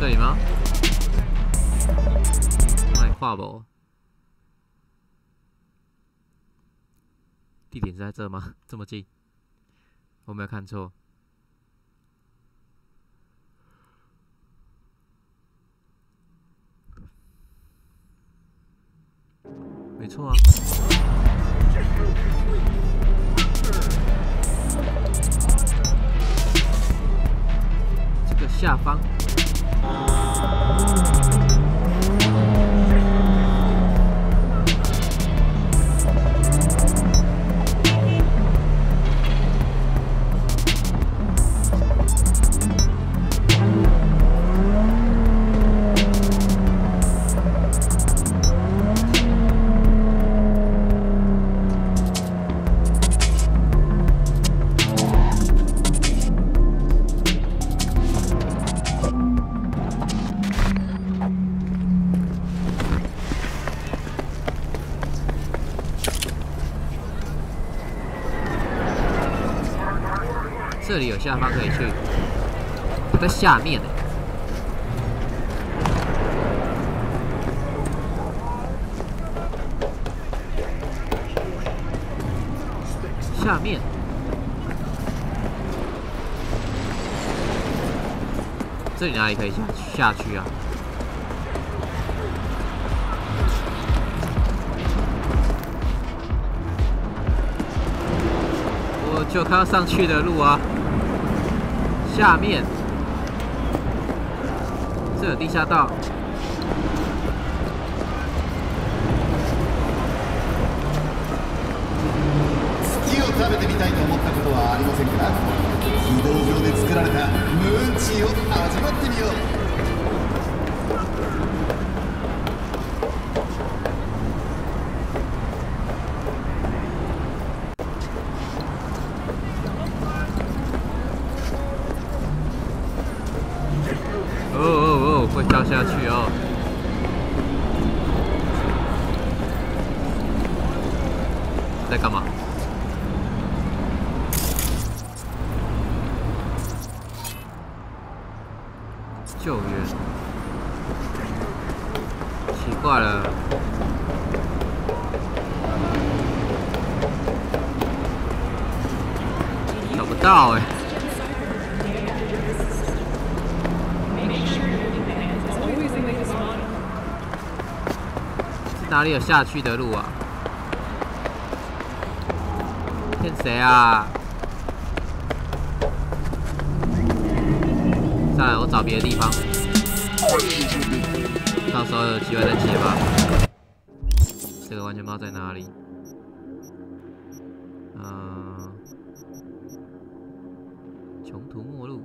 这里吗？卖跨博。地点是在这吗？这么近？我没有看错。没错啊。这个下方。这里有下方可以去，它在下面呢。下面，这里哪里可以下去啊？我就看到上去的路啊。下面，这有地下道。月を食べてみたいと思ったことはありませんか？移動上で作られたムーンチーを味わってみよう。会掉下去哦！在干嘛？救援？奇怪了，找不到哎。哪里有下去的路啊？骗谁啊？算了，我找别的地方，到时候有机会再接吧。这个完全不知道在哪里。穷途末路。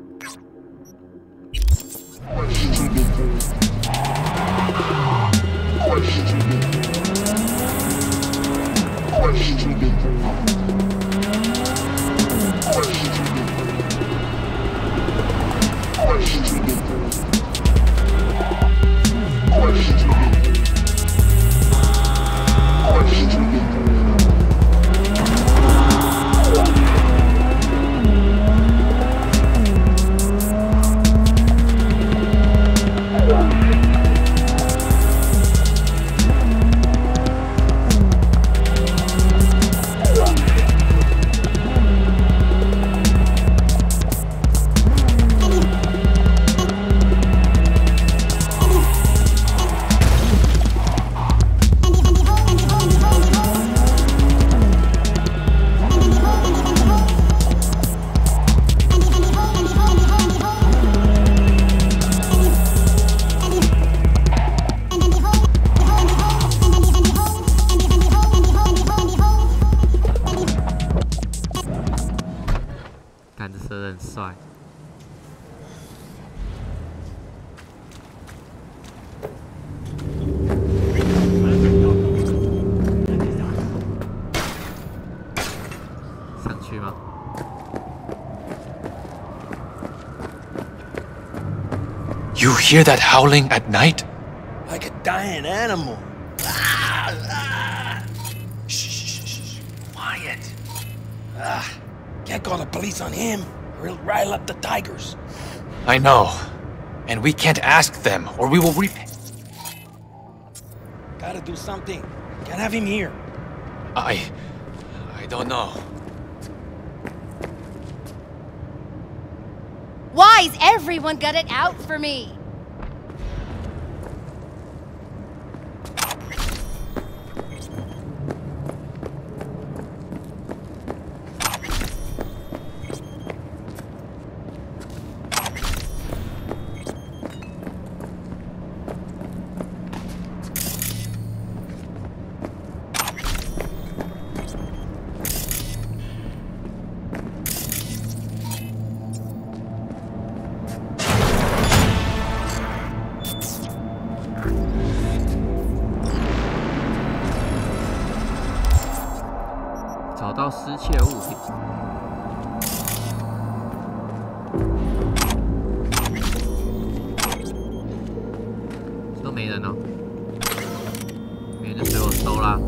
看这车很帅。上去吗？ You hear that howling at night? Like a dying animal. Shh. Quiet. Can't call the police on him, or he'll rile up the tigers. I know. And we can't ask them, or we will repay. Gotta do something. Can't have him here. I don't know. Why's everyone got it out for me?找到失窃物品，都没人哦，没人就随我收啦。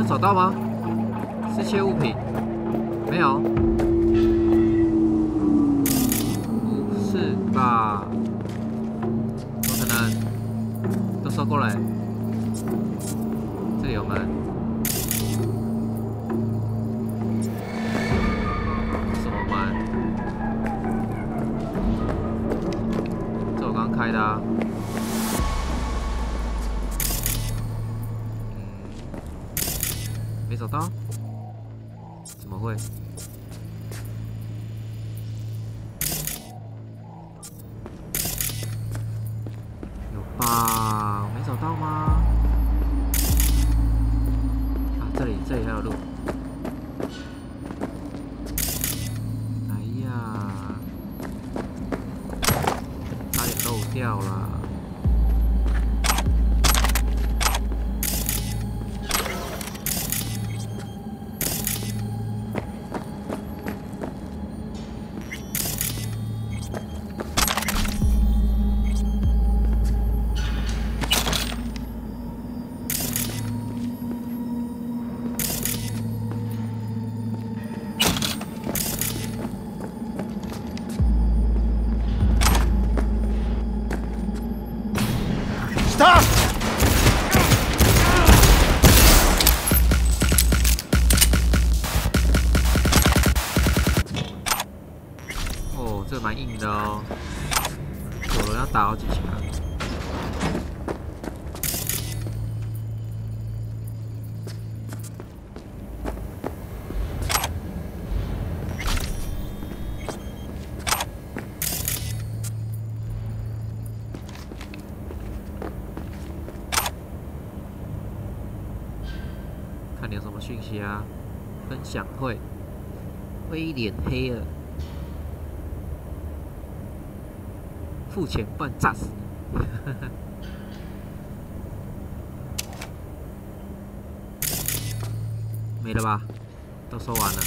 找到吗？失窃物品没有？不是吧？怎么可能？都收过来。这里有门。什么门？这我刚开的啊。没找到？怎么会？有吧？没找到吗？啊，这里还有路。哎呀，差点漏掉了。Stop! 哦，这蛮硬的哦，有人要打好几下。看你有什么讯息啊？分享会，威廉黑尔，付钱不然炸死你！没了吧？都收完了。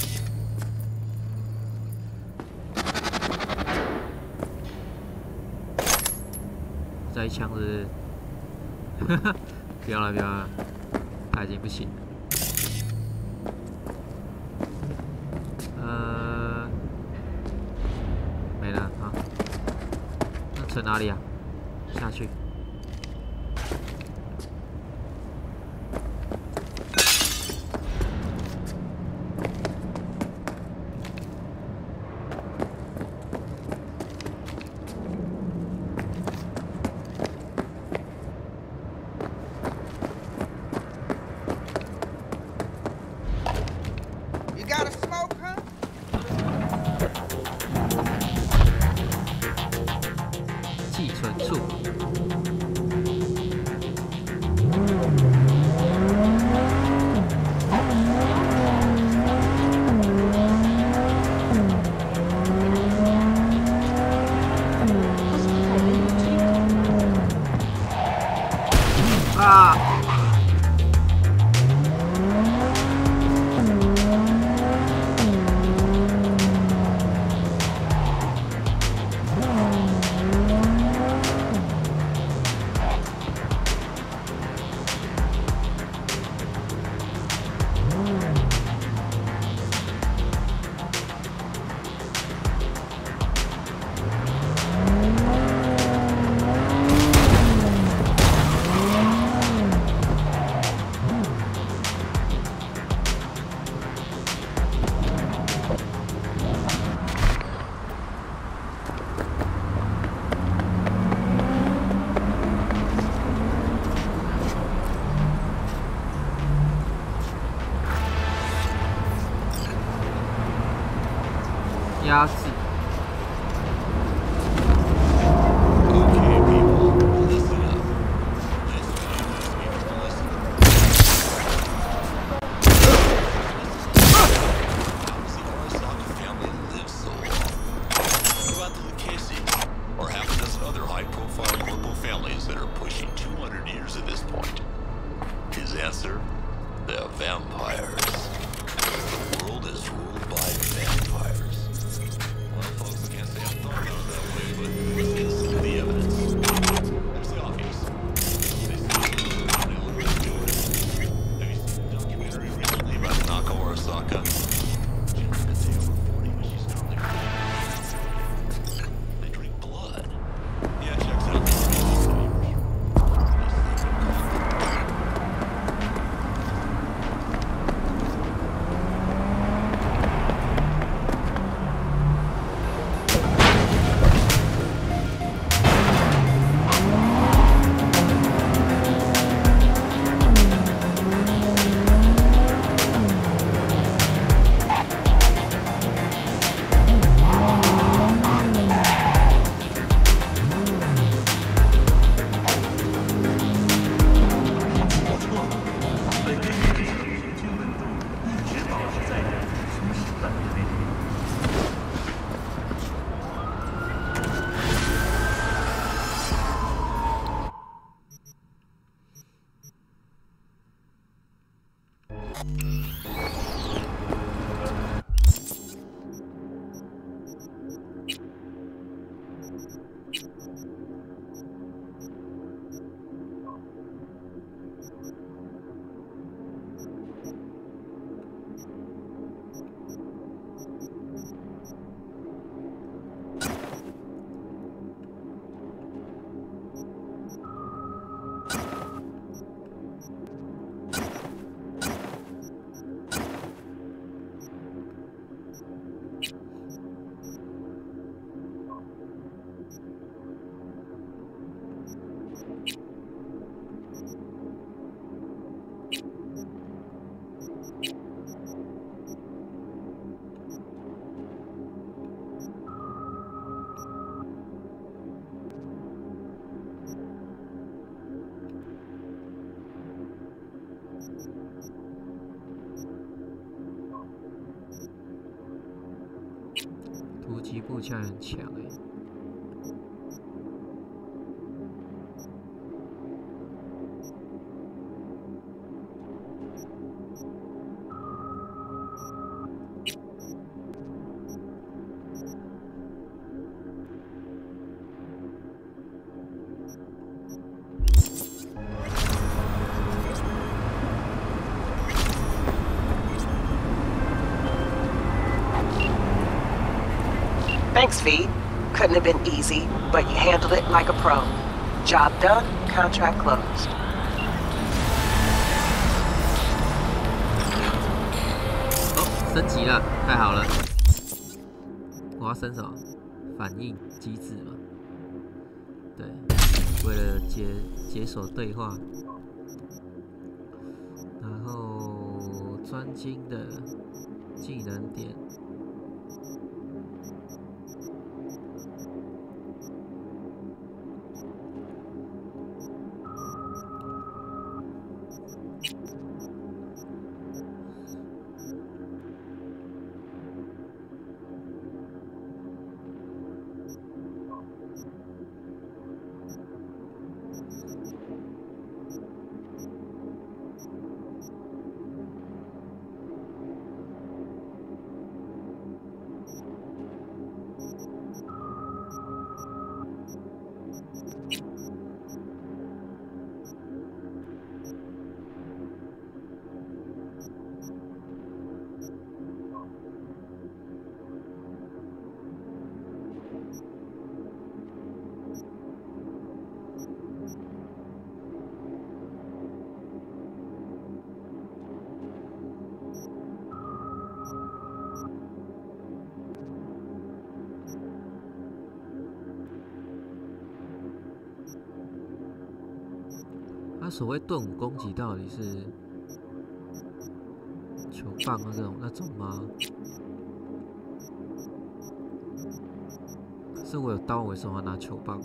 再一枪是不是？不要了，不要了，他已经不行了。没了啊。那存哪里啊？下去。压制。击步枪很强哎。Thanks, V. Couldn't have been easy, but you handled it like a pro. Job done, contract closed. 哦，升级了，太好了！我要升什么？反应机制嘛。对，为了解锁对话，然后专精的技能点。他所谓盾武攻击到底是球棒那种吗？可是我有刀，为什么要拿球棒？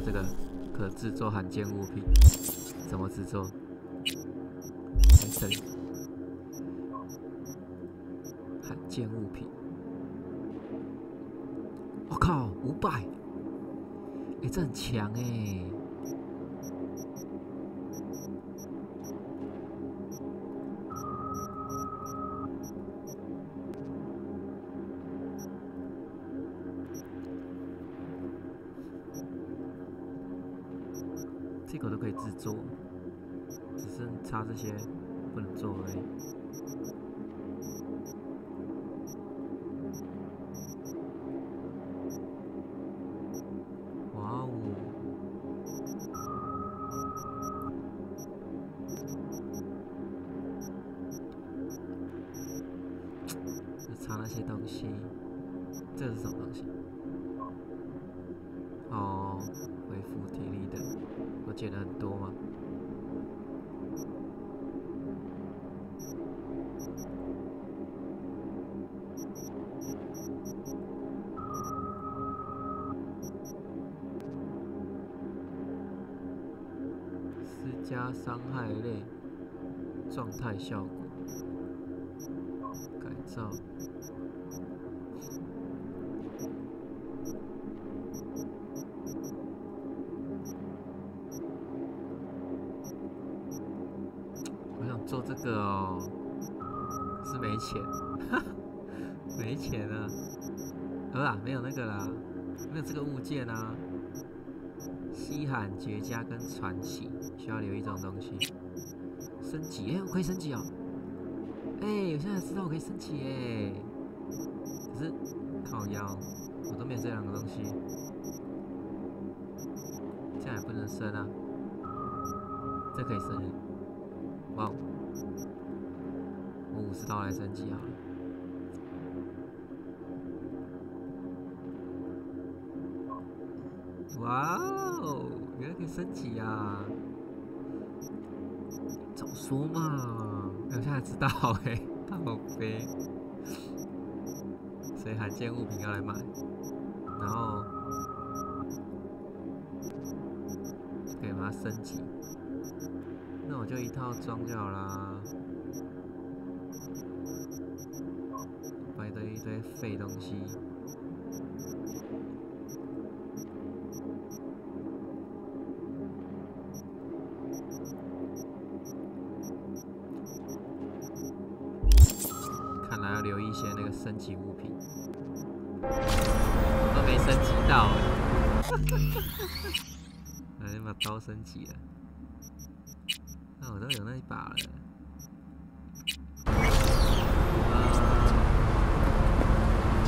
这个可制作罕见物品怎么制作？在这里，罕见物品，我靠，500，这很强哎！这个都可以制作，只是差这些不能做而已。哇哦！只差那些东西，这是什么东西？哦，恢复体力的。我捡了很多吗？施加伤害类状态效果，改造。做这个哦，是没钱，没钱啊！没有那个啦，没有这个物件啊。稀罕、绝佳跟传奇需要留意这种东西。升级，我可以升级哦！我现在知道我可以升级可是靠腰，我都没有这两个东西，这样也不能升啊。这可以升哇！我50刀来升级好了。哇哦，原来可以升级啊！早说嘛，我现在知道哎，大宝贝。所以罕见物品要来买，然后可以把它升级。那我就一套装就好啦，摆的一堆废东西。看来要留意一些那个升级物品，都没升级到哎，来把刀升级了。那我都有那一把了。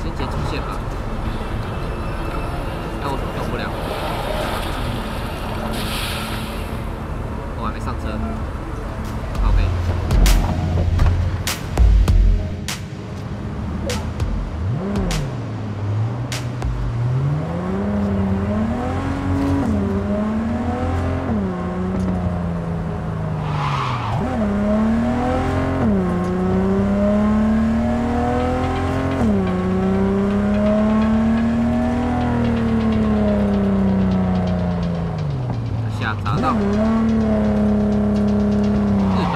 先结出线吧。那我怎么动不了？我还没上车。好呗。查到日本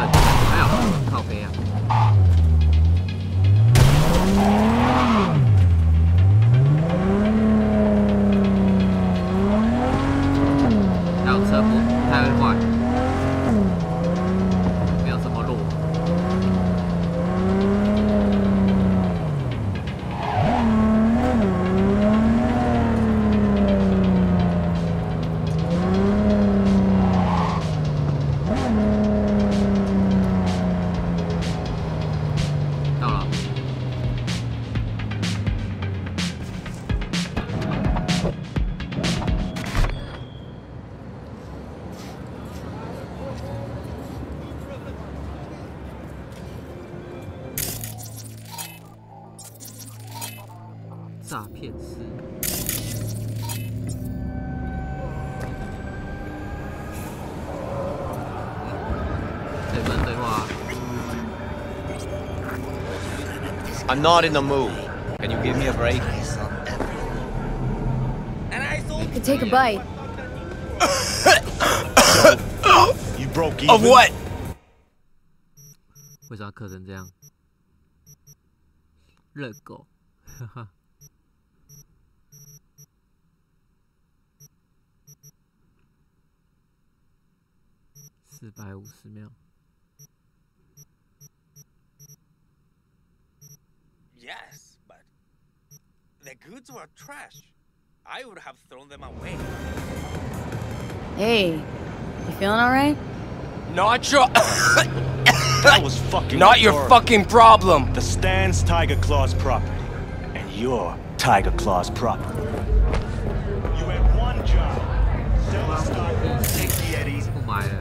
还有靠北啊！还有车不太会坏，没有这么弱。诈骗师，这不能对话。I'm not in the mood. Can you give me a break? You could take a bite. You broke even? Of what? 为啥要刻成这样？热狗，哈哈。450秒。Yes, but the goods were trash. I would have thrown them away. Hey, you feeling alright? Not your. That was fucking. Not your horrible. fucking problem. The stand's Tiger Claw's property, and you're Tiger Claw's property. You had one job: sell the stock, take the eddies. 不买了。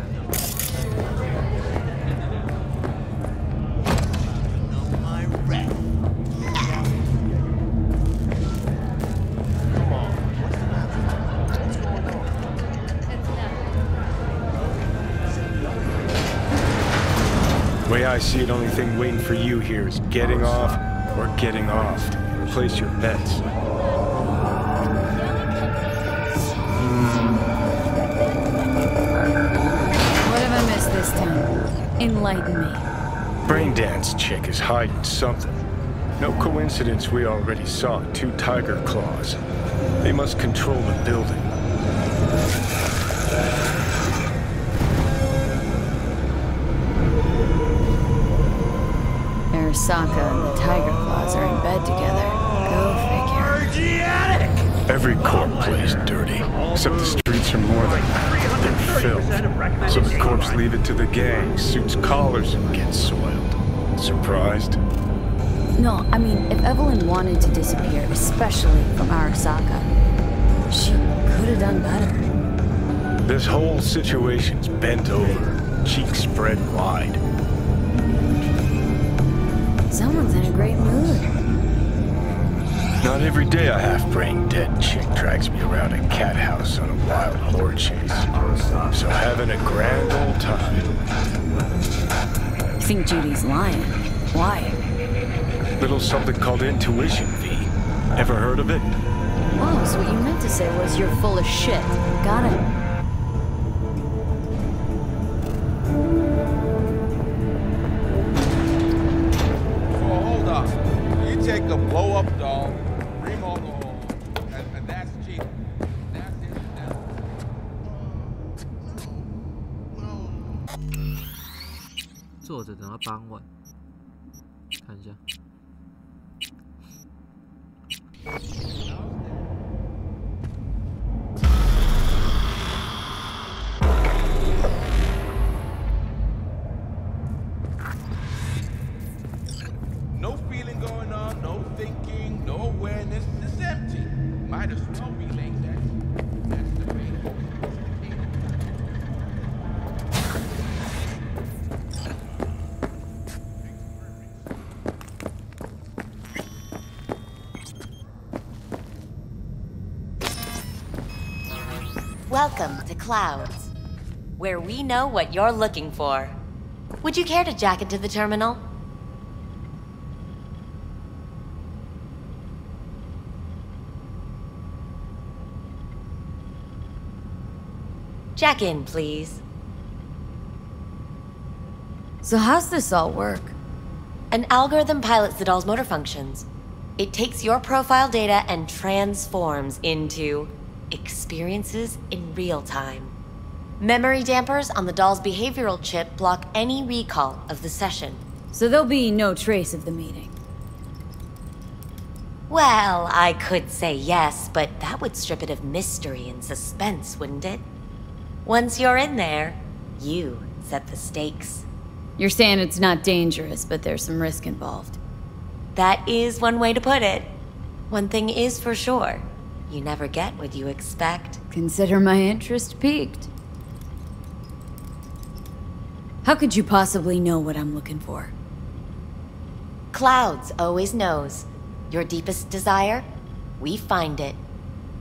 The way I see it, only thing waiting for you here is getting off or getting off. Place your bets. What have I missed this time? Enlighten me. Braindance chick is hiding something. No coincidence we already saw 2 tiger claws. They must control the building. Arasaka and the Tiger Claws are in bed together. Go figure. Every corp plays dirty, except the streets are more than that. They're filth. So the corps leave it to the gang, suits collars, and gets soiled. Surprised? No, I mean, if Evelyn wanted to disappear, especially from Arasaka, she could have done better. This whole situation's bent over, cheeks spread wide. Someone's in a great mood. Not every day a half-brain dead chick drags me around a cat house on a wild lore chase. So having a grand old time. I think Judy's lying. Why? Little something called intuition, V. Ever heard of it? Oh, so what you meant to say was you're full of shit. Got it. So hold up. You take a blow-up doll, remodel, and that's cheap. That's it. That's... 作者等到傍晚，看一下。No feeling going on, no thinking, no awareness. It's empty. Might as well be like that. That's the main goal. Welcome to Clouds, where we know what you're looking for. Would you care to jack into the terminal? Jack in, please. So how's this all work? An algorithm pilots the doll's motor functions. It takes your profile data and transforms into experiences in real time. Memory dampers on the doll's behavioral chip block any recall of the session. So there'll be no trace of the meeting. Well, I could say yes, but that would strip it of mystery and suspense, wouldn't it? Once you're in there, you set the stakes. You're saying it's not dangerous, but there's some risk involved. That is one way to put it. One thing is for sure. You never get what you expect. Consider my interest piqued. How could you possibly know what I'm looking for? Clouds always knows. Your deepest desire, we find it.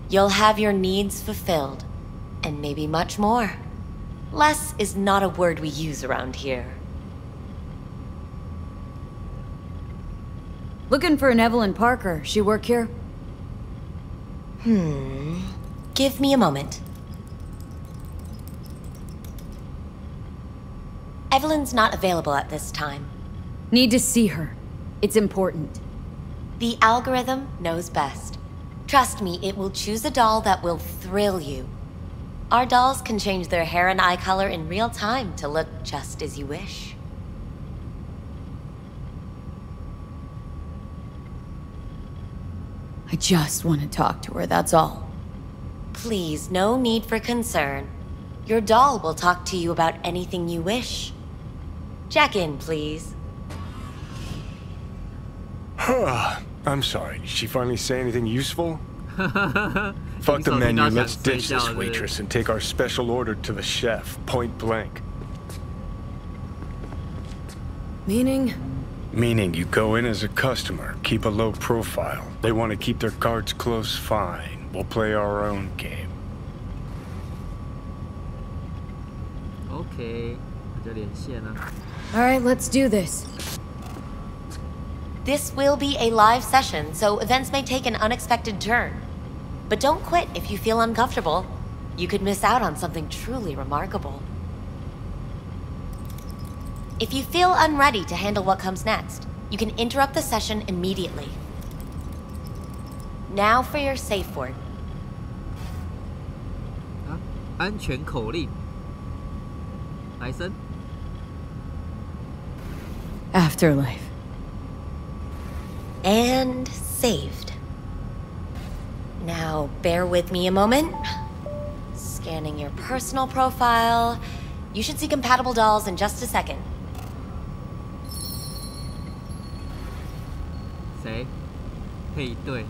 You'll have your needs fulfilled, and maybe much more. Less is not a word we use around here. Looking for an Evelyn Parker. She work here? Give me a moment. Evelyn's not available at this time. Need to see her. It's important. The algorithm knows best. Trust me, it will choose a doll that will thrill you. Our dolls can change their hair and eye color in real time to look just as you wish. I just want to talk to her, that's all. Please, no need for concern. Your doll will talk to you about anything you wish. Jack in, please. I'm sorry, did she finally say anything useful? Fuck the menu, let's ditch this waitress and take our special order to the chef, point blank. Meaning? Meaning you go in as a customer, keep a low profile. They want to keep their cards close, fine. We'll play our own game. Okay, 就连线了。 Alright, let's do this. This will be a live session, so events may take an unexpected turn. But don't quit if you feel uncomfortable. You could miss out on something truly remarkable. If you feel unready to handle what comes next, you can interrupt the session immediately. Now for your safe word. 啊，安全口令。来生。 Afterlife. And saved. Now, bear with me a moment. Scanning your personal profile. You should see compatible dolls in just a second. 谁？配对。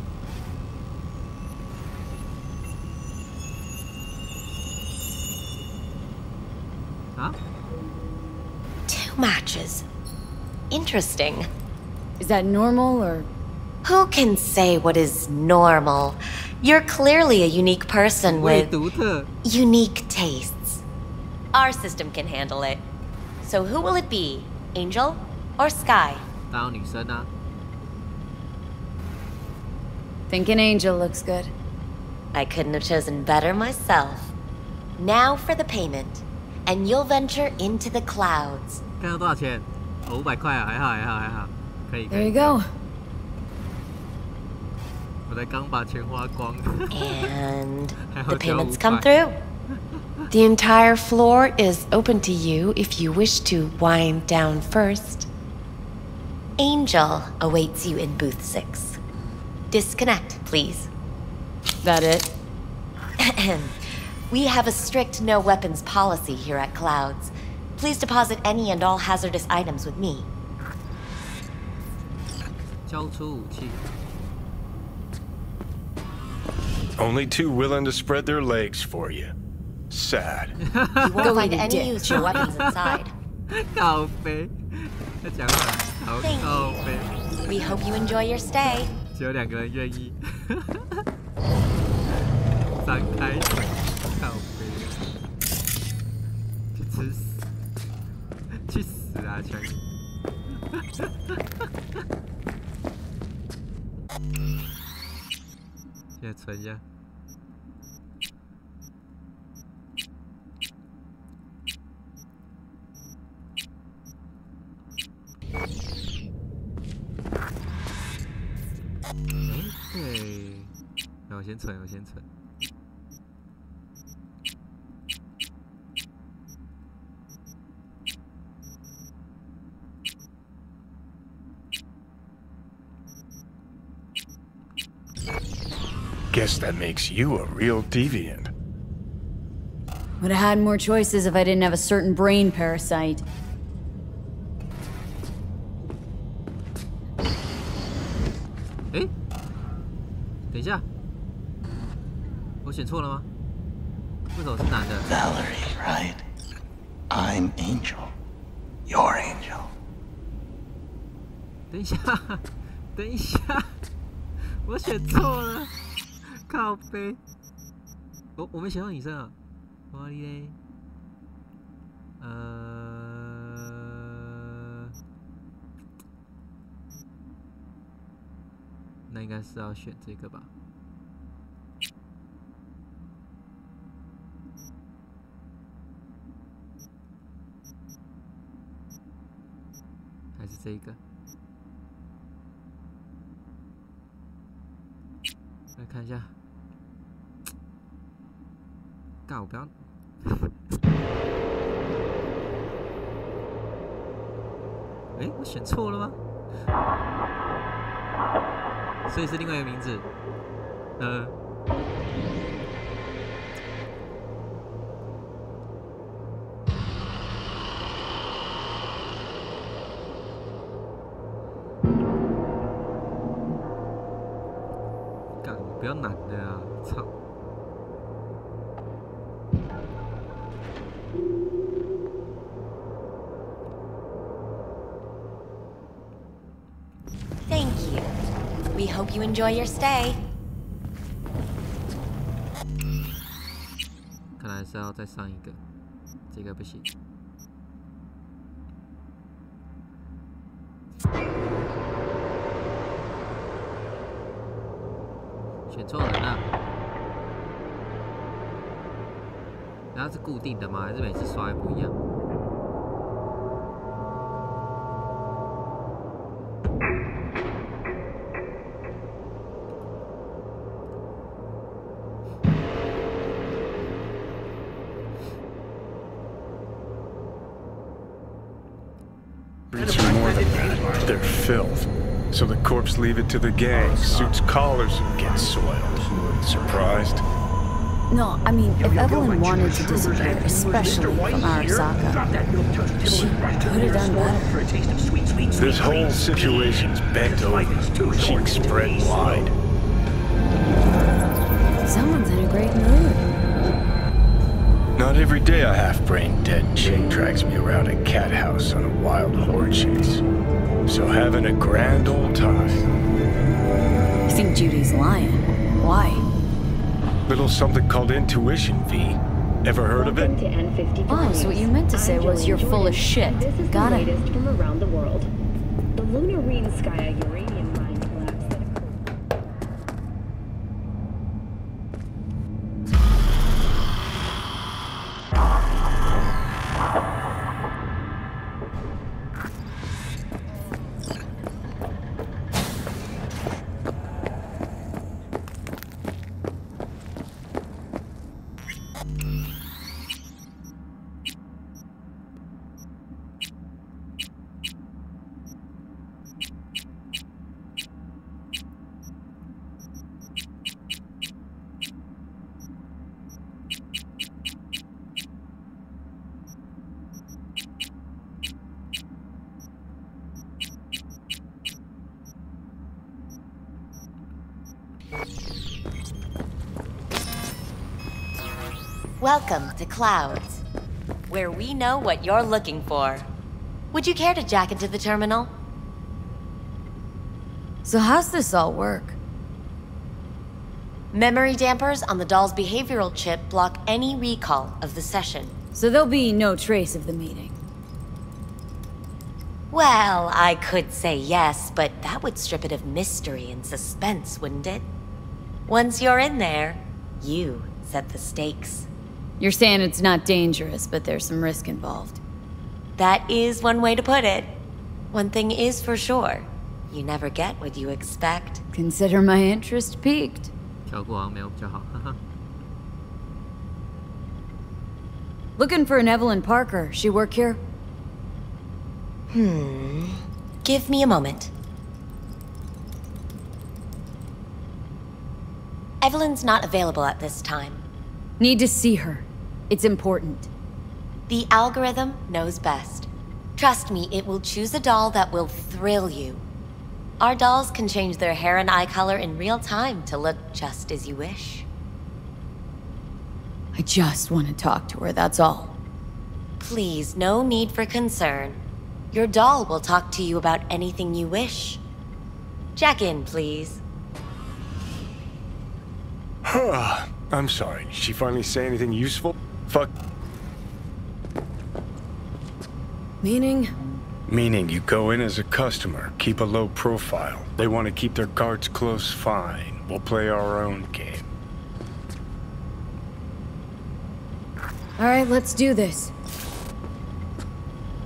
啊 2 matches. Interesting. Is that normal or Who can say what is normal? You're clearly a unique person with unique tastes. Our system can handle it. So who will it be? Angel or Sky? 当然女生啊。Think an angel looks good. I couldn't have chosen better myself. Now for the payment, and you'll venture into the clouds. 看到多少钱？500块啊，还好，可以。 There you go. 我才刚把钱花光。 And the payments come through. The entire floor is open to you if you wish to wind down first. Angel awaits you in booth 6. Disconnect, please. That it? We have a strict no weapons policy here at Clouds. Please deposit any and all hazardous items with me. 交出武器。 Only too willing to spread their legs for you. Sad. You won't find any use for weapons inside. 靠背，他讲话好靠背。 We hope you enjoy your stay. 只有2个人愿意。张开，靠背，去吃屎，去死啊，强！现在存一下。 对，那我先存。Guess that makes you a real deviant. Would have had more choices if I didn't have a certain brain parasite. 哎，等一下，我选错了吗？为什么是男的 Valerie, right? I'm Angel. You're Angel. 等一下，我选错了，靠背。我没选到女生啊，哪里嘞？那应该是要选这个吧？还是这个？来看一下。干，我不要。哎，我选错了吗？所以是另外一个名字。干，不要难的啊！操！ We hope you enjoy your stay. 看来是要再上一个，这个不行。选错人了。然后是固定的吗？还是每次刷也不一样？ They're filth. So the corpse leave it to the gang, suits collars and gets soiled. Surprised? No, I mean, if Evelyn wanted to disappear, especially from Arasaka, she could have done better. This whole situation's bent over, cheeks spread wide. Someone's in a great mood. Not Not every day a half-brain dead chick drags me around a cat house on a wild horror chase. So having a grand old time. I think Judy's lying. Why? Little something called intuition, V. Ever heard of it? Oh, so what you meant to say was you're full of shit. Got it. From around the world. The lunar Renskaya uranium mine collapse that occurred. Welcome to Clouds, where we know what you're looking for. Would you care to jack into the terminal? So how's this all work? Memory dampers on the doll's behavioral chip block any recall of the session. So there'll be no trace of the meeting. Well, I could say yes, but that would strip it of mystery and suspense, wouldn't it? Once you're in there, you set the stakes. You're saying it's not dangerous, but there's some risk involved. That is one way to put it. One thing is for sure, you never get what you expect. Consider my interest piqued. 跳过好像没有比较好，哈哈。 Looking for an Evelyn Parker. She work here? Give me a moment. Evelyn's not available at this time. Need to see her. It's important. The algorithm knows best. Trust me, it will choose a doll that will thrill you. Our dolls can change their hair and eye color in real time to look just as you wish. I just want to talk to her, that's all. Please, no need for concern. Your doll will talk to you about anything you wish. Jack in, please. I'm sorry. Did she finally say anything useful? Fuck. Meaning? Meaning you go in as a customer, keep a low profile. They want to keep their cards close, fine. We'll play our own game. Alright, let's do this.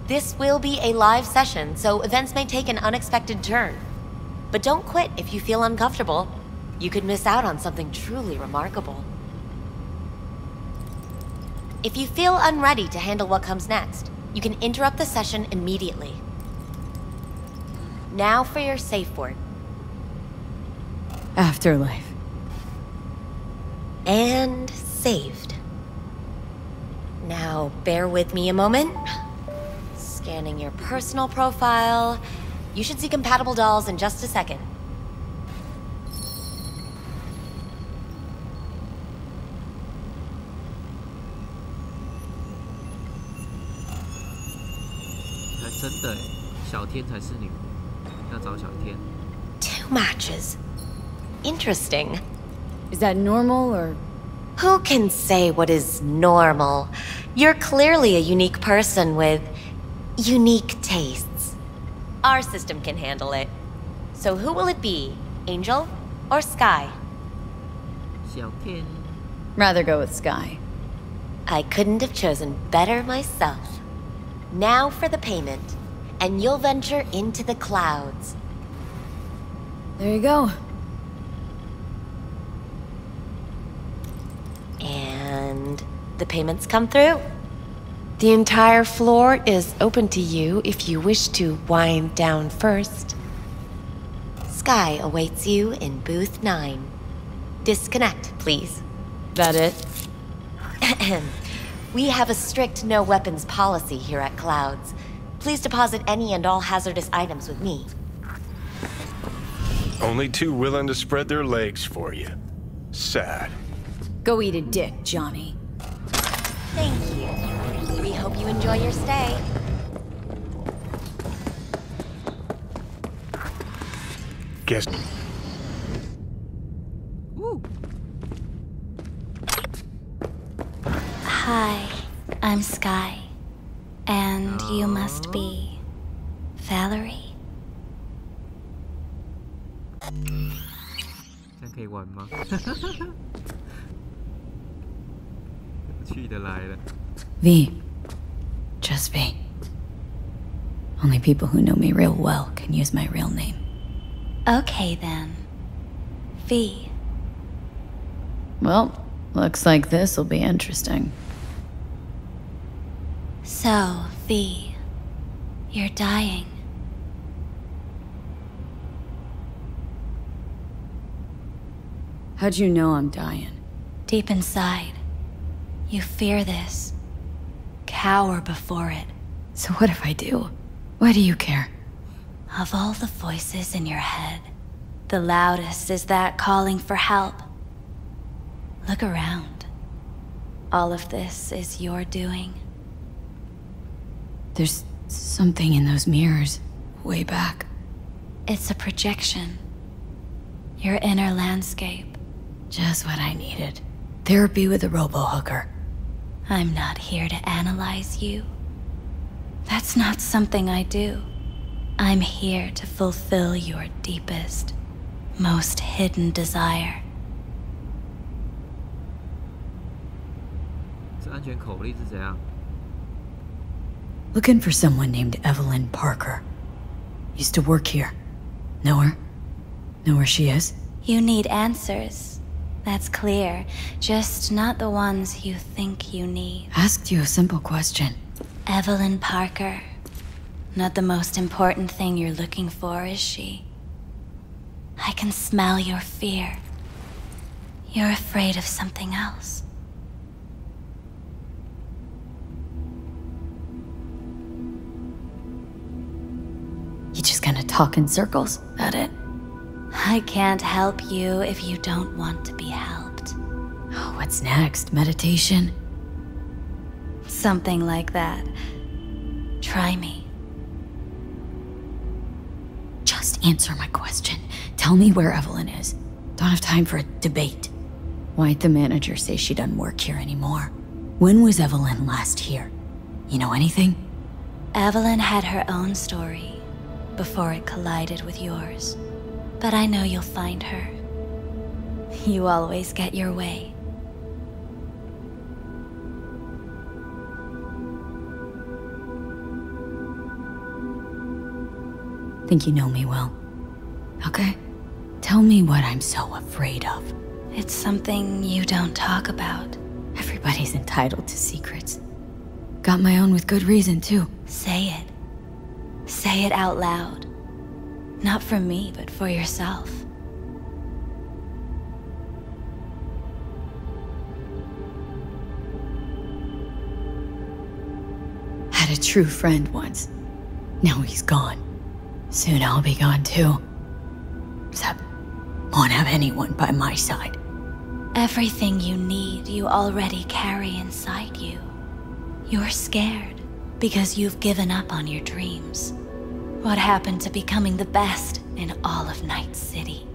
This will be a live session, so events may take an unexpected turn. But don't quit if you feel uncomfortable. You could miss out on something truly remarkable. If you feel unready to handle what comes next, you can interrupt the session immediately. Now for your safe word. Afterlife. And saved. Now, bear with me a moment. Scanning your personal profile. You should see compatible dolls in just a second. Two matches. Interesting. Is that normal, or...? Who can say what is normal? You're clearly a unique person with unique tastes. Our system can handle it. So who will it be? Angel or Sky? Rather go with Sky. I couldn't have chosen better myself. Now for the payment, and you'll venture into the clouds. There you go. And the payments come through. The entire floor is open to you if you wish to wind down first. Sky awaits you in booth 9. Disconnect, please. That it? We have a strict no weapons policy here at Clouds. Please deposit any and all hazardous items with me. Only two willing to spread their legs for you. Sad. Go eat a dick, Johnny. Thank you enjoy your stay. Guess. Woo. Hi, I'm Sky. And you must be Valerie? 这样可以玩吗？有趣的来了。V. Just V. Only people who know me real well can use my real name. Okay then. V. Well, looks like this'll be interesting. So, V, you're dying. How'd you know I'm dying? Deep inside, you fear this. Cower before it. So what if I do? Why do you care? Of all the voices in your head, the loudest is that calling for help. Look around. All of this is your doing. There's something in those mirrors, way back. It's a projection. Your inner landscape. Just what I needed. Therapy with a robo-hooker. I'm not here to analyze you. That's not something I do. I'm here to fulfill your deepest, most hidden desire. 这安全口令是怎样？ Looking for someone named Evelyn Parker. Used to work here. Know her? Know where she is? You need answers. That's clear. Just not the ones you think you need. Asked you a simple question. Evelyn Parker. Not the most important thing you're looking for, is she? I can smell your fear. You're afraid of something else. You just gonna talk in circles? That it? I can't help you if you don't want to be helped. Oh, what's next? Meditation? Something like that. Try me. Just answer my question. Tell me where Evelyn is. Don't have time for a debate. Why'd the manager say she doesn't work here anymore? When was Evelyn last here? You know anything? Evelyn had her own story before it collided with yours. But I know you'll find her. You always get your way. Think you know me well. Okay? Tell me what I'm so afraid of. It's something you don't talk about. Everybody's entitled to secrets. Got my own with good reason, too. Say it. Say it out loud. Not for me, but for yourself. Had a true friend once. Now he's gone. Soon I'll be gone too. Except, won't have anyone by my side. Everything you need, you already carry inside you. You're scared because you've given up on your dreams. What happened to becoming the best in all of Night City?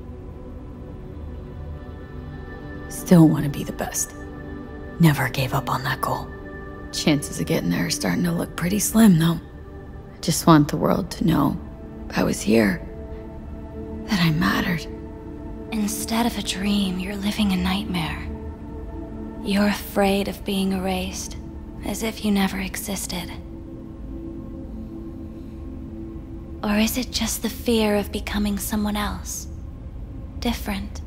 Still want to be the best. Never gave up on that goal. Chances of getting there are starting to look pretty slim, though. I just want the world to know I was here, that I mattered. Instead of a dream, you're living a nightmare. You're afraid of being erased, as if you never existed. Or is it just the fear of becoming someone else? Different?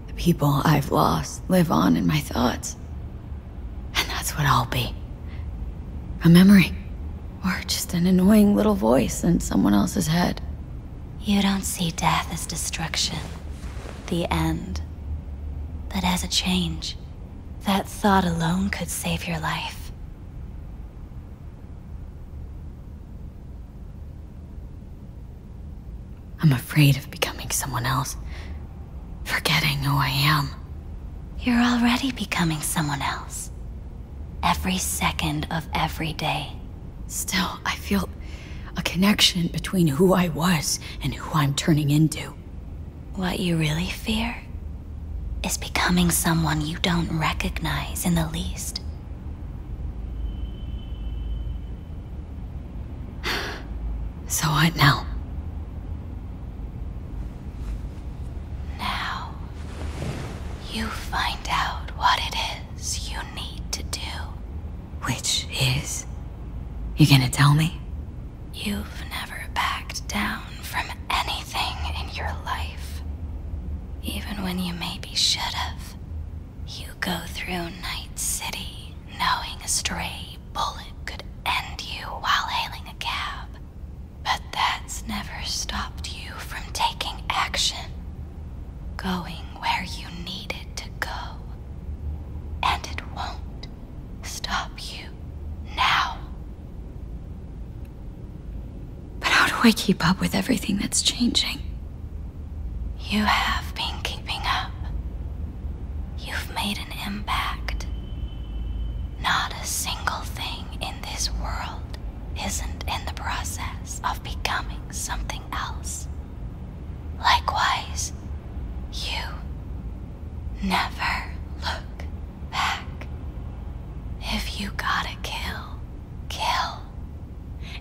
The people I've lost live on in my thoughts. And that's what I'll be. A memory. Or just an annoying little voice in someone else's head. You don't see death as destruction. The end. But as a change. That thought alone could save your life. I'm afraid of becoming becoming someone else. Forgetting who I am. You're already becoming someone else. Every second of every day. Still, I feel a connection between who I was and who I'm turning into. What you really fear is becoming someone you don't recognize in the least. So what now? Now, you find out what it is you need to do. Which is? You gonna tell me? You've never backed down from anything in your life. Even when you maybe should have. You go through Night City knowing a stray bullet could end you while hailing a cab. But that's never stopped you from taking action. Going where you needed to go. And it won't stop you now. But how do I keep up with everything that's changing? You have been keeping up. You've made an impact. Not a single thing in this world isn't in the process of becoming something else. Likewise, you never look back. If you gotta kill, kill.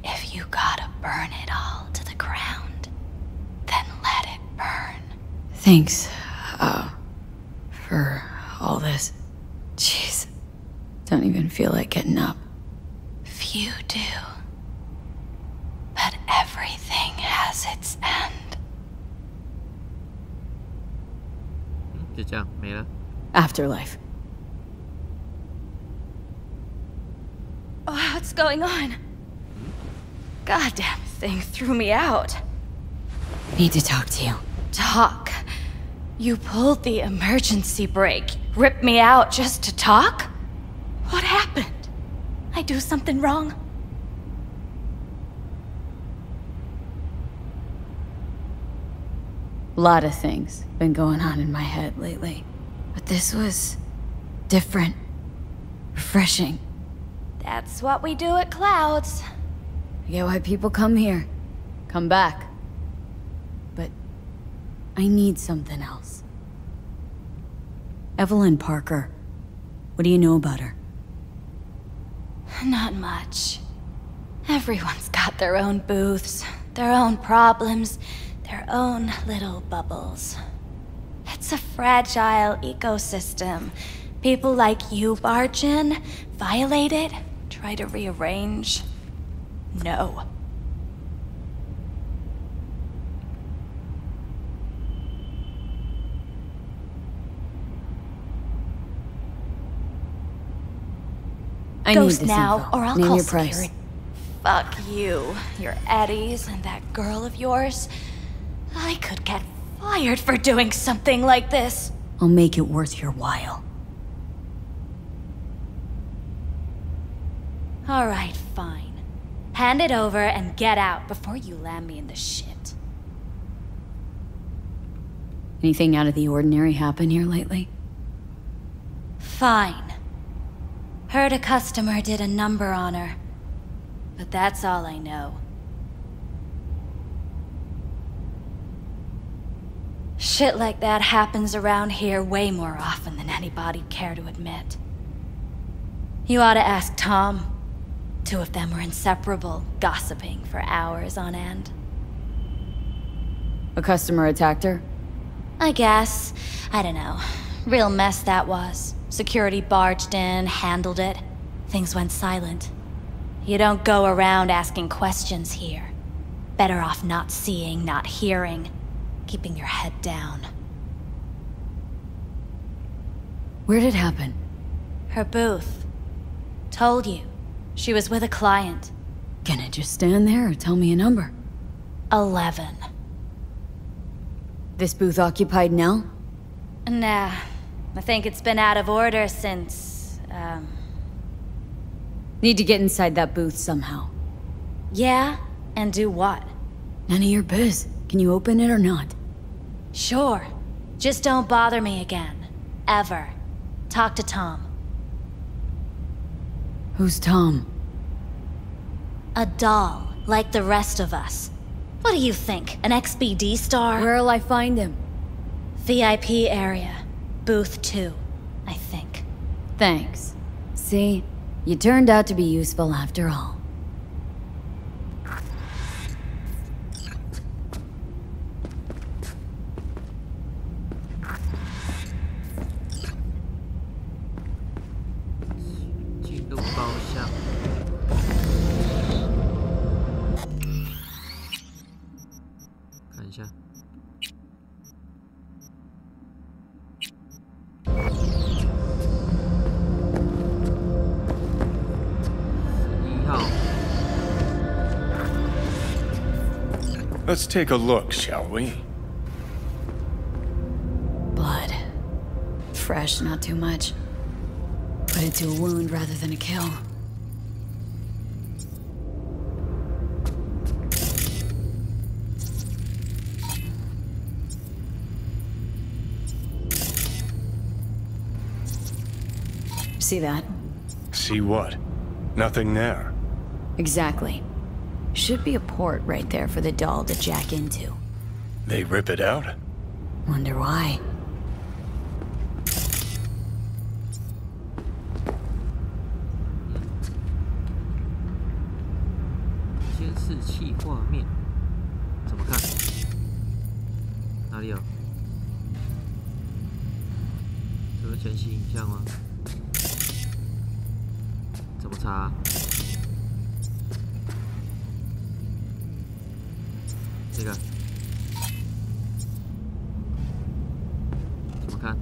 If you gotta burn it all to the ground, then let it burn. Thanks, for all this. Jeez, don't even feel like getting up. Few do. But everything has its end. 就这样没了。 Afterlife. What's going on? Goddamn thing threw me out. Need to talk to you. Talk? You pulled the emergency brake, ripped me out just to talk? What happened? I do something wrong? A lot of things been going on in my head lately. But this was different. Refreshing. That's what we do at Clouds. I get why people come here. Come back. But I need something else. Evelyn Parker. What do you know about her? Not much. Everyone's got their own booths, their own problems, their own little bubbles. It's a fragile ecosystem. People like you barge in, violate it, try to rearrange. No. I Ghost need this now, info. or I'll Name call your price. security. Fuck you, your Eddies, and that girl of yours. I could get fired for doing something like this. I'll make it worth your while. Alright, fine. Hand it over and get out before you land me in the shit. Anything out of the ordinary happen here lately? Fine. Heard a customer did a number on her. But that's all I know. Shit like that happens around here way more often than anybody'd care to admit. You ought to ask Tom. Two of them were inseparable, gossiping for hours on end. A customer attacked her? I guess. I don't know. Real mess that was. Security barged in, handled it. Things went silent. You don't go around asking questions here. Better off not seeing, not hearing. Keeping your head down. Where did it happen? Her booth. Told you. She was with a client. Gonna just stand there or tell me a number? 11. This booth occupied now? Nah. I think it's been out of order since, Need to get inside that booth somehow. Yeah? And do what? None of your biz. Can you open it or not? Sure. Just don't bother me again. Ever. Talk to Tom. Who's Tom? A doll, like the rest of us. What do you think, an XBD star? Where'll I find him? VIP area. Booth 2, I think. Thanks. See? You turned out to be useful after all. Let's take a look, shall we? Blood. Fresh, not too much. Put it to a wound rather than a kill. See that? See what? Nothing there. Exactly. Should be a port right there for the doll to jack into. They rip it out? Wonder why.监视器画面怎么看？哪里有？这是全息影像吗？怎么查？这个怎么看？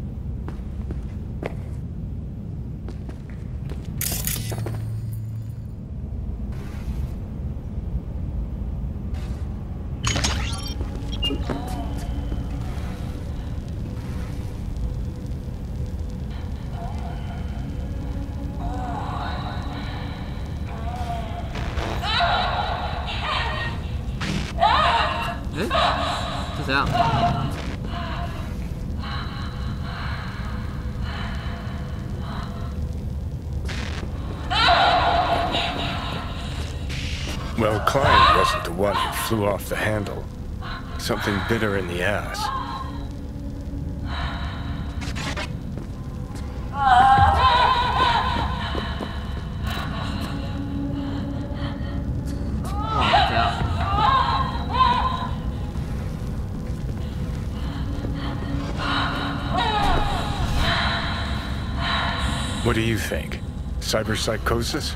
是怎样？ Well, Klein wasn't the one who flew off the handle. Something bit her in the ass. What do you think? Cyberpsychosis?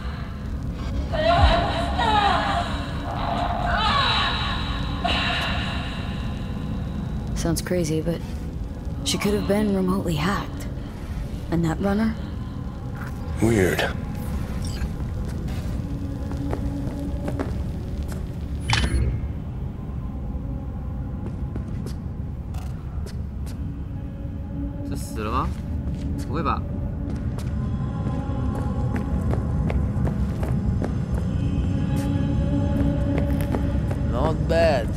Sounds crazy, but she could have been remotely hacked. A netrunner? Weird. This 死了吗？不会吧？ Not bad.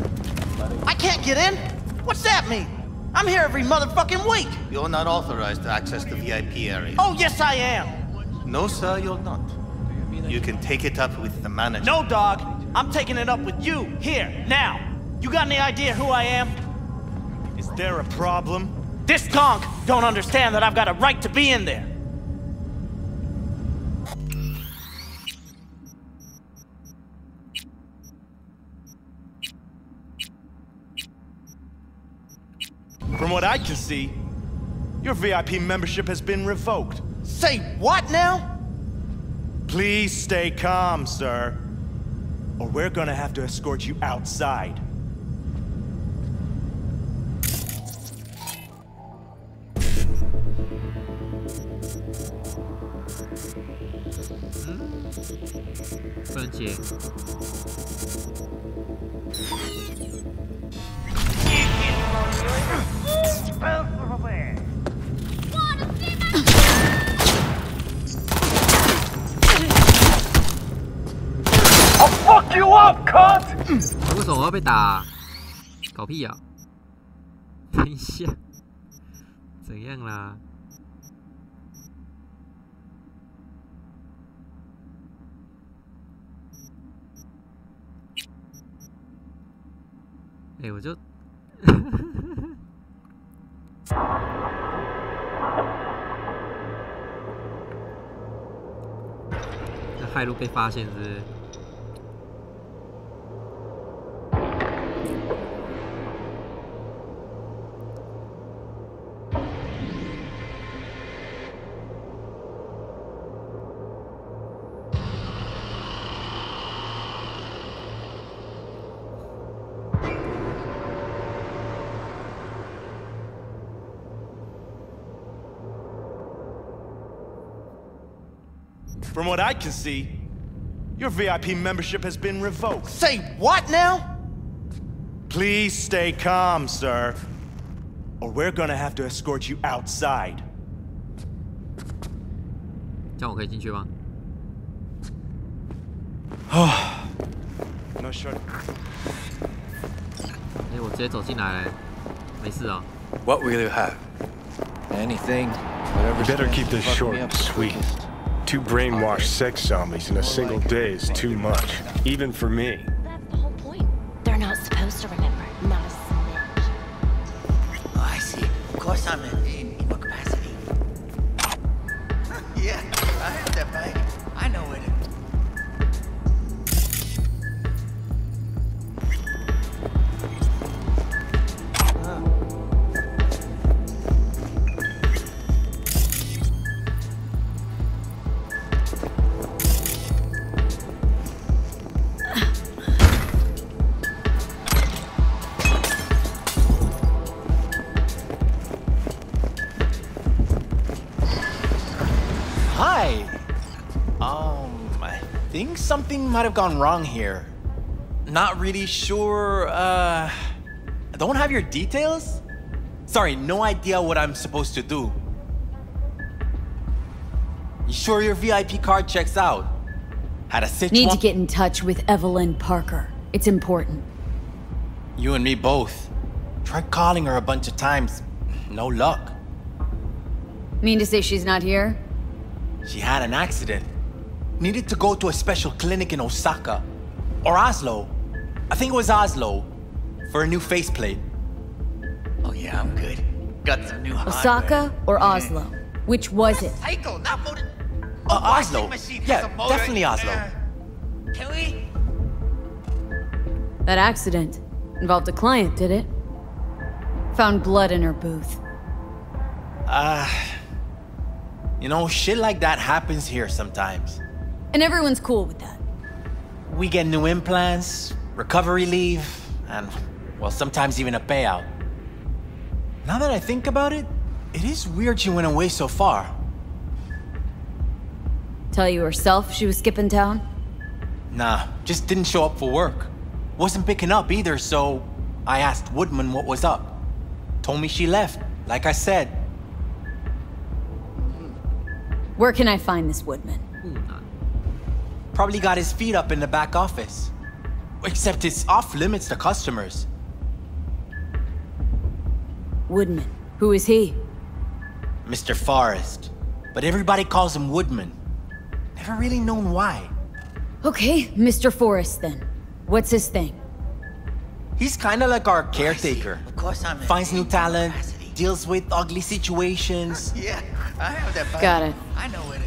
I can't get in? What's that mean? I'm here every motherfucking week. You're not authorized to access the VIP area. Oh, yes, I am. No, sir, you're not. You can take it up with the manager. No, dog. I'm taking it up with you, here, now. You got any idea who I am? Is there a problem? This gonk don't understand that I've got a right to be in there. From what I can see, your VIP membership has been revoked. Say what now? Please stay calm, sir. Or we're gonna have to escort you outside. I'll fuck you up, cunt! 为什么我要被打？搞屁呀！等一下，怎样啦？我就那海路被发现是不是？From what I can see, your VIP membership has been revoked. Say what now? Please stay calm, sir, or we're gonna have to escort you outside. 这样我可以进去吗？No short. 我直接走进来了，没事啊。What will you have? Anything, whatever. You better keep this short and sweet. 2 brainwashed sex zombies in a single day is too much, even for me. That's the whole point. They're not supposed to remember. Not a smidge. Oh, I see. Of course I'm in what capacity? Yeah, I have that bike. I know it. I think something might have gone wrong here. Not really sure, I don't have your details? Sorry, no idea what I'm supposed to do. You sure your VIP card checks out? Had a situation. Need to get in touch with Evelyn Parker. It's important. You and me both. Tried calling her a bunch of times. No luck. Mean to say she's not here? She had an accident. Needed to go to a special clinic in Osaka. Or Oslo. I think it was Oslo. For a new faceplate. Oh yeah, I'm good. Got some new hardware. Osaka or Oslo? Which was it? Cycle, not motor. Oslo. Yeah, definitely Oslo. Can we? That accident involved a client, did it? Found blood in her booth. You know, shit like that happens here sometimes. And everyone's cool with that. We get new implants, recovery leave, and, well, sometimes even a payout. Now that I think about it, it is weird she went away so far. Tell you herself she was skipping town? Nah, just didn't show up for work. Wasn't picking up either, so I asked Woodman what was up. Told me she left, like I said. Where can I find this Woodman? Probably got his feet up in the back office. Except it's off limits to customers. Woodman. Who is he? Mr. Forrest. But everybody calls him Woodman. Never really known why. Okay, Mr. Forrest then. What's his thing? He's kinda like our caretaker. Of course I'm in. Finds new talent, deals with ugly situations. Yeah, I have that bike. Got it. I know it.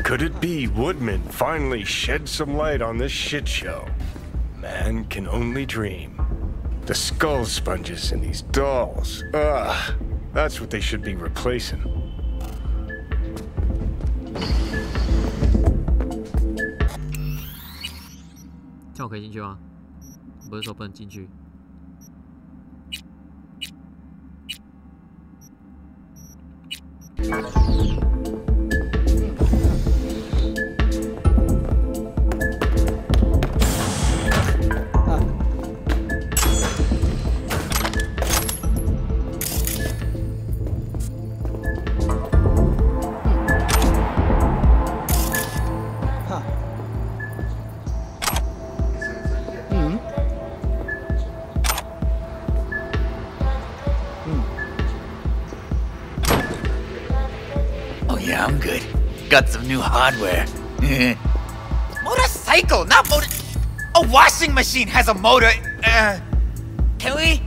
Could it be Woodman finally shed some light on this shit show? Man can only dream. The skull sponges in these dolls. Ugh, that's what they should be replacing. 这样我可以进去吗？不是说不能进去。got some new hardware. Motorcycle, not motor. A washing machine has a motor. Can we?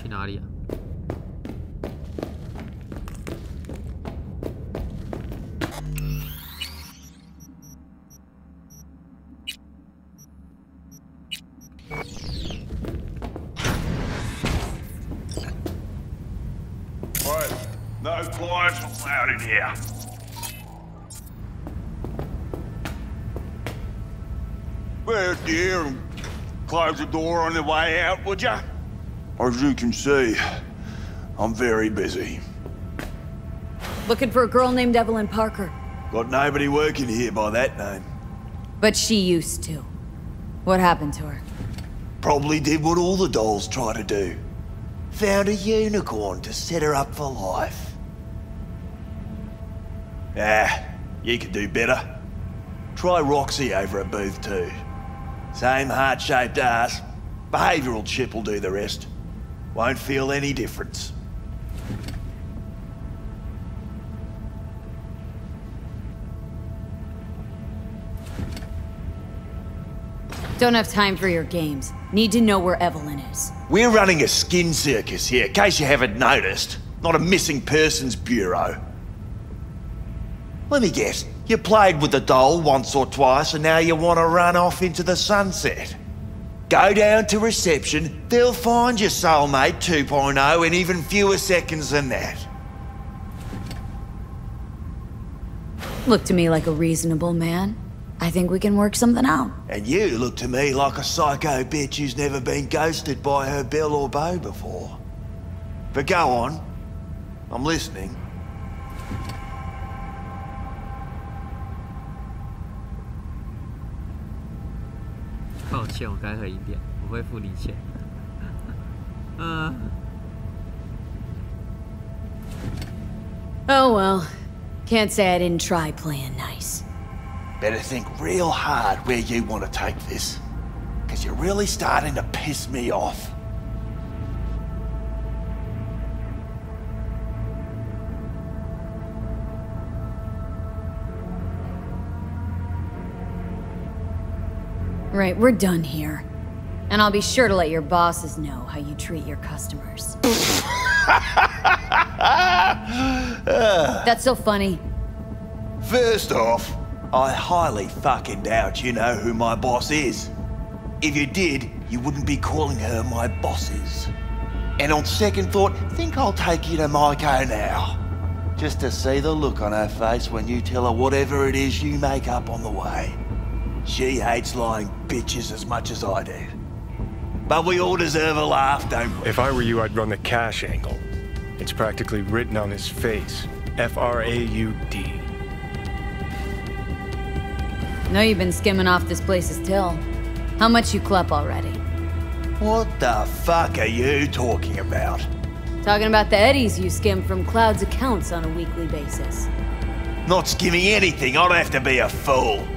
哪里啊？Right, no clients allowed in here. Well, dear, and close the door on the way out, would ya? As you can see, I'm very busy. Looking for a girl named Evelyn Parker. Got nobody working here by that name. But she used to. What happened to her? Probably did what all the dolls try to do. Found a unicorn to set her up for life. Ah, you could do better. Try Roxy over at Booth 2. Same heart-shaped ass. Behavioural chip will do the rest. Won't feel any difference. Don't have time for your games. Need to know where Evelyn is. We're running a skin circus here, in case you haven't noticed. Not a missing persons bureau. Let me guess, you played with the doll once or twice and now you want to run off into the sunset. Go down to reception, they'll find your soulmate 2.0 in even fewer seconds than that. Look to me like a reasonable man. I think we can work something out. And you look to me like a psycho bitch who's never been ghosted by her belle or beau before. But go on. I'm listening.抱歉，我该狠一点，我会付你钱。Oh well. Can't say I didn't try playing nice. better think real hard where you want to take this. Because you're really starting to piss me off. Right, we're done here. And I'll be sure to let your bosses know how you treat your customers. That's so funny. First off, I highly fucking doubt you know who my boss is. If you did, you wouldn't be calling her my bosses. And on second thought, think I'll take you to Maiko now. Just to see the look on her face when you tell her whatever it is you make up on the way. She hates lying bitches as much as I do. But we all deserve a laugh, don't we? If I were you, I'd run the cash angle. It's practically written on his face. F-R-A-U-D. Know you've been skimming off this place's till. How much you clep already? What the fuck are you talking about? Talking about the eddies you skim from Cloud's accounts on a weekly basis. Not skimming anything, I'd have to be a fool.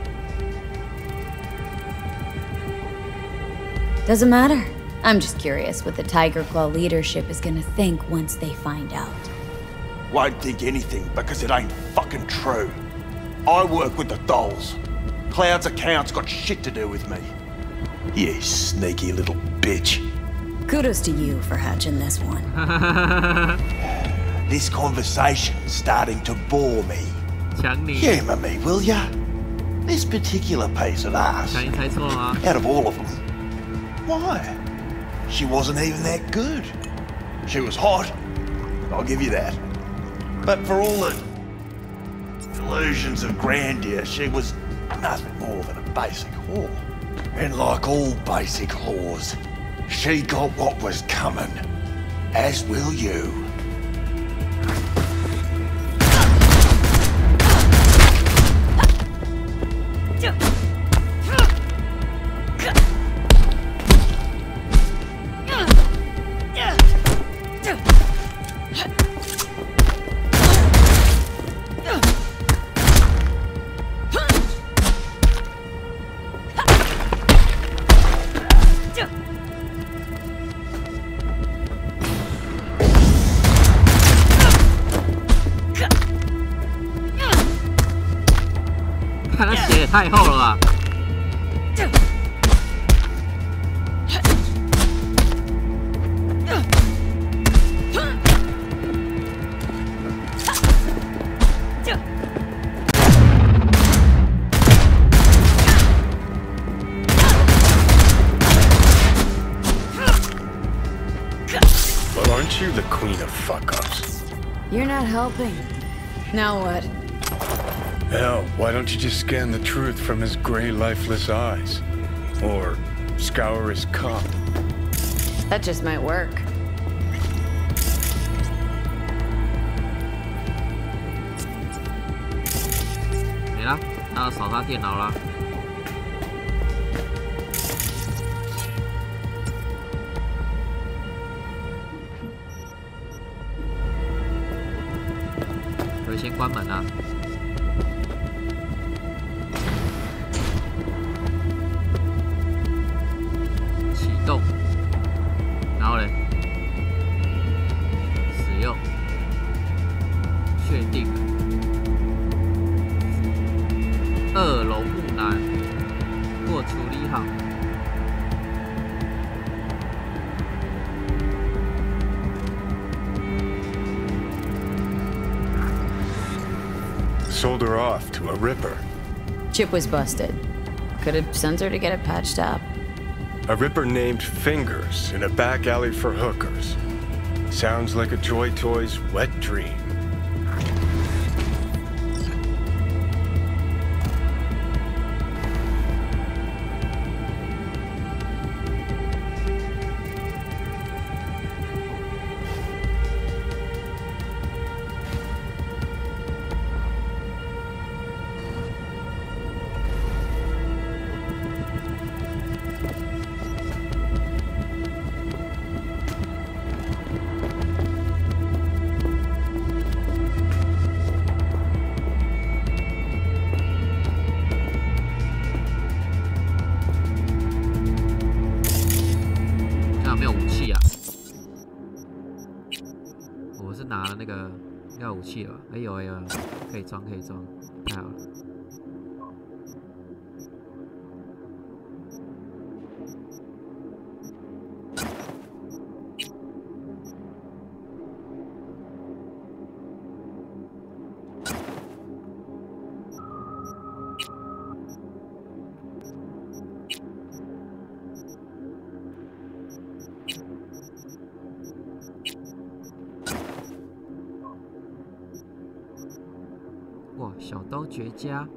Doesn't matter. I'm just curious what the Tiger Claw leadership is gonna think once they find out. Won't think anything because it ain't fucking true. I work with the dolls. Cloud's accounts got shit to do with me. You sneaky little bitch. Kudos to you for hatching this one. This conversation's starting to bore me. Humour me, will ya? This particular piece of ass, out of all of them, why? She wasn't even that good. She was hot, I'll give you that. But for all the illusions of grandeur, she was nothing more than a basic whore. And like all basic whores, she got what was coming, as will you.太厚了吧！Well, aren't you the queen of fuck-ups? You're not helping. Now what? Hell, why don't you just scan the truth from his gray, lifeless eyes? Or scour his cup? That just might work.没了，他要扫他电脑了。可以先关门啊。然后嘞，使用，确定。2楼木栏，或处理好。Sold her off to a ripper. Chip was busted. Could have sent her to get it patched up. A ripper named Fingers in a back alley for hookers. Sounds like a Joy Toy's wet dream. 是拿了那个要武器了吧？哎有，可以装，太好了。哇，小刀绝佳！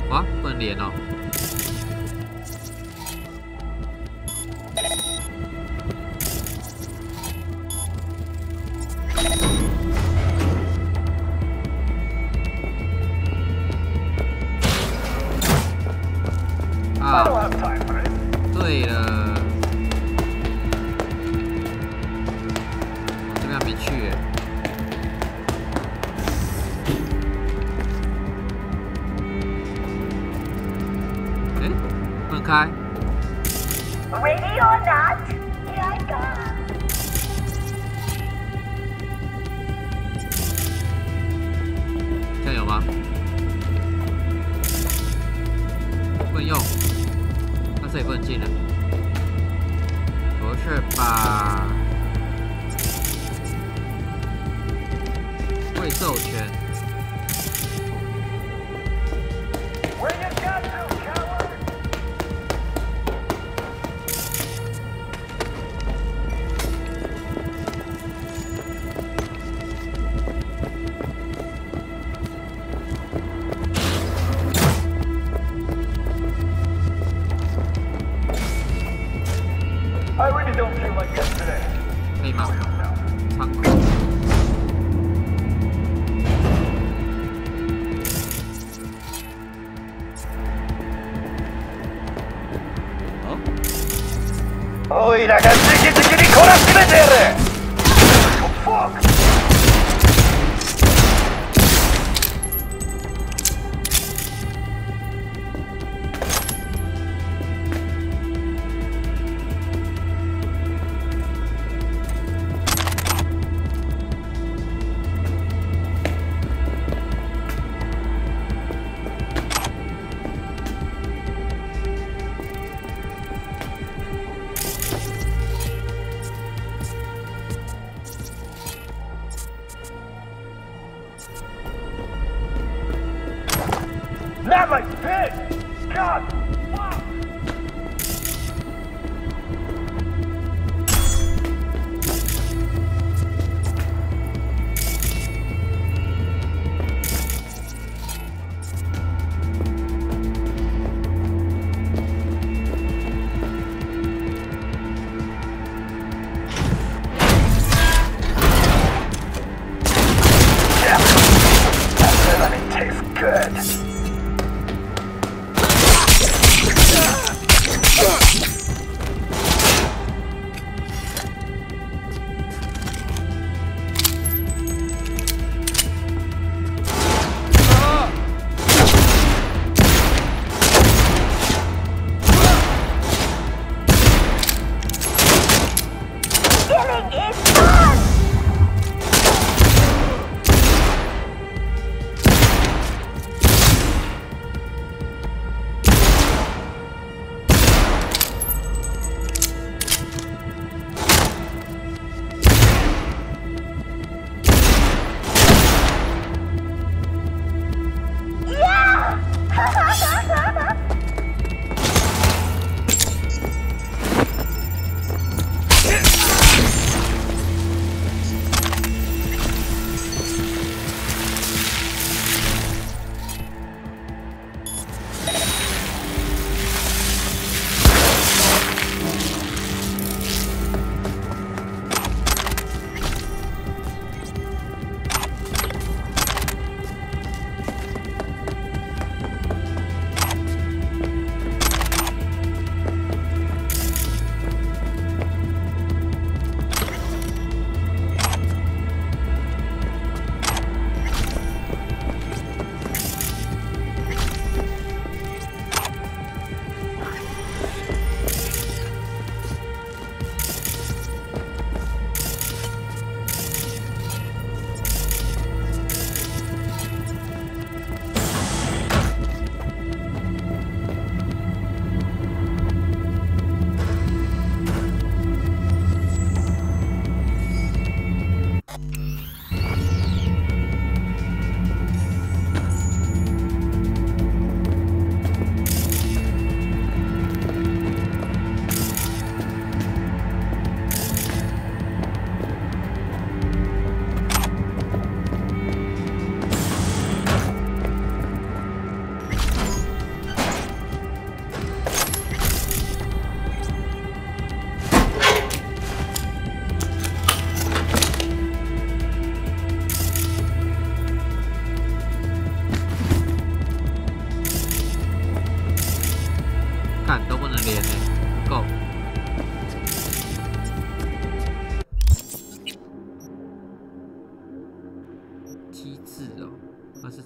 哇，不能连哦。啊，对了，我这边还没去耶。 开 Ready or not, here I go. 这样有吗？不能用，那这也不能进了。不是吧？未授权。オイラが直々に懲らしめてやる。Not my fish! God! Fuck! Yeah. That cinnamon tastes good.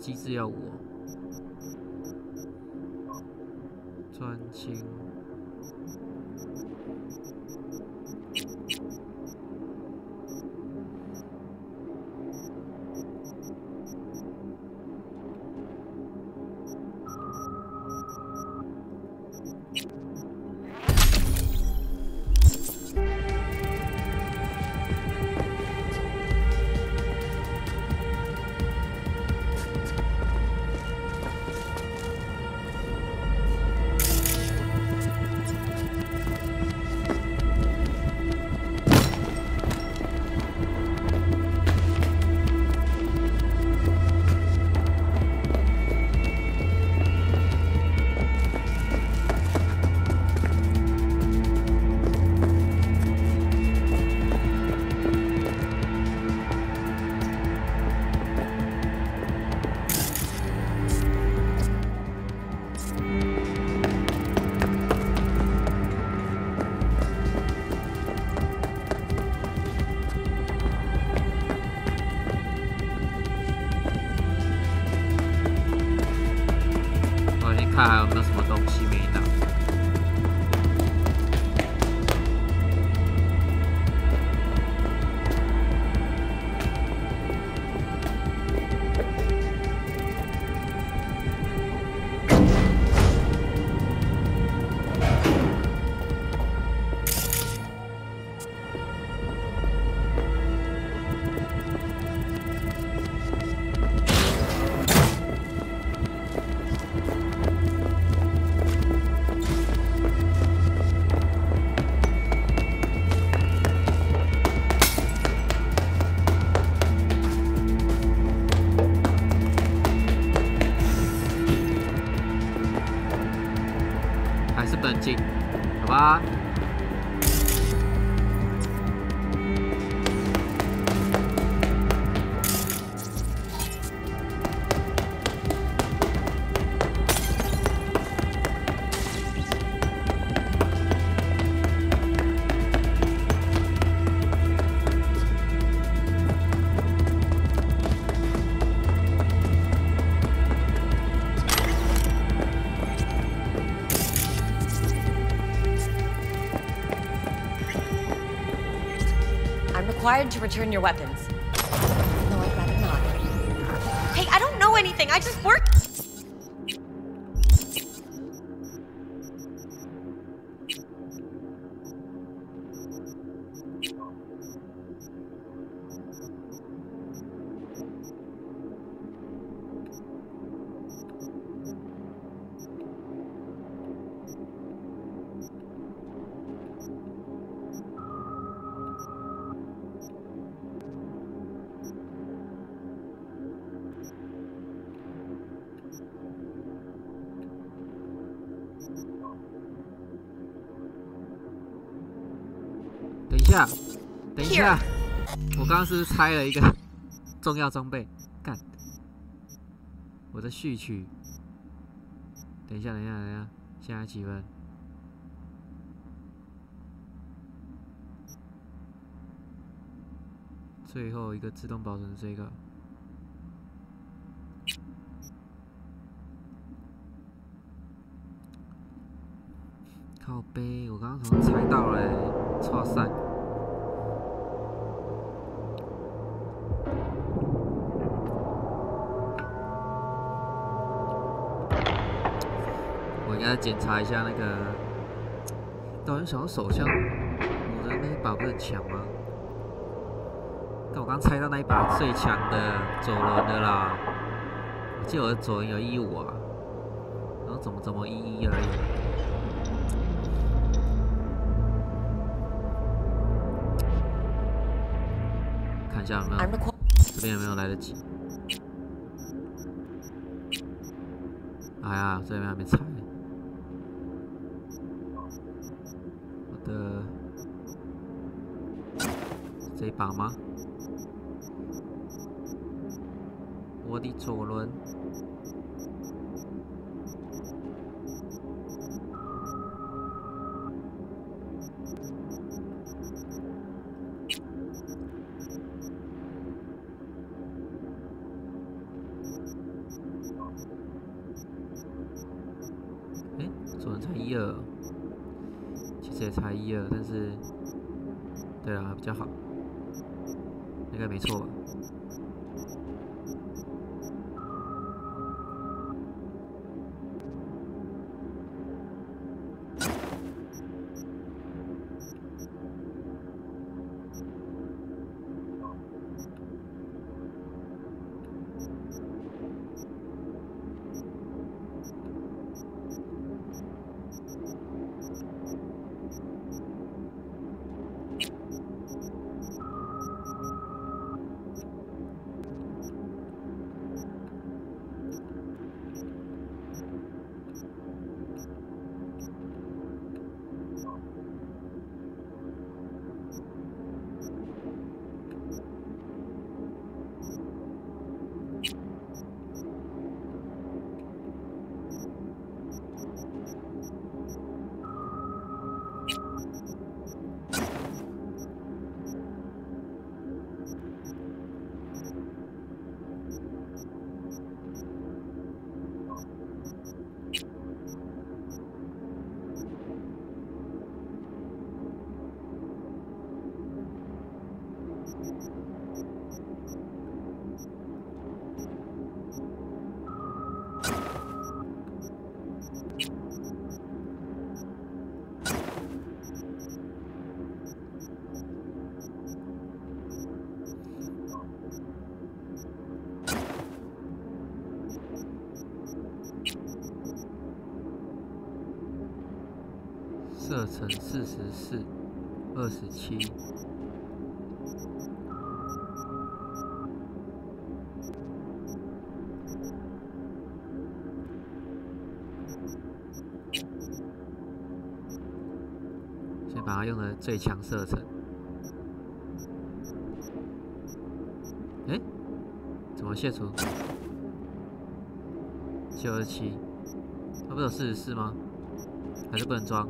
机制要我专精。看还有没有什么东西没拿。冷静，好吧。Required to return your weapons. No, I'd rather not. Hey, I don't know anything. I just work. 等一下，我刚刚是不是拆了一个重要装备？干，我的序曲。等一下，现在几分？最后一个自动保存这个。靠背，我刚刚好像猜到了欸，哇塞！我应该检查一下那个，到底想要手枪，我的那一把不是很强吗？但我刚猜到那一把最强的左轮的啦，我记得我的左轮有15啊，然后怎么11而已。看一下有没有，这边有没有来得及？哎呀，这边还没拆。我的这一把吗？我的左轮。左轮才12，其实也才12，但是，对啊，比较好，应该没错吧？射程44、27。先把它用的最强射程。哎，怎么卸除？927，它不是有44吗？还是不能装？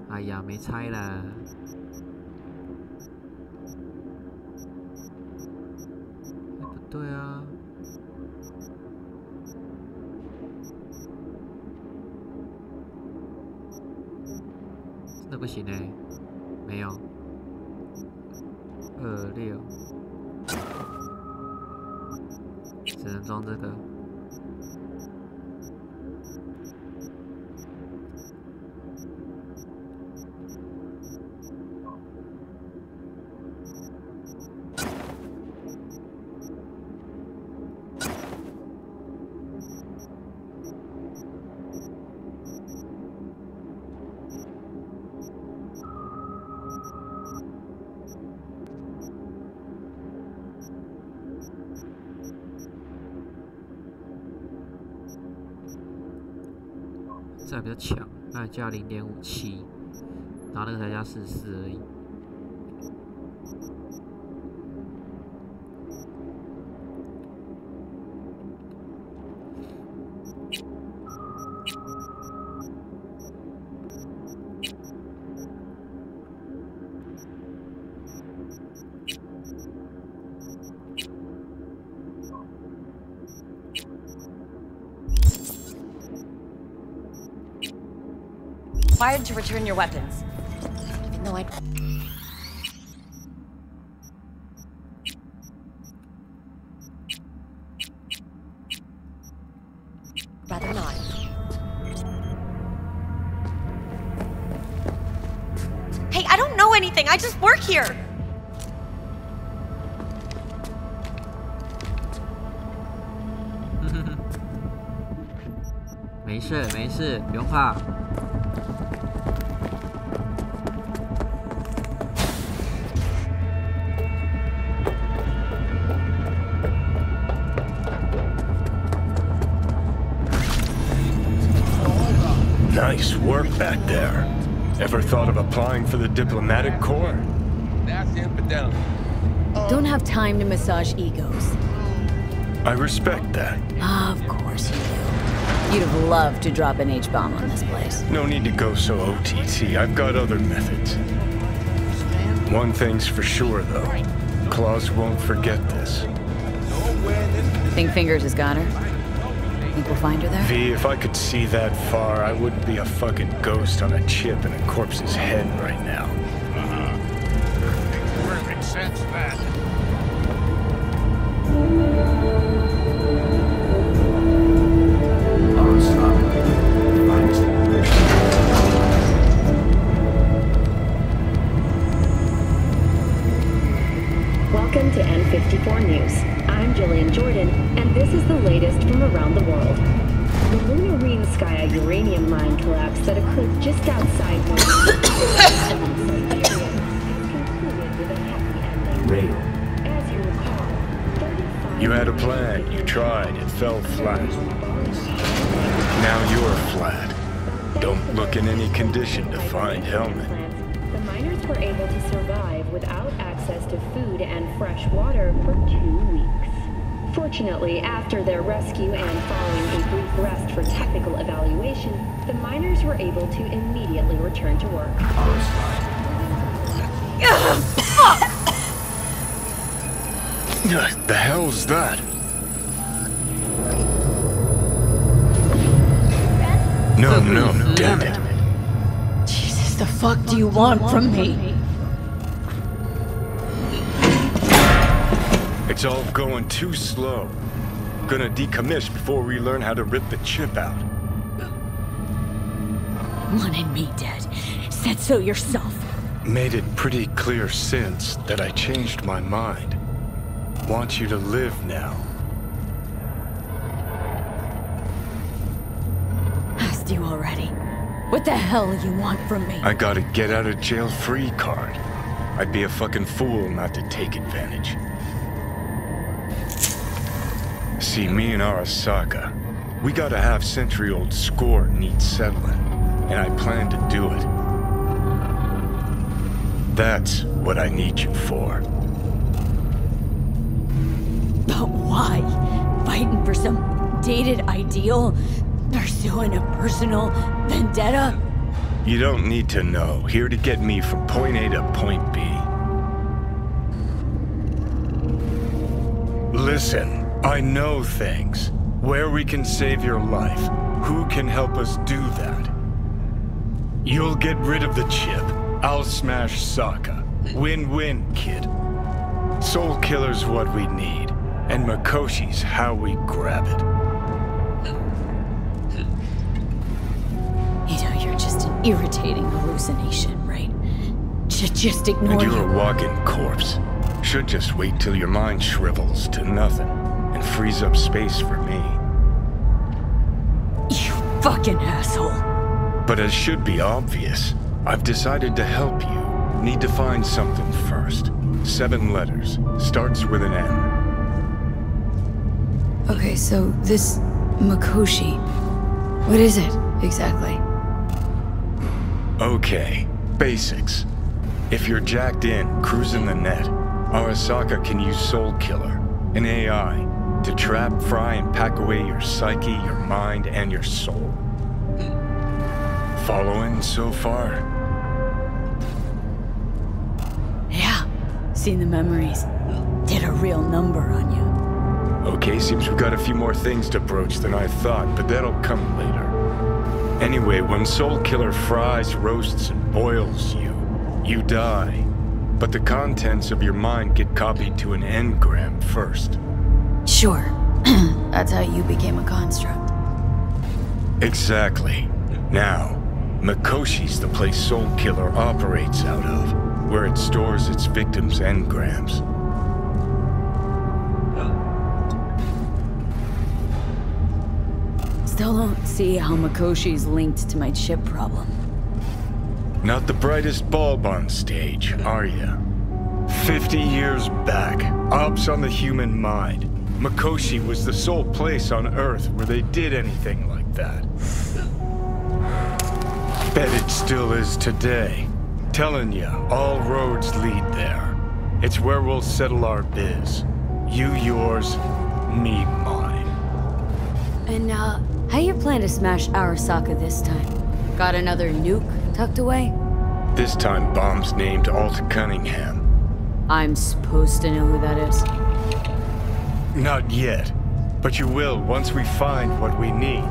哎呀，没拆啦！哎，不对啊！真的不行哎，没有。26，只能装这个。这比较强，那加0.57，然后那个才加44而已。Required to return your weapons. Even though I'd... rather not. Hey, I don't know anything. I just work here. 没事没事，不用怕。Nice work back there. Ever thought of applying for the diplomatic corps? That's infidelity. Don't have time to massage egos. I respect that. Of course you do. You'd have loved to drop an H-bomb on this place. No need to go so OTT. I've got other methods. One thing's for sure, though. Claus won't forget this. Think Fingers has got her? Think we'll find her there? V, if I could see that far, I wouldn't be a fucking ghost on a chip in a corpse's head right now. Perfect sense, that. Welcome to N54 News. I'm Jillian Jordan, and this is the latest from around the world. The Lunarine Sky uranium mine collapse that occurred just outside has concluded with a happy ending. As you recall, 35 You had a plan, you tried, it fell flat. Now you're flat. Don't look in any condition to find Helmet. The miners were able to survive without access to food and fresh water for 2 weeks. Fortunately, after their rescue and following a brief rest for technical evaluation, the miners were able to immediately return to work. The hell's that? No, no, damn it. Jesus, the fuck do you want from me? It's all going too slow. Gonna decommiss before we learn how to rip the chip out. Wanted me dead. Said so yourself. Made it pretty clear since that I changed my mind. Want you to live now. asked you already. What the hell you want from me? I got a get out of jail free card. I'd be a fucking fool not to take advantage. See, me and Arasaka, we gotta have century-old score needs settling, and I plan to do it. That's what I need you for. But why? Fighting for some dated ideal? Pursuing a personal vendetta? You don't need to know. Here to get me from point A to point B. Listen, I know things. Where we can save your life. Who can help us do that? You'll get rid of the chip. I'll smash Sokka. Win-win, kid. Soul Killer's what we need. And Mikoshi's how we grab it. You know, you're just an irritating hallucination, right? Just ignore And you. you're a walking corpse. Should just wait till your mind shrivels to nothing and frees up space for me. You fucking asshole. But as should be obvious, I've decided to help you. Need to find something first. 7 letters. Starts with an M. Okay, so this Mikoshi, what is it exactly? Okay, basics. If you're jacked in, cruising the net, Arasaka can use Soul Killer, an AI, to trap, fry, and pack away your psyche, your mind, and your soul. Following so far? Yeah, seen the memories. Did a real number on you. Okay, seems we've got a few more things to broach than I thought, but that'll come later. Anyway, when Soul Killer fries, roasts, and boils you, you die. But the contents of your mind get copied to an engram first. Sure. That's how you became a construct. Exactly. Now, Mikoshi's the place Soul Killer operates out of, where it stores its victims' engrams. Still don't see how Mikoshi's linked to my chip problem. Not the brightest bulb on stage, are ya? 50 years back, ops on the human mind. Mikoshi was the sole place on Earth where they did anything like that. Bet it still is today. Telling ya, all roads lead there. It's where we'll settle our biz. You yours, me mine. And, how you plan to smash Arasaka this time? Got another nuke tucked away? This time bomb's named Alt Cunningham. I'm supposed to know who that is. Not yet, but you will once we find what we need.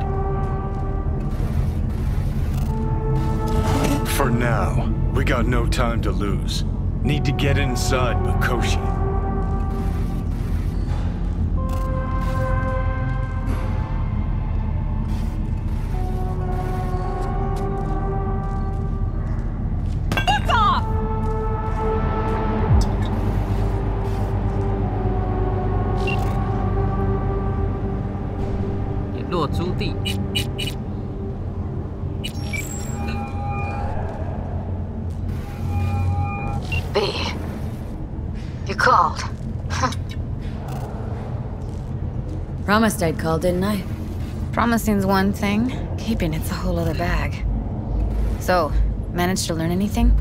For now, we got no time to lose. Need to get inside Mikoshi. You called. Promised I'd call, didn't I? Promising's one thing, keeping it's a whole other bag. So, managed to learn anything?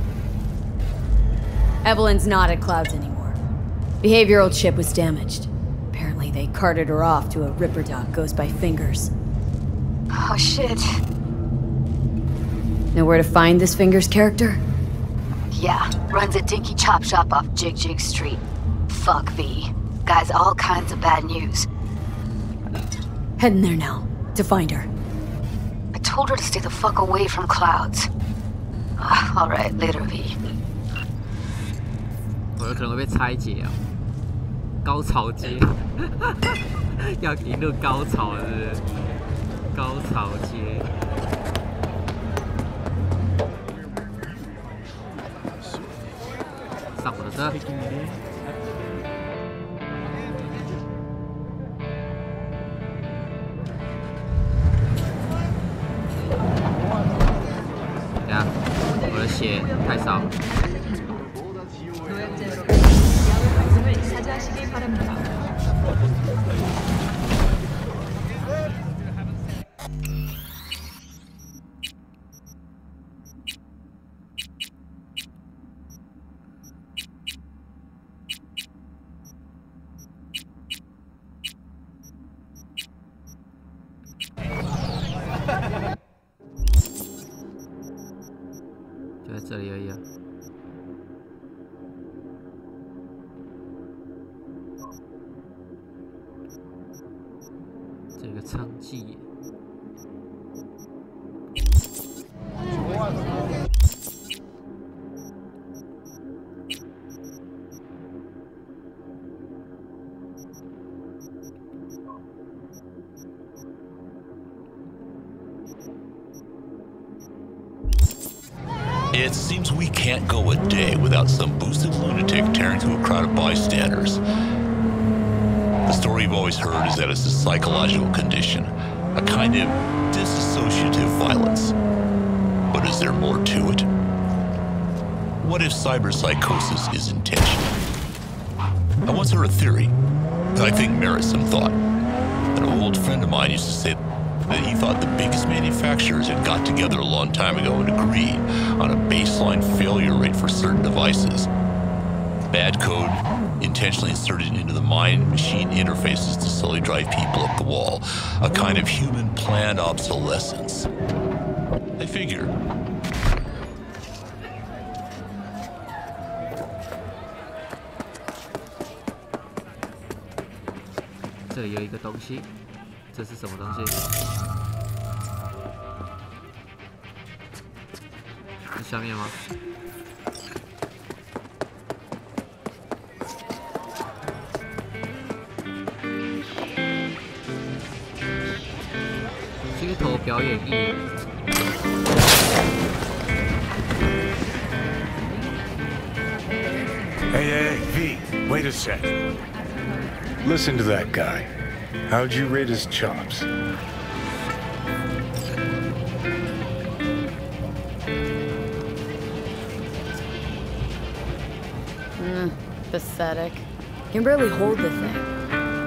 Evelyn's not at Clouds anymore. Behavioral chip was damaged. Apparently they carted her off to a Ripper dock goes by Fingers. Oh shit. Know where to find this Fingers character? Yeah, runs a dinky chop shop off Jig Jig Street. Fuck V. Guy's all kinds of bad news. Heading there now, to find her. I told her to stay the fuck away from Clouds. Alright, later V. 我有可能会被拆解啊！高潮街，要引入高潮了，是不是？高潮街。上我的车。血太少。 就在这里而已啊。这个娼妓。 It seems we can't go a day without some boosted lunatic tearing through a crowd of bystanders. The story you've always heard is that it's a psychological condition, a kind of dissociative violence. But is there more to it? What if cyberpsychosis is intentional? I once heard a theory that I think merits some thought. An old friend of mine used to say that he thought the biggest manufacturers had got together a long time ago and agreed on a baseline failure rate for certain devices. Bad code intentionally inserted into the mind-machine interfaces to slowly drive people up the wall. A kind of human planned obsolescence. I figure. This有一个东西，这是什么东西？是下面吗？街头表演艺人。Hey, V, wait a second. Listen to that guy. How'd you rate his chops? Pathetic. Can barely hold the thing.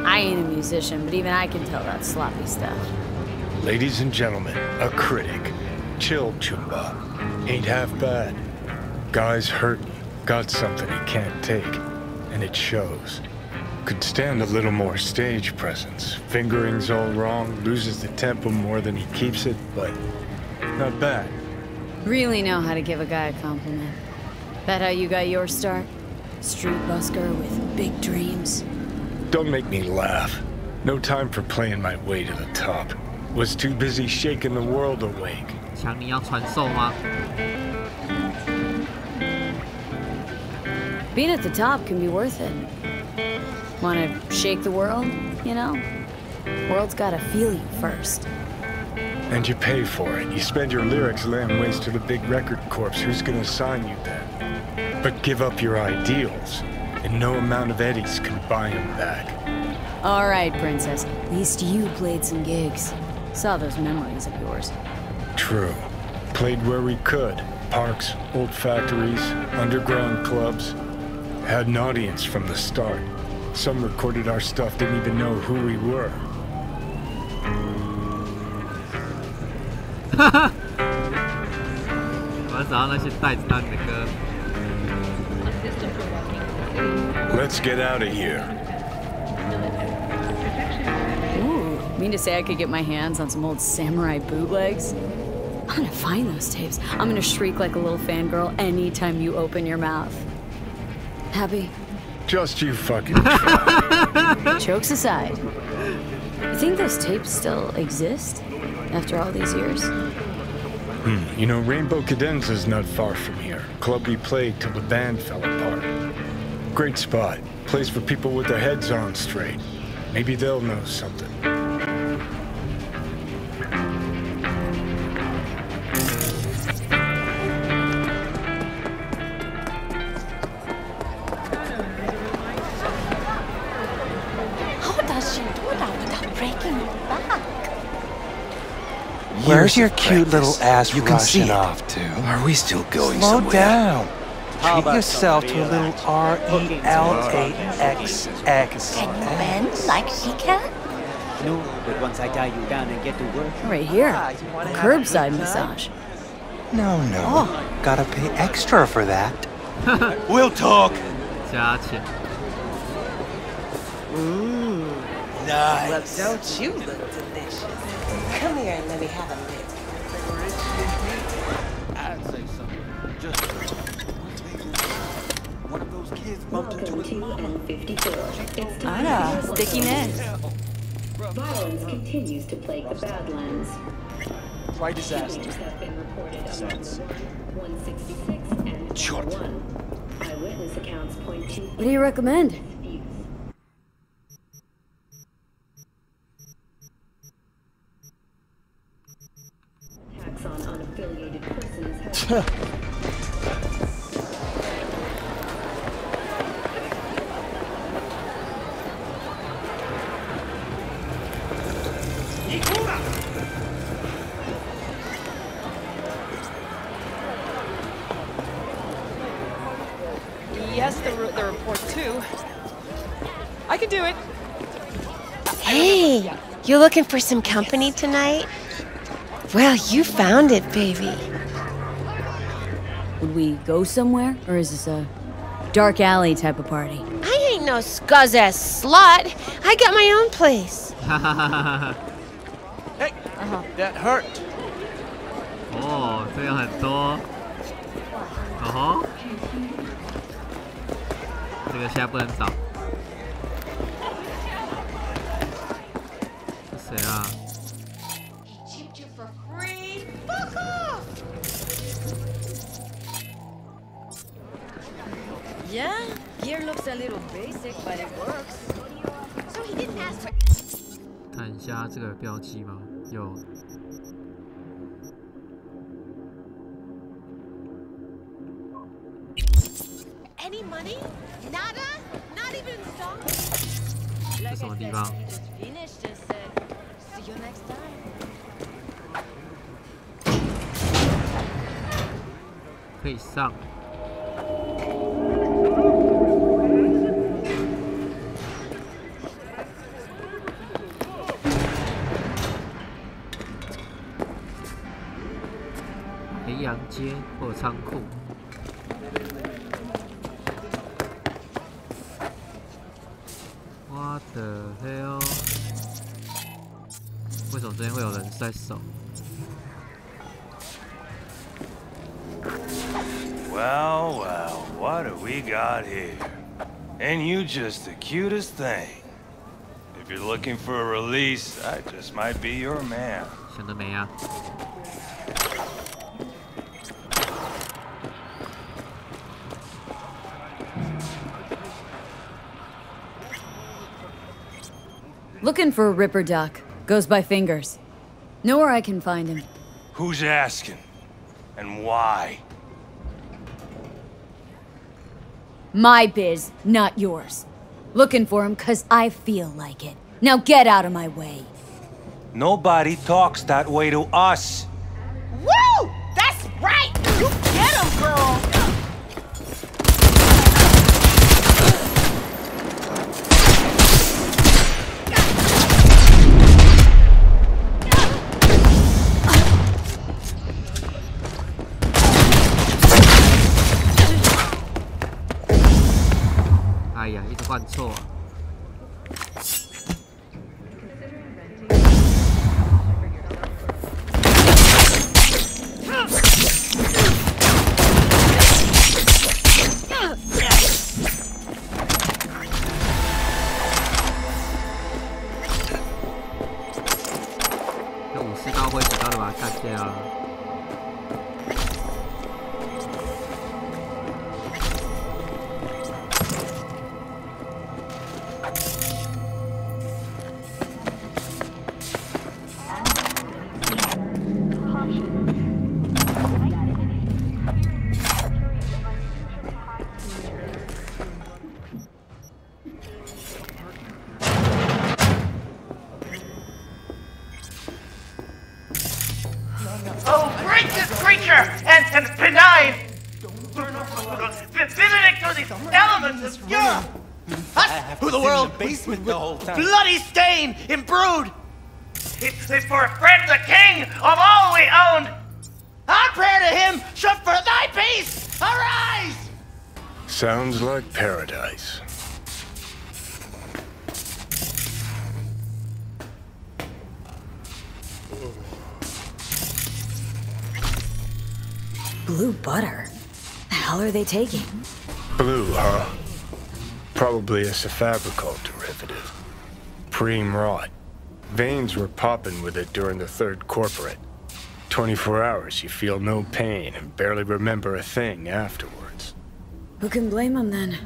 I ain't a musician, but even I can tell that's sloppy stuff. Ladies and gentlemen, a critic. Chill, Chumba. Ain't half bad. Guy's hurting. Got something he can't take. And it shows. Could stand a little more stage presence. Fingering's all wrong, loses the tempo more than he keeps it, but not bad. Really know how to give a guy a compliment. That how you got your start? Street busker with big dreams? Don't make me laugh. No time for playing my way to the top. Was too busy shaking the world awake. 强尼要传授吗？ Being at the top can be worth it. Wanna shake the world, you know? World's gotta feel you first. And you pay for it. You spend your lyrics laying waste to the big record corps. Who's gonna sign you then? But give up your ideals, and no amount of eddies can buy them back. All right, princess. At least you played some gigs. Saw those memories of yours. True. Played where we could. Parks, old factories, underground clubs. Had an audience from the start. Some recorded our stuff, didn't even know who we were. 我要找到那些带子弹的歌。 Let's get out of here. Ooh, mean to say I could get my hands on some old samurai bootlegs? I'm gonna find those tapes. I'm gonna shriek like a little fangirl anytime you open your mouth. Happy? Just you fucking try. Jokes aside, you think those tapes still exist after all these years? You know, Rainbow Cadenza's not far from here. Club we played till the band fell apart. Great spot. Place for people with their heads on straight. Maybe they'll know something. Where's your cute little ass rushing off to? Are we still going Slow somewhere? down. Treat yourself to a little RELAXX. Can you bend like she can? No, but once I tie you down and get to work... Right here. A curbside massage. No. Oh. Gotta pay extra for that. We'll talk. 加钱。 Nice. Well, don't you look delicious? Come here and let me have a lick. I'd say something. Just one of those kids bumped into his mama. It's time Ah, stickiness. Violence continues to plague the Badlands. Right disaster. Shootings have been reported among 166 and 1. Eyewitness accounts point to... What do you recommend? Attacks on unaffiliated persons have... Yes, the report too. I can do it. Hey, you looking for some company tonight? Well, you found it, baby. Would we go somewhere? Or is this a dark alley type of party? I ain't no scuzz-ass slut. I got my own place. Hey, that hurt. 哦，这个很多。哦吼，这个现在不能找。谁啊？ Yeah, gear looks a little basic, but it works. So he didn't ask for... 看一下这个标记吗？有。 Any money? Nada? Not even some? 这什么地方？ Finish just said, see you next time. 可以上。 培养街或仓库。What the hell？ 为什么这边会有人在守 Well, what do we got here? Ain't you just the cutest thing? If you're looking for a release, I just might be your man. 想得美啊！ Looking for a Ripper Duck. Goes by Fingers. Know where I can find him. Who's asking? And why? My biz, not yours. Looking for him 'cause I feel like it. Now get out of my way. Nobody talks that way to us. Woo! That's right! You get him, girl!哎呀，一直换错、啊。 这武士刀会想到的把它干掉了。nature and benign. Visiting through these elements of pure. Who the world basement the whole time. Bloody stain imbrued. It's for a friend, the king of all we owned. Our prayer to him should for thy peace arise. Sounds like paradise. Blue butter? The hell are they taking? Blue, huh? Probably a Cefabricol derivative. Preem rot. Veins were popping with it during the third corporate. 24 hours, you feel no pain and barely remember a thing afterwards. Who can blame them then?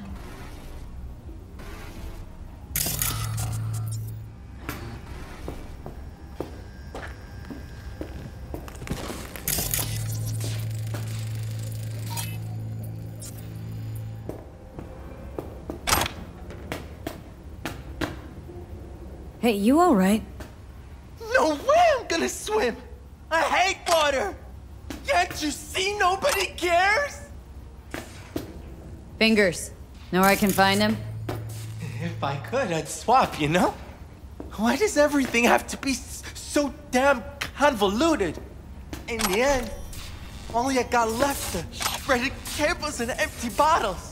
Hey, you alright? No way I'm gonna swim! I hate water! Can't you see nobody cares? Fingers. Know where I can find him? If I could, I'd swap, you know? Why does everything have to be so damn convoluted? In the end, all I got left are shredded cables and empty bottles.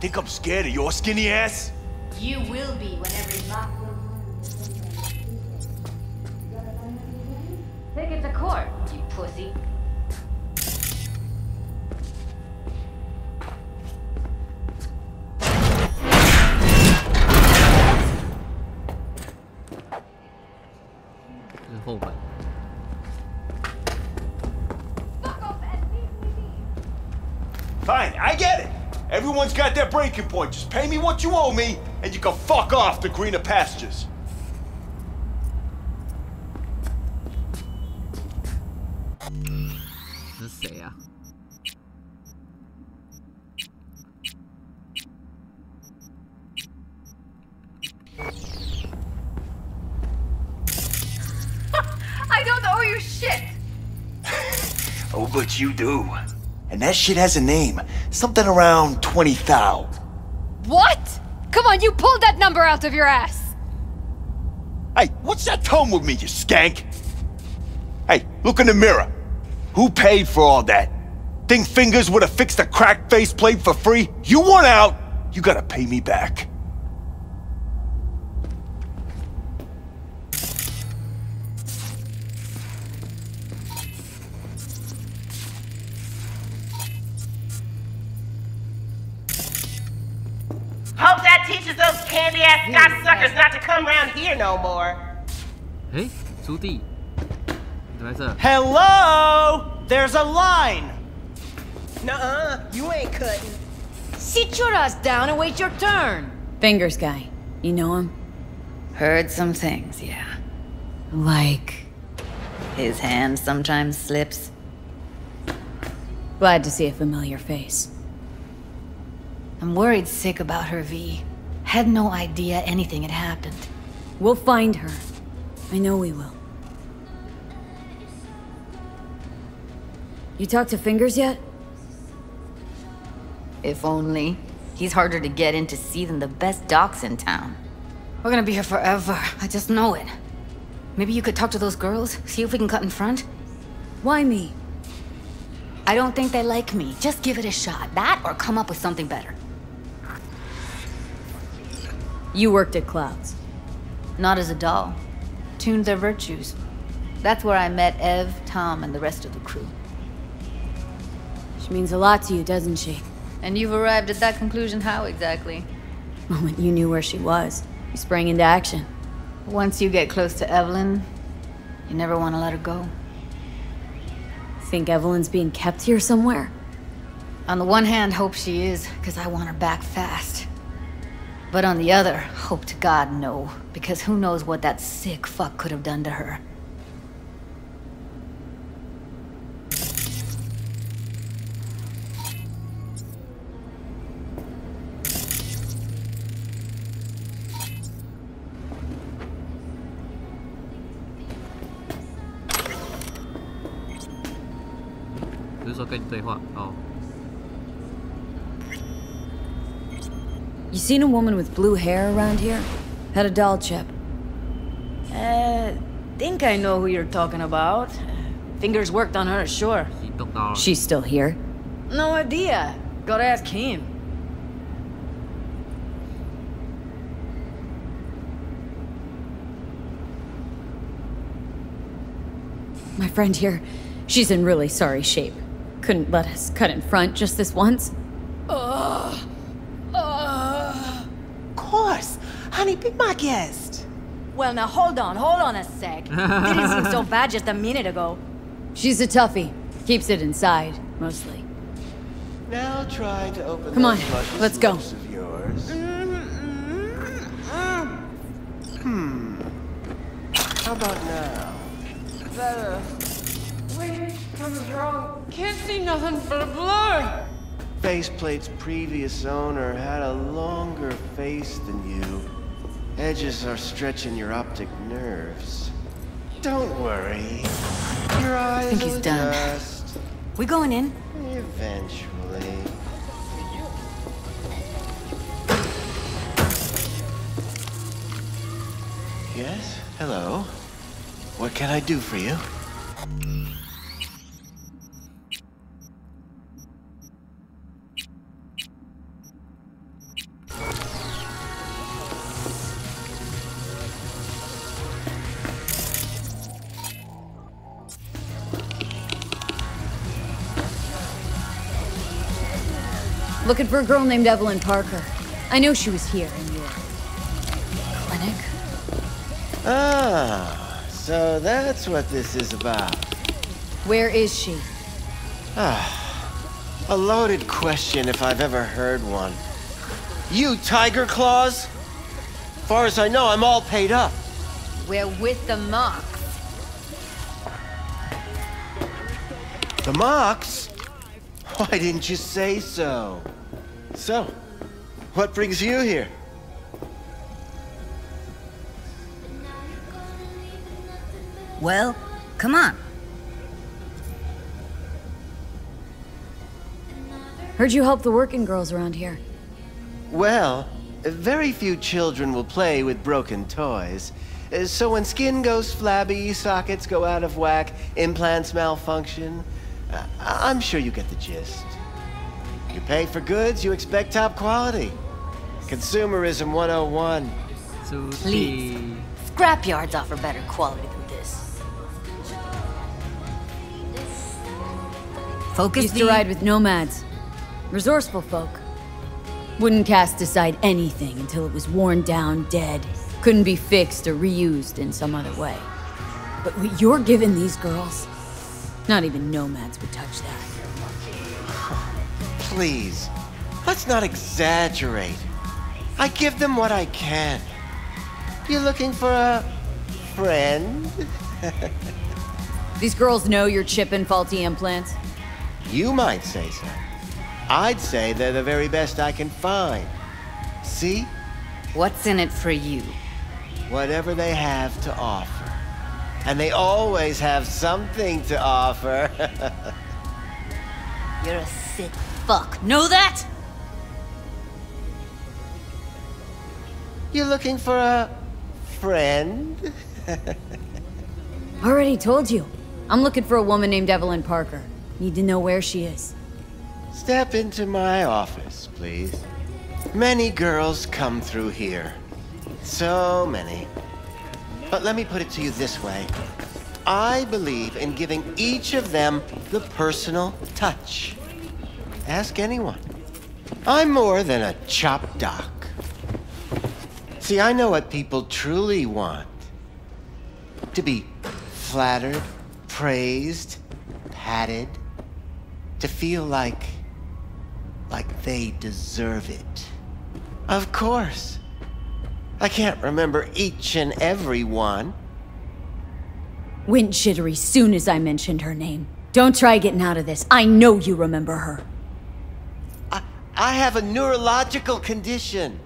Think I'm scared of your skinny ass? You will be whenever you lock. Take it to court, you pussy. Fine, I get it. Everyone's got their breaking point. Just pay me what you owe me, and you can fuck off to greener pastures. I don't owe you shit! Oh, but you do. And that shit has a name. Something around 20,000. What? Come on, you pulled that number out of your ass! Hey, what's that tone with me, you skank? Hey, look in the mirror. Who paid for all that? Think Fingers would have fixed a cracked faceplate for free? You want out, you gotta pay me back. Hope that teaches those candy-ass cocksuckers not to come around here no more. Hey, 朱棣，你来这。 Hello! There's a line! Nuh-uh, you ain't cutting. Sit your ass down and wait your turn. Fingers guy. You know him? Heard some things, yeah. Like... his hand sometimes slips. Glad to see a familiar face. I'm worried sick about her, V. Had no idea anything had happened. We'll find her. I know we will. You talked to Fingers yet? If only. He's harder to get in to see than the best docs in town. We're gonna be here forever. I just know it. Maybe you could talk to those girls, see if we can cut in front? Why me? I don't think they like me. Just give it a shot. That or come up with something better. You worked at Clouds. Not as a doll. Tuned their virtues. That's where I met Ev, Tom, and the rest of the crew. She means a lot to you, doesn't she? And you've arrived at that conclusion how exactly? Moment you knew where she was. You sprang into action. Once you get close to Evelyn, you never want to let her go. Think Evelyn's being kept here somewhere? On the one hand, hope she is, because I want her back fast. But on the other, hope to God no, because who knows what that sick fuck could have done to her. You seen a woman with blue hair around here? Had a doll chip. Think I know who you're talking about. Fingers worked on her, sure. She's still here? No idea. Gotta ask him. My friend here, she's in really sorry shape. Couldn't let us cut in front just this once. Of course. Honey, be my guest. Well, now hold on a sec. Didn't seem so bad just a minute ago. She's a toughie. Keeps it inside, mostly. Now try to open. Come on, let's go. Of yours. How about now? Better. Wait, something's wrong. Can't see nothing but a blur. Faceplate's previous owner had a longer face than you. Edges are stretching your optic nerves. Don't worry. Your eyes I think he's done. adjust. We going in? Eventually. Yes? Hello? What can I do for you? Looking for a girl named Evelyn Parker. I know she was here in your clinic. Ah, so that's what this is about. Where is she? A loaded question if I've ever heard one. You Tiger Claws? Far as I know, I'm all paid up. We're with the Mox. The Mox? Why didn't you say so? So, what brings you here? Well, come on. Heard you help the working girls around here. Well, very few children will play with broken toys. So when skin goes flabby, sockets go out of whack, implants malfunction, I'm sure you get the gist. You pay for goods, you expect top quality. Consumerism 101. Please. Scrapyards offer better quality than this. Focus. Used to ride with nomads. Resourceful folk. Wouldn't cast aside anything until it was worn down, dead. Couldn't be fixed or reused in some other way. But what you're giving these girls, not even nomads would touch that. Please, let's not exaggerate. I give them what I can. You looking for a friend? These girls know you're chipping faulty implants? You might say so. I'd say they're the very best I can find. See? What's in it for you? Whatever they have to offer. And they always have something to offer. You're a sick fuck. Know that? You looking for a friend? Already told you. I'm looking for a woman named Evelyn Parker. Need to know where she is. Step into my office, please. Many girls come through here. So many. But let me put it to you this way. I believe in giving each of them the personal touch. Ask anyone. I'm more than a chop doc. See, I know what people truly want. To be flattered, praised, patted. To feel like they deserve it. Of course. I can't remember each and every one. Went jittery soon as I mentioned her name. Don't try getting out of this. I know you remember her. I have a neurological condition.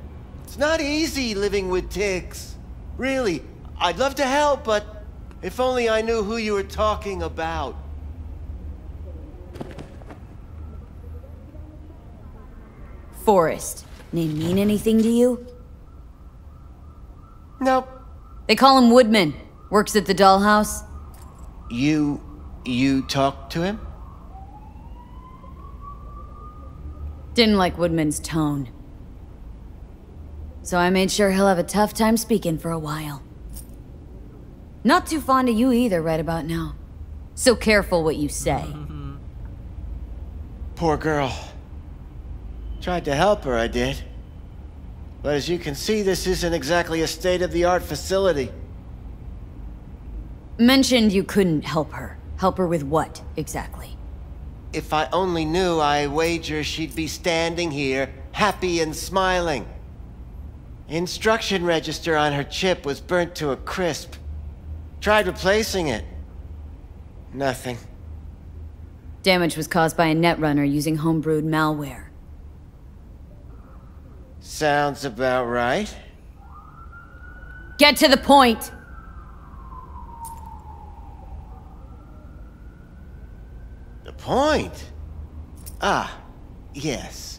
It's not easy living with tics. Really, I'd love to help, but if only I knew who you were talking about. Forrest. Name mean anything to you? Nope. They call him Woodman. Works at the dollhouse. You talked to him? Didn't like Woodman's tone. So I made sure he'll have a tough time speaking for a while. Not too fond of you either right about now. So careful what you say. Poor girl. Tried to help her, I did. But as you can see, this isn't exactly a state-of-the-art facility. Mentioned you couldn't help her. Help her with what, exactly? If I only knew, I wager she'd be standing here, happy and smiling. Instruction register on her chip was burnt to a crisp. Tried replacing it. Nothing. Damage was caused by a netrunner using homebrewed malware. Sounds about right. Get to the point! The point? Ah, yes.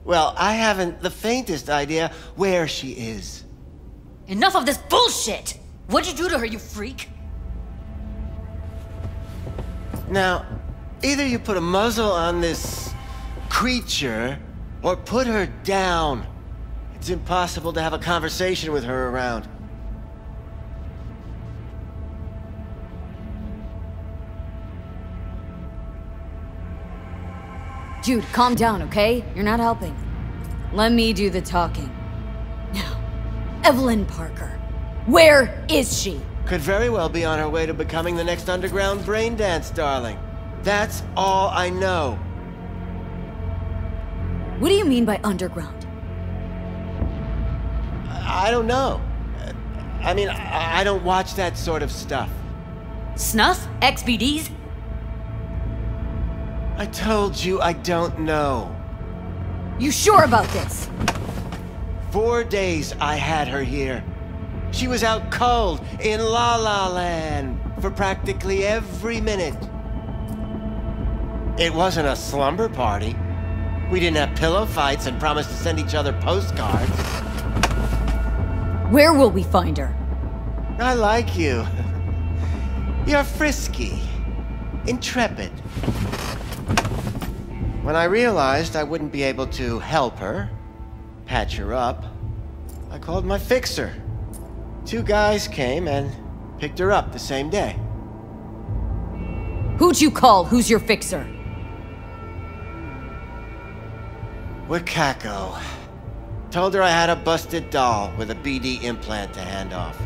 Well, I haven't the faintest idea where she is. Enough of this bullshit! What'd you do to her, you freak? Now, either you put a muzzle on this creature, or put her down. It's impossible to have a conversation with her around. Dude, calm down, okay? You're not helping. Let me do the talking. Now, Evelyn Parker. Where is she? Could very well be on her way to becoming the next underground braindance darling. That's all I know. What do you mean by underground? I don't know. I mean, I don't watch that sort of stuff. Snuff? XBDs? I told you I don't know. You sure about this? 4 days I had her here. She was out cold in La La Land for practically every minute. It wasn't a slumber party. We didn't have pillow fights and promised to send each other postcards. Where will we find her? I like you. You're frisky, intrepid. When I realized I wouldn't be able to help her, patch her up, I called my fixer. 2 guys came and picked her up the same day. Who'd you call? Who's your fixer? Wakako. Told her I had a busted doll with a BD implant to hand off.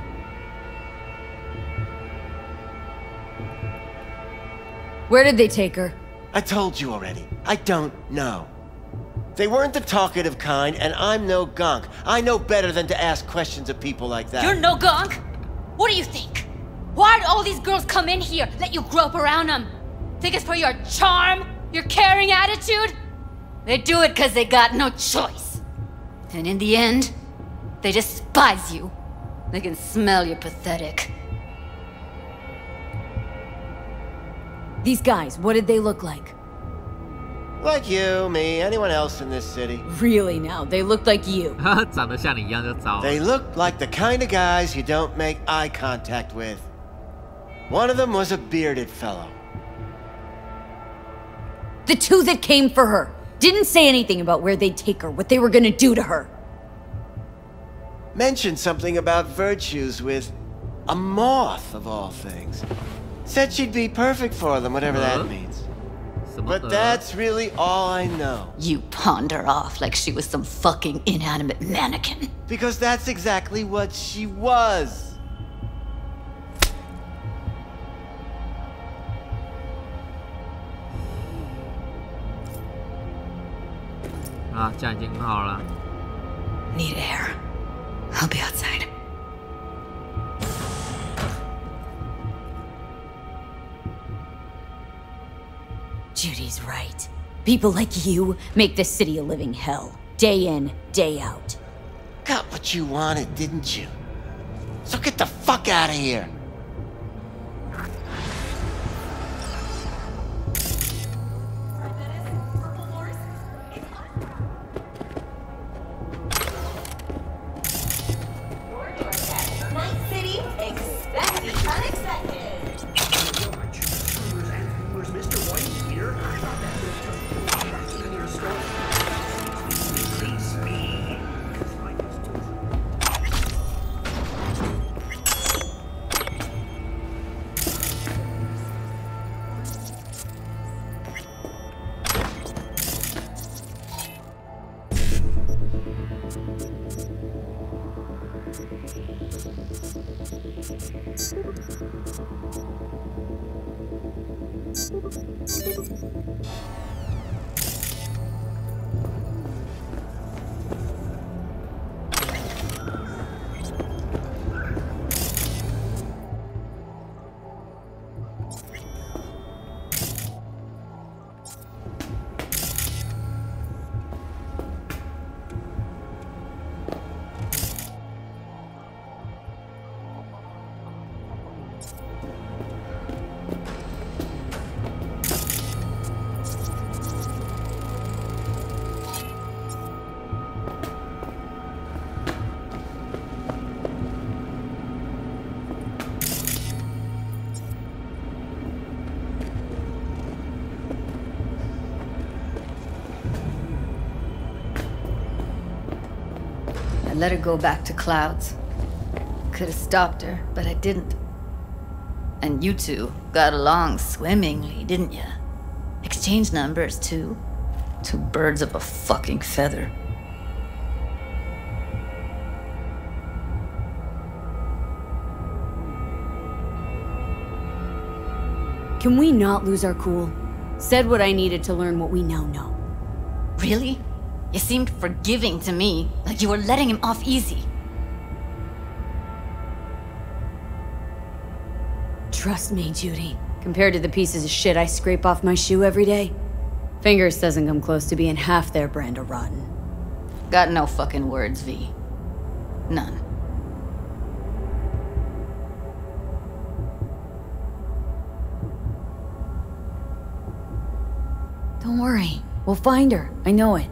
Where did they take her? I told you already. I don't know. They weren't the talkative kind, and I'm no gunk. I know better than to ask questions of people like that. You're no gunk? What do you think? Why'd all these girls come in here, let you grope around them? Think it's for your charm? Your caring attitude? They do it because they got no choice. And in the end, they despise you. They can smell you're pathetic. These guys, what did they look like? Like you, me, anyone else in this city. Really now, they looked like you. 长得像你一样就糟了。 They looked like the kind of guys you don't make eye contact with. One of them was a bearded fellow. The 2 that came for her didn't say anything about where they'd take her, what they were gonna do to her. Mentioned something about virtues with a moth, of all things. Said she'd be perfect for them, whatever that means. But that's really all I know. You pawned her off like she was some fucking inanimate mannequin. Because that's exactly what she was. 啊，这样已经很好了。Need air. I'll be outside. Judy's right. People like you make this city a living hell. Day in, day out. Got what you wanted, didn't you? So get the fuck out of here. I let her go back to Clouds. Could have stopped her, but I didn't. And you two got along swimmingly, didn't ya? Exchanged numbers, too. Two birds of a fucking feather. Can we not lose our cool? Said what I needed to learn what we now know. Really? You seemed forgiving to me, like you were letting him off easy. Trust me, Judy. Compared to the pieces of shit I scrape off my shoe every day, Fingers doesn't come close to being half their brand of rotten. Got no fucking words, V. None. Don't worry. We'll find her. I know it.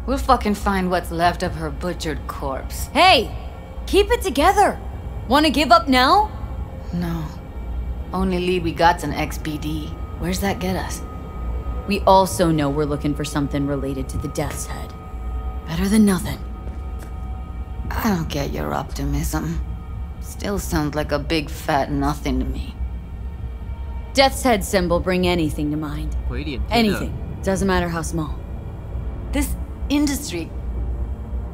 We'll fucking find what's left of her butchered corpse. Hey! Keep it together! Wanna give up now? No. Only lead we got's an XBD. Where's that get us? We also know we're looking for something related to the Death's Head. Better than nothing. I don't get your optimism. Still sounds like a big fat nothing to me. Death's Head symbol bring anything to mind. Anything. Doesn't matter how small. This industry...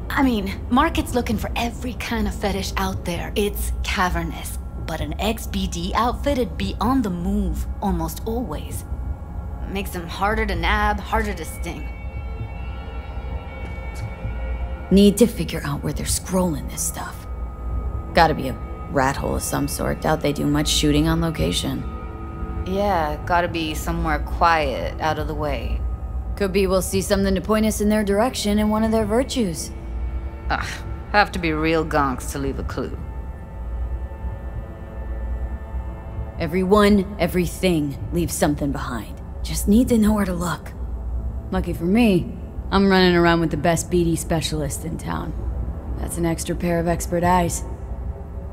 I mean, market's looking for every kind of fetish out there. It's cavernous. But an XBD outfit'd be on the move, almost always. Makes them harder to nab, harder to sting. Need to figure out where they're scrolling this stuff. Gotta be a rat hole of some sort. Doubt they do much shooting on location. Yeah, gotta be somewhere quiet, out of the way. Could be we'll see something to point us in their direction in one of their virtues. Ugh, have to be real gonks to leave a clue. Everyone, everything leaves something behind. Just need to know where to look. Lucky for me, I'm running around with the best BD specialist in town. That's an extra pair of expert eyes.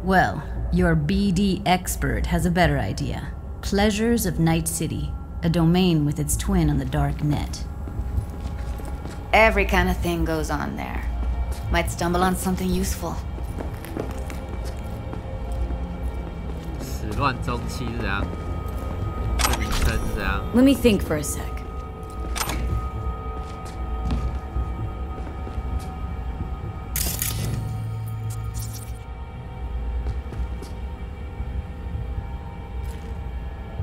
Well, your BD expert has a better idea. Pleasures of Night City, a domain with its twin on the dark net. Every kind of thing goes on there. Might stumble on something useful. 始乱终弃是怎样？这名称。怎样 Let me think for a sec.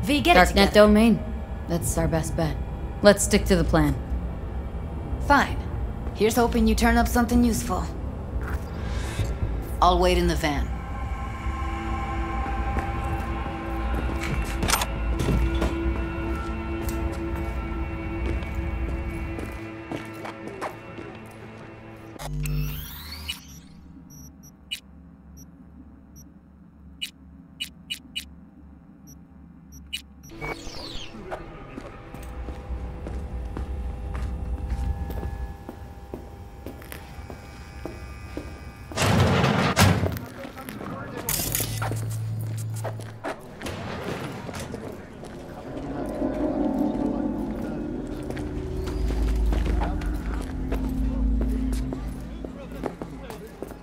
V, get Darknet domain. That's our best bet. Let's stick to the plan. Fine. Here's hoping you turn up something useful. I'll wait in the van.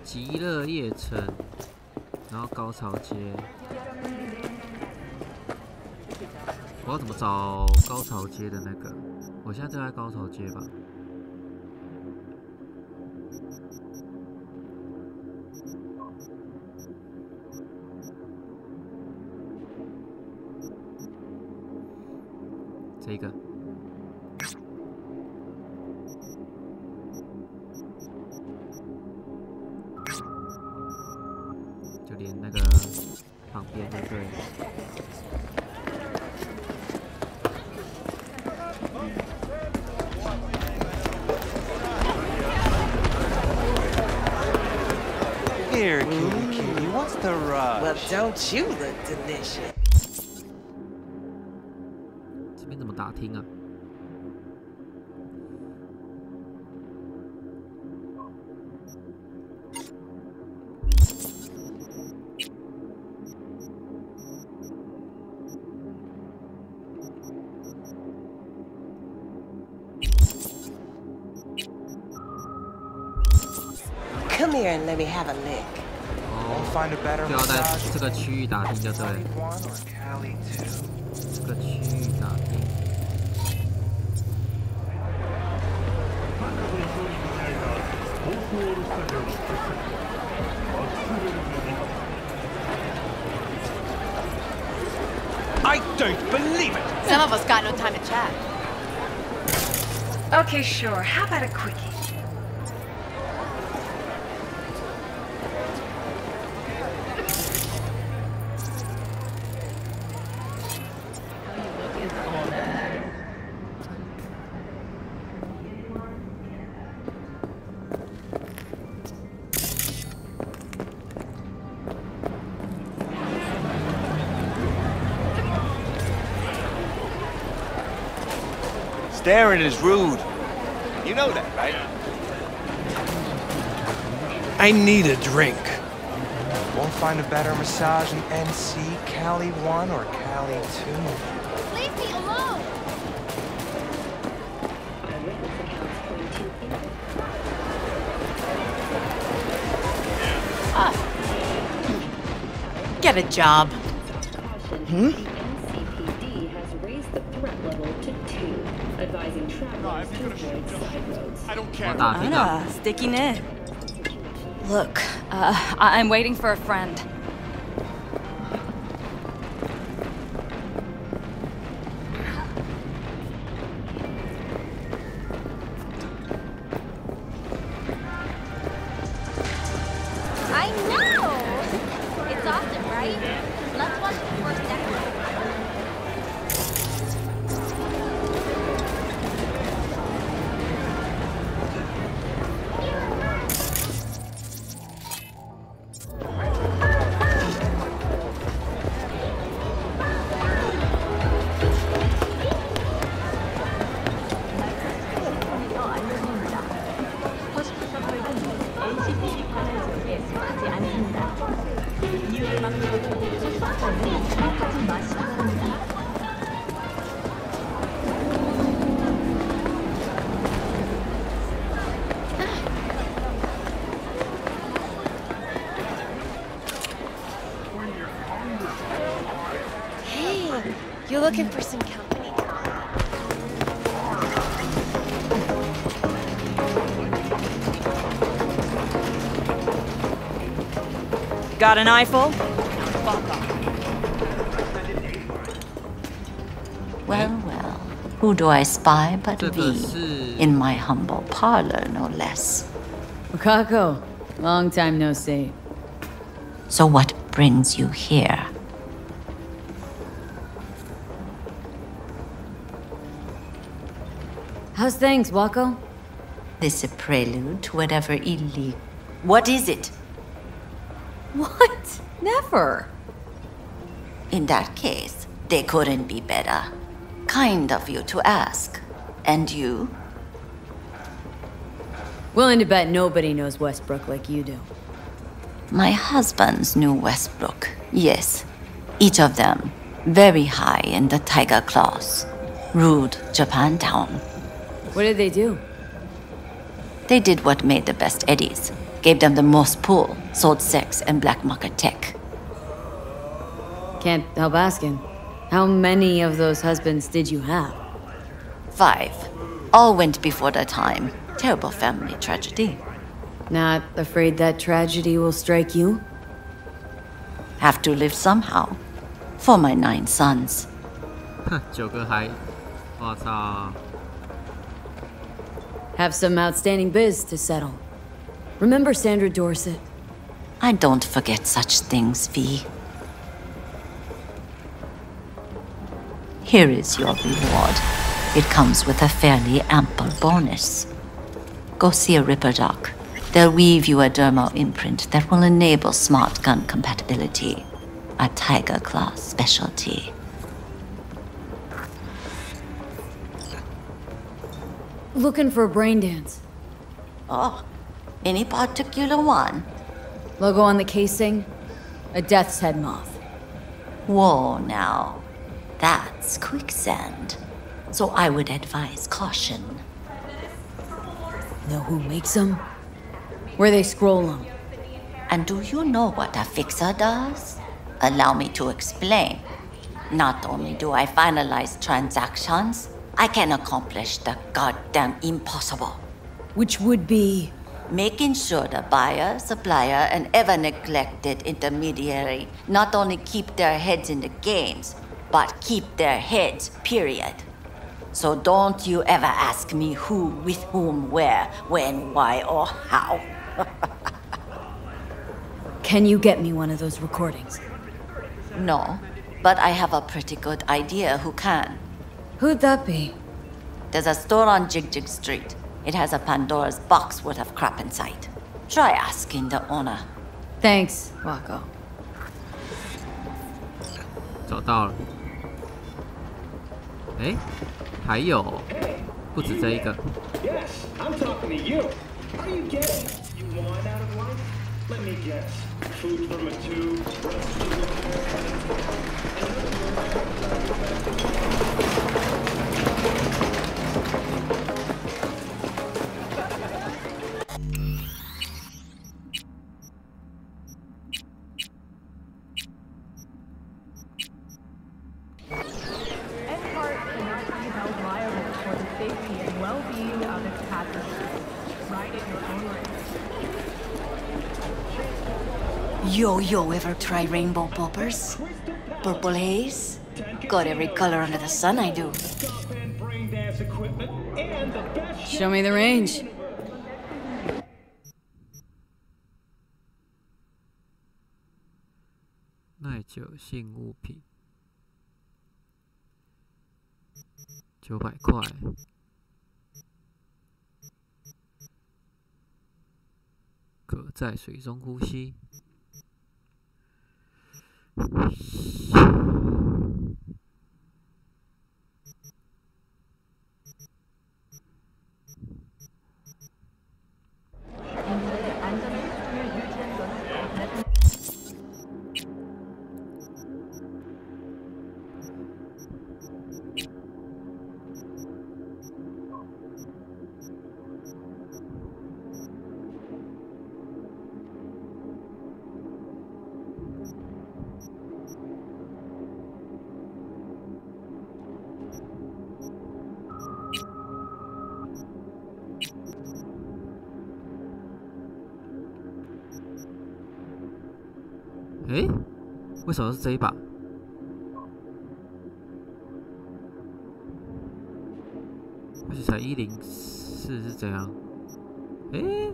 极乐夜城，然后高潮街。我要怎么找高潮街的那个？我现在就在高潮街吧。这个。就连那个旁边的对。Here, cutie, what's the rush? Well, don't you look delicious? 这边怎么打听啊？ Come here and let me have a lick. 就要在这个区域打听就对了。这个区域打听。I don't believe it! Some of us got no time to chat. Okay, sure. How about a quickie? Staring is rude. You know that, right? I need a drink. Won't find a better massage in NC, Cali 1 or Cali 2. Leave me alone! Get a job. NCPD has raised the threat level to 2, advising travelers to avoid side roads. I don't care. Anna, sticky knit. Look, I'm waiting for a friend. I know! It's awesome, right? Let's watch the first episode. Hey, you looking for some company? Got an eyeful? Well, well. Who do I spy but V? In my humble parlor, no less. Wakako, long time no see. So what brings you here? How's things, Wako? This a prelude to whatever illegal... What is it? What? Never. In that case, they couldn't be better. Kind of you to ask. And you? Willing to bet nobody knows Westbrook like you do. My husbands knew Westbrook, yes. Each of them very high in the Tiger Claws. Ruled Japantown. What did they do? They did what made the best eddies. Gave them the most pull, sold sex and black market tech. Can't help asking. How many of those husbands did you have? 5. All went before their time. Terrible family tragedy. Not afraid that tragedy will strike you? Have to live somehow. For my 9 sons. 9个孩，我操！ Have some outstanding biz to settle. Remember Sandra Dorset? I don't forget such things, V. Here is your reward. It comes with a fairly ample bonus. Go see a Ripper doc. They'll weave you a dermal imprint that will enable smart gun compatibility. A Tiger Claw specialty. Looking for a brain dance. Oh, any particular one? Logo on the casing? A death's head moth. Whoa, now. That's quicksand. So I would advise caution. Know who makes them? Where they scroll them? And do you know what a fixer does? Allow me to explain. Not only do I finalize transactions, I can accomplish the goddamn impossible. Which would be? Making sure the buyer, supplier, and ever-neglected intermediary not only keep their heads in the games, but keep their heads, period. So don't you ever ask me who, with whom, where, when, why, or how. Can you get me one of those recordings? No, but I have a pretty good idea who can. Who'd that be? There's a store on Jig Street. It has a Pandora's box worth of crap inside. Try asking the owner. Thanks, Wako. 找到了。哎，还有，不止这一个。Yes, I'm talking to you. Are you getting what you want out of life? Let me guess. Food from a tube. Yo, ever try rainbow poppers? Purple haze? Got every color under the sun, I do. Show me the range.耐久性物品，900块。可在水中呼吸。诶，为什么是这一把？而且才104是怎样？诶。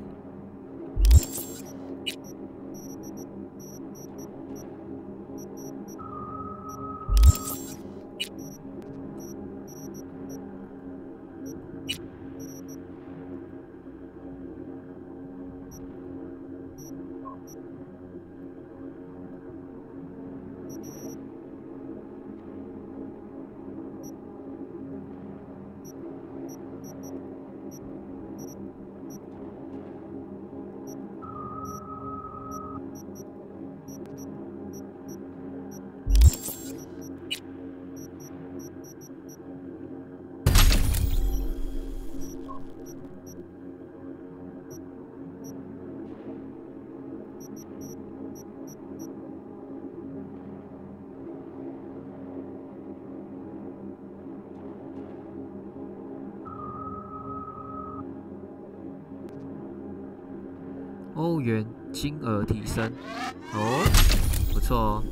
欧元金额提升，哦，不错哦。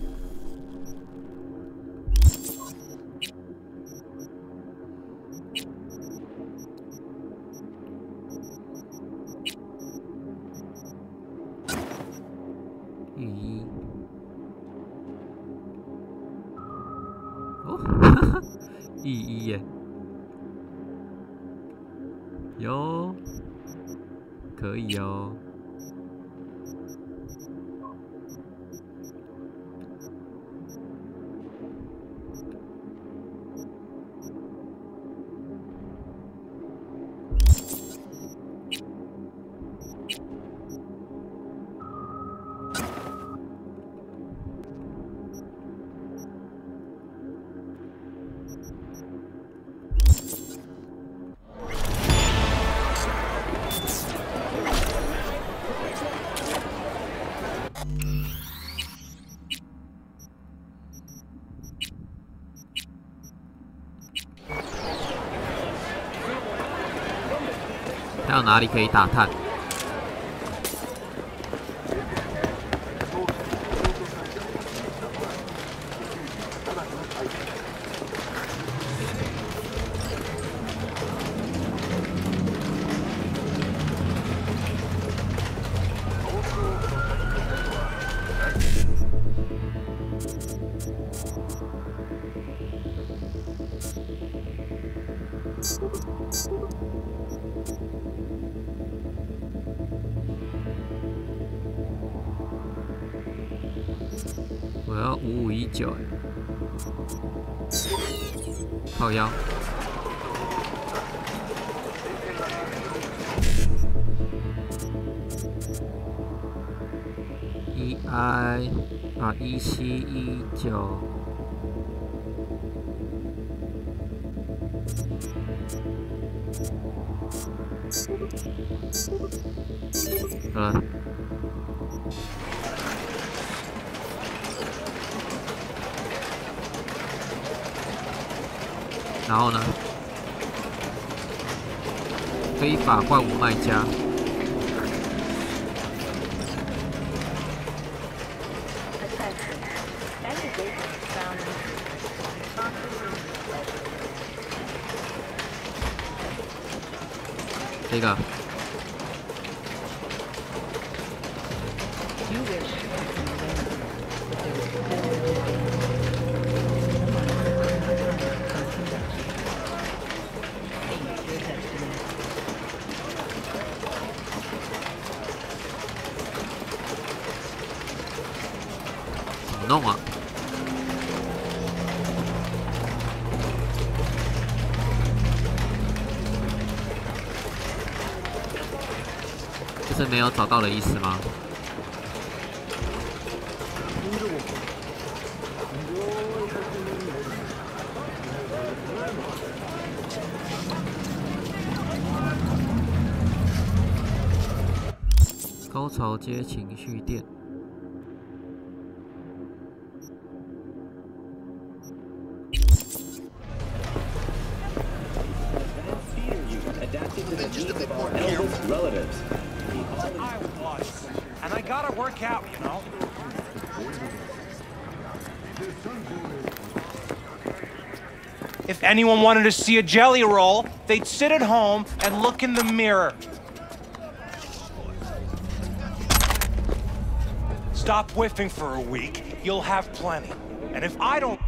御医，哦，哈哈，御医耶，有，可以哦。还有哪里可以打探？我要5519哎，靠腰。EI 啊1719。然后呢？非法换物卖家。这个。弄啊！这是没有找到的意思吗？高潮街情绪店。relatives. I was, and I gotta work out, you know. If anyone wanted to see a jelly roll, they'd sit at home and look in the mirror. Stop whiffing for a week, you'll have plenty. And if I don't...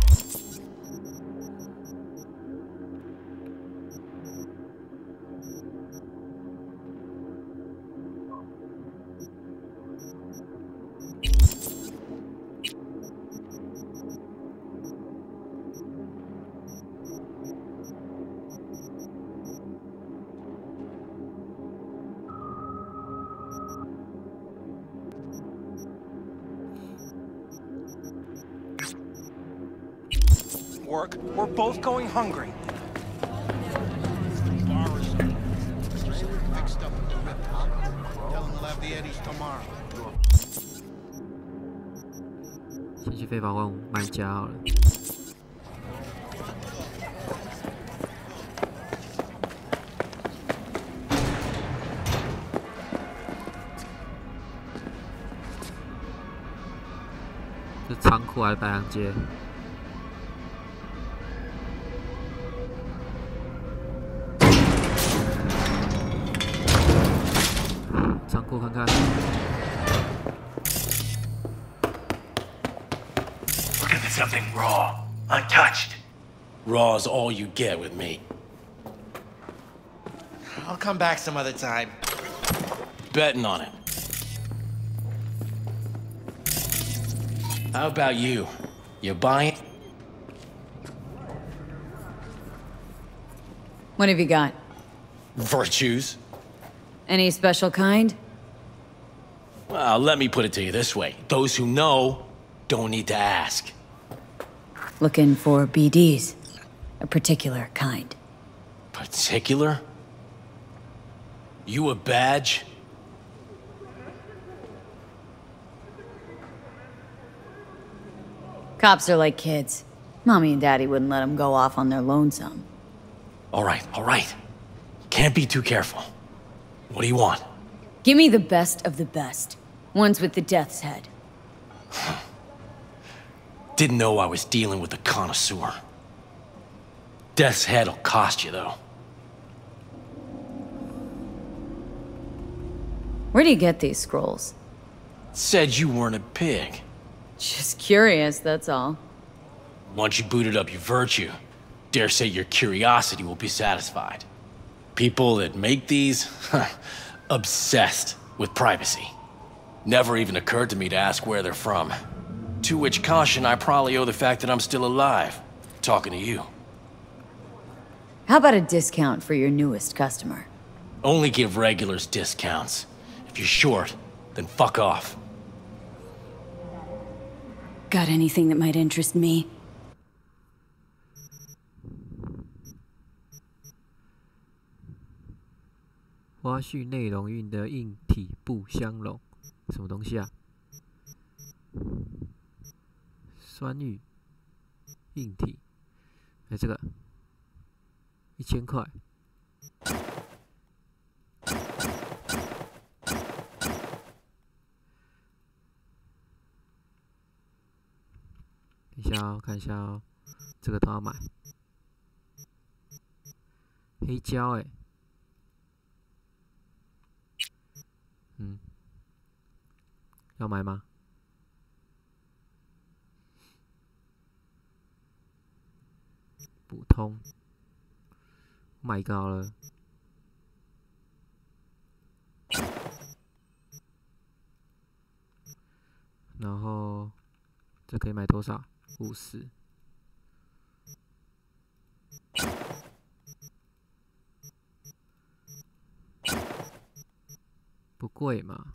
work, we're both going hungry. Mixed up with the whip, huh? Tell them we'll have the eddies tomorrow. 先去非法问卖家好了。这仓库还是白羊街？仓库看看。Looking for something raw, untouched. Raw's all you get with me. I'll come back some other time. Betting on it. How about you? You buying? What have you got? Virtues? Any special kind? Well, let me put it to you this way. Those who know don't need to ask. Looking for BDs. A particular kind. Particular? You a badge? Cops are like kids. Mommy and Daddy wouldn't let them go off on their lonesome. All right. Can't be too careful. What do you want? Give me the best of the best. Ones with the death's head. Didn't know I was dealing with a connoisseur. Death's head'll cost you, though. Where do you get these scrolls? Said you weren't a pig. Just curious, that's all. Once you booted up your virtue, dare say your curiosity will be satisfied. People that make these, obsessed with privacy. Never even occurred to me to ask where they're from. To which caution I probably owe the fact that I'm still alive, talking to you. How about a discount for your newest customer? Only give regulars discounts. If you're short, then fuck off. Got anything that might interest me?「花絮内容运的硬体不相容，什么东西啊？酸雨硬体，哎，这个1000块。等一下哦，看一下哦，这个都要买。黑胶，哎。 要买吗？补通，买一个好了。然后这可以买多少？50。不贵嘛。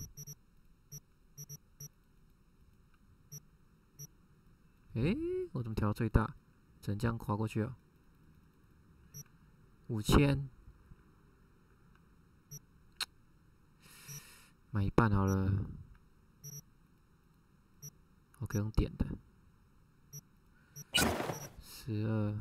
诶，我怎么调到最大？只能这样跨过去哦。5000，买一半好了。我可以用点的。12。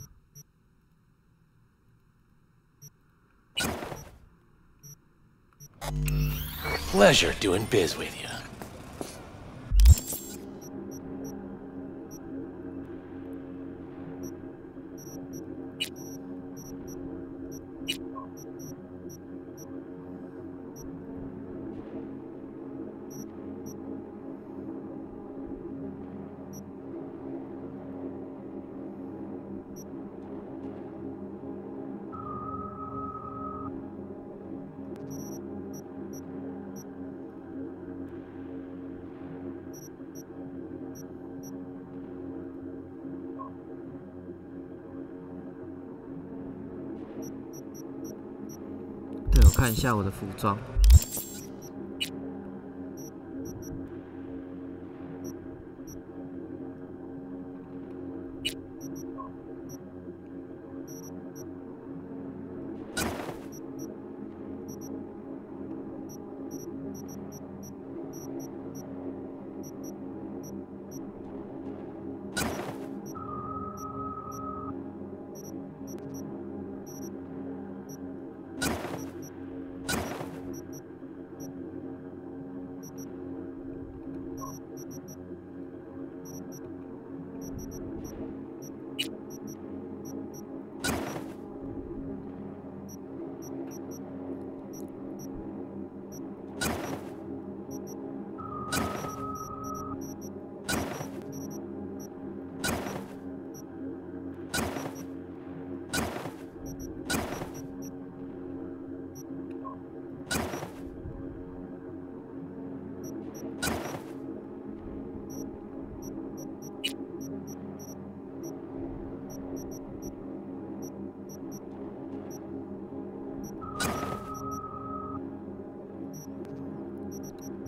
Pleasure doing biz with you. 看一下我的服装。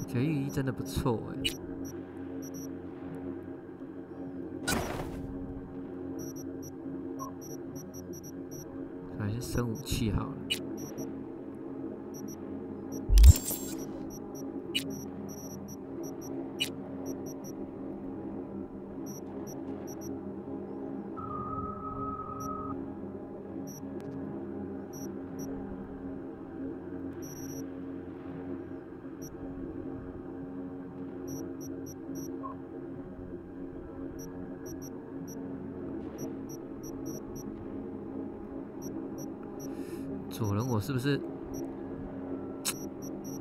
绝育衣真的不错哎。还是生武器好了。左人我是不是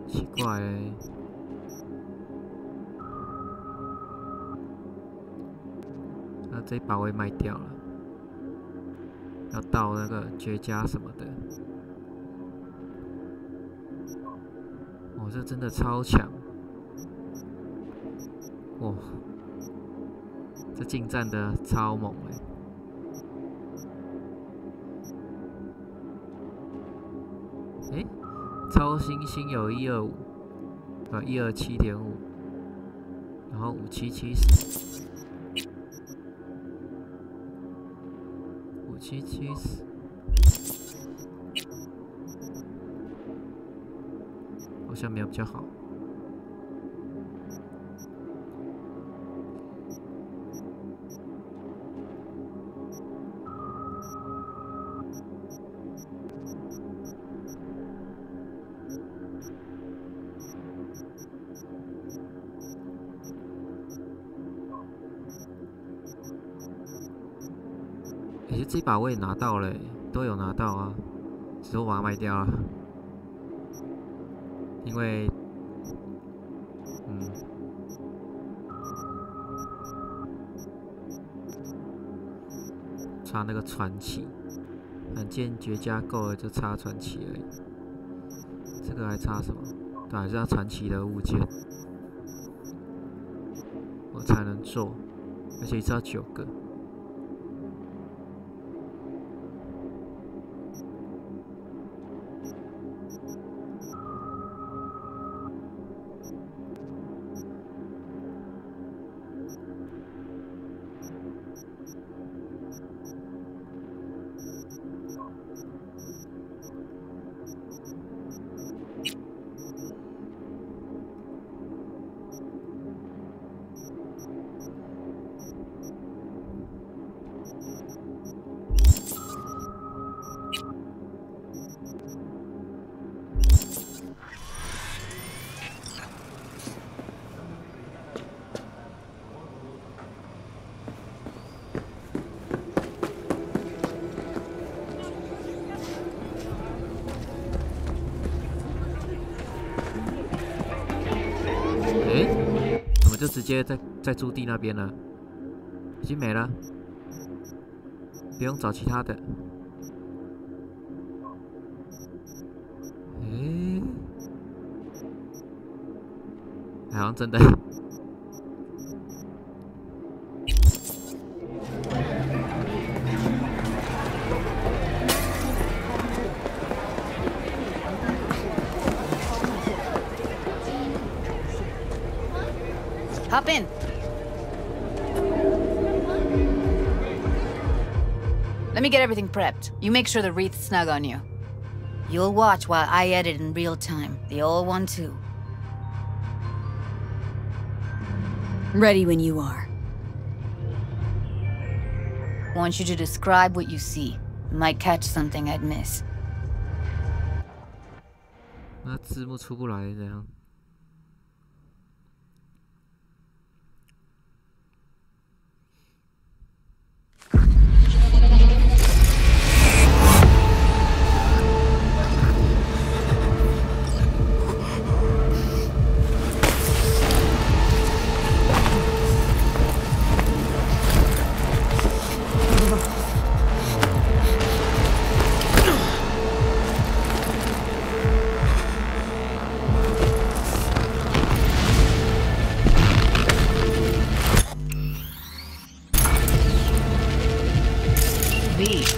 奇怪欸？那这把我也卖掉了，要到那个绝佳什么的。哦，这真的超强！哇，这近战的超猛欸！超新星有125， 127.5， 然后5770， 5770，好像没有比较好。这把我也拿到了，都有拿到啊，只是我把它卖掉了，因为，差那个传奇，罕见绝佳够了，就差传奇而已。这个还差什么？对，还是要传奇的物件，我才能做，而且一次要9个。就直接在驻地那边了，已经没了，不用找其他的。好像真的。Hop in. Let me get everything prepped. You make sure the wreath's snug on you. You'll watch while I edit in real time. The old one, too. Ready when you are. Want you to describe what you see. Might catch something I'd miss. 那字幕出不来这样。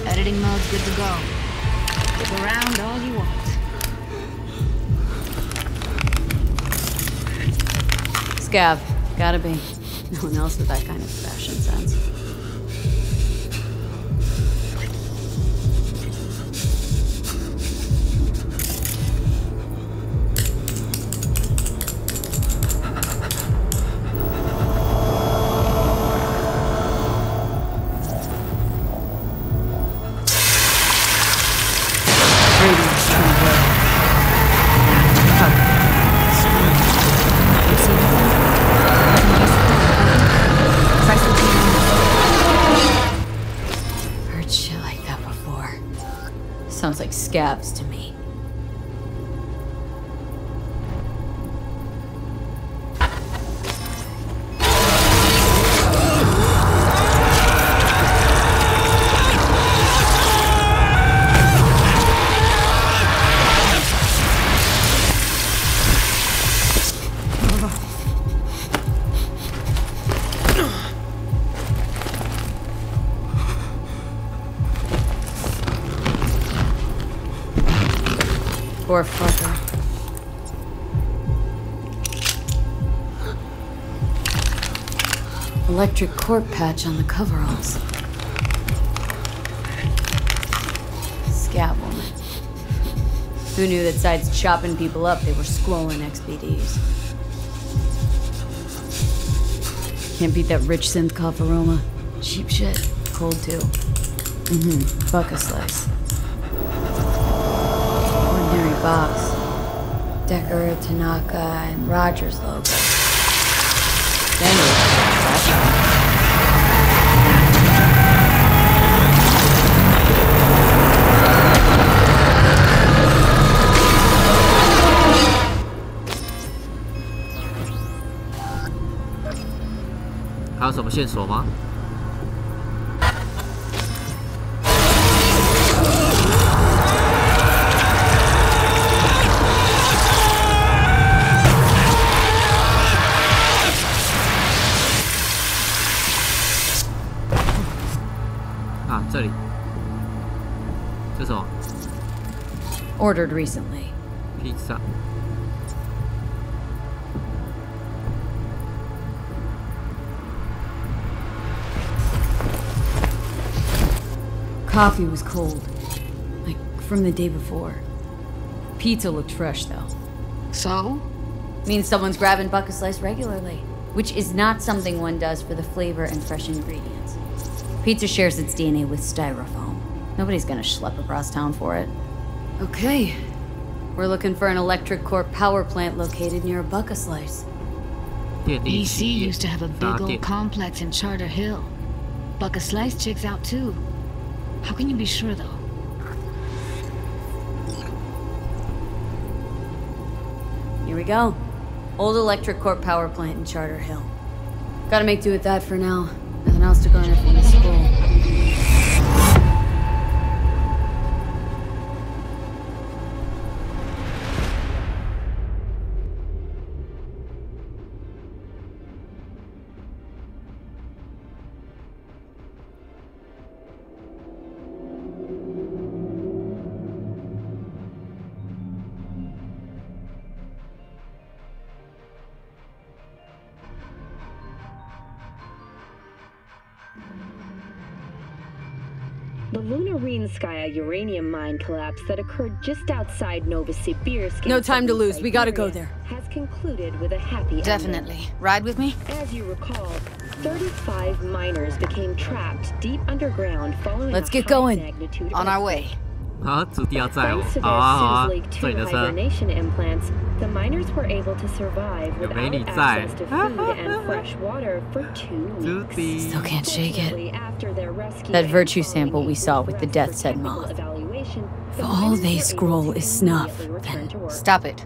Editing mode's good to go. Stick around all you want. Scav. Gotta be. No one else with that kind of fashion sense. Sounds like scavs to me. Poor fucker. Electric cork patch on the coveralls. Scab woman. Who knew that besides chopping people up, they were scrolling XBDs? Can't beat that rich synth cough aroma. Cheap shit. Cold too. Buck a slice. Ordinary box. Decker, Tanaka, and Rogers logo. Standard. 还有什么线索吗？啊，这里，这什么 Ordered recently. 披萨。 Coffee was cold, like from the day before. Pizza looked fresh, though. So? Means someone's grabbing buck a slice regularly, which is not something one does for the flavor and fresh ingredients. Pizza shares its DNA with styrofoam. Nobody's gonna schlep across town for it. Okay, we're looking for an electric core power plant located near a buck a slice. EC used to have a big old complex in Charter Hill. Buck a slice checks out too. How can you be sure, though? Here we go. Old electric core power plant in Charter Hill. Gotta make do with that for now. Nothing else to go in from the school. The Lunarinskaya uranium mine collapse that occurred just outside Novosibirsk. No time to lose. We gotta go there. Has concluded with a happy Definitely. ending. Ride with me? As you recall, 35 miners became trapped deep underground following Let's a get high going. magnitude On our way. 啊，祖地要载我。 Thanks to 好 their 啊好啊， Suze Lake 2坐你的车。 hibernation implants, the miners were able to survive 有 without 美女在。 access to food and fresh water for 2 weeks. Still can't shake it. Fortunately, after their rescue That and virtue following sample we saw with the death set technical moth. evaluation, If the all miners they were scroll able to is snuff, immediately return to work. Stop it.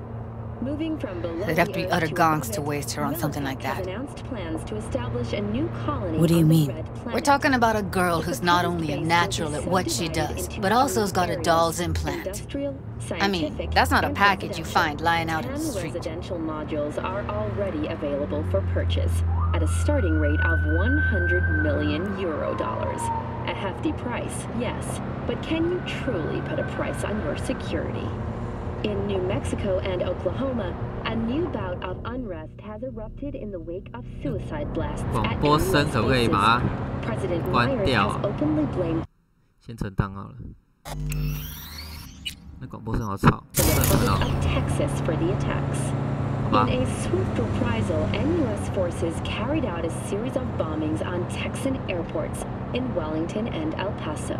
Moving from below They'd have to the be earth utter to gonks above to it, waste her on something like Militech has that. announced plans to establish a new colony What do you on the mean? Red Planet. We're talking about a girl who's not only a natural at what she does, but also has got a doll's implant. I mean, that's not a package you find lying out in the 10 street. residential modules are already available for purchase at a starting rate of 100 million euro dollars. A hefty price, yes, but can you truly put a price on your security? In New Mexico and Oklahoma, a new bout of unrest has erupted in the wake of suicide blasts at广播声可不可以把它 President 关 Myers 掉 has openly blamed 先存档好了。那广播声好吵，真的很吵。 of Texas for the attacks. 好吧。 In a swift reprisal, NUS forces carried out a series of bombings on Texan airports in Wellington and El Paso.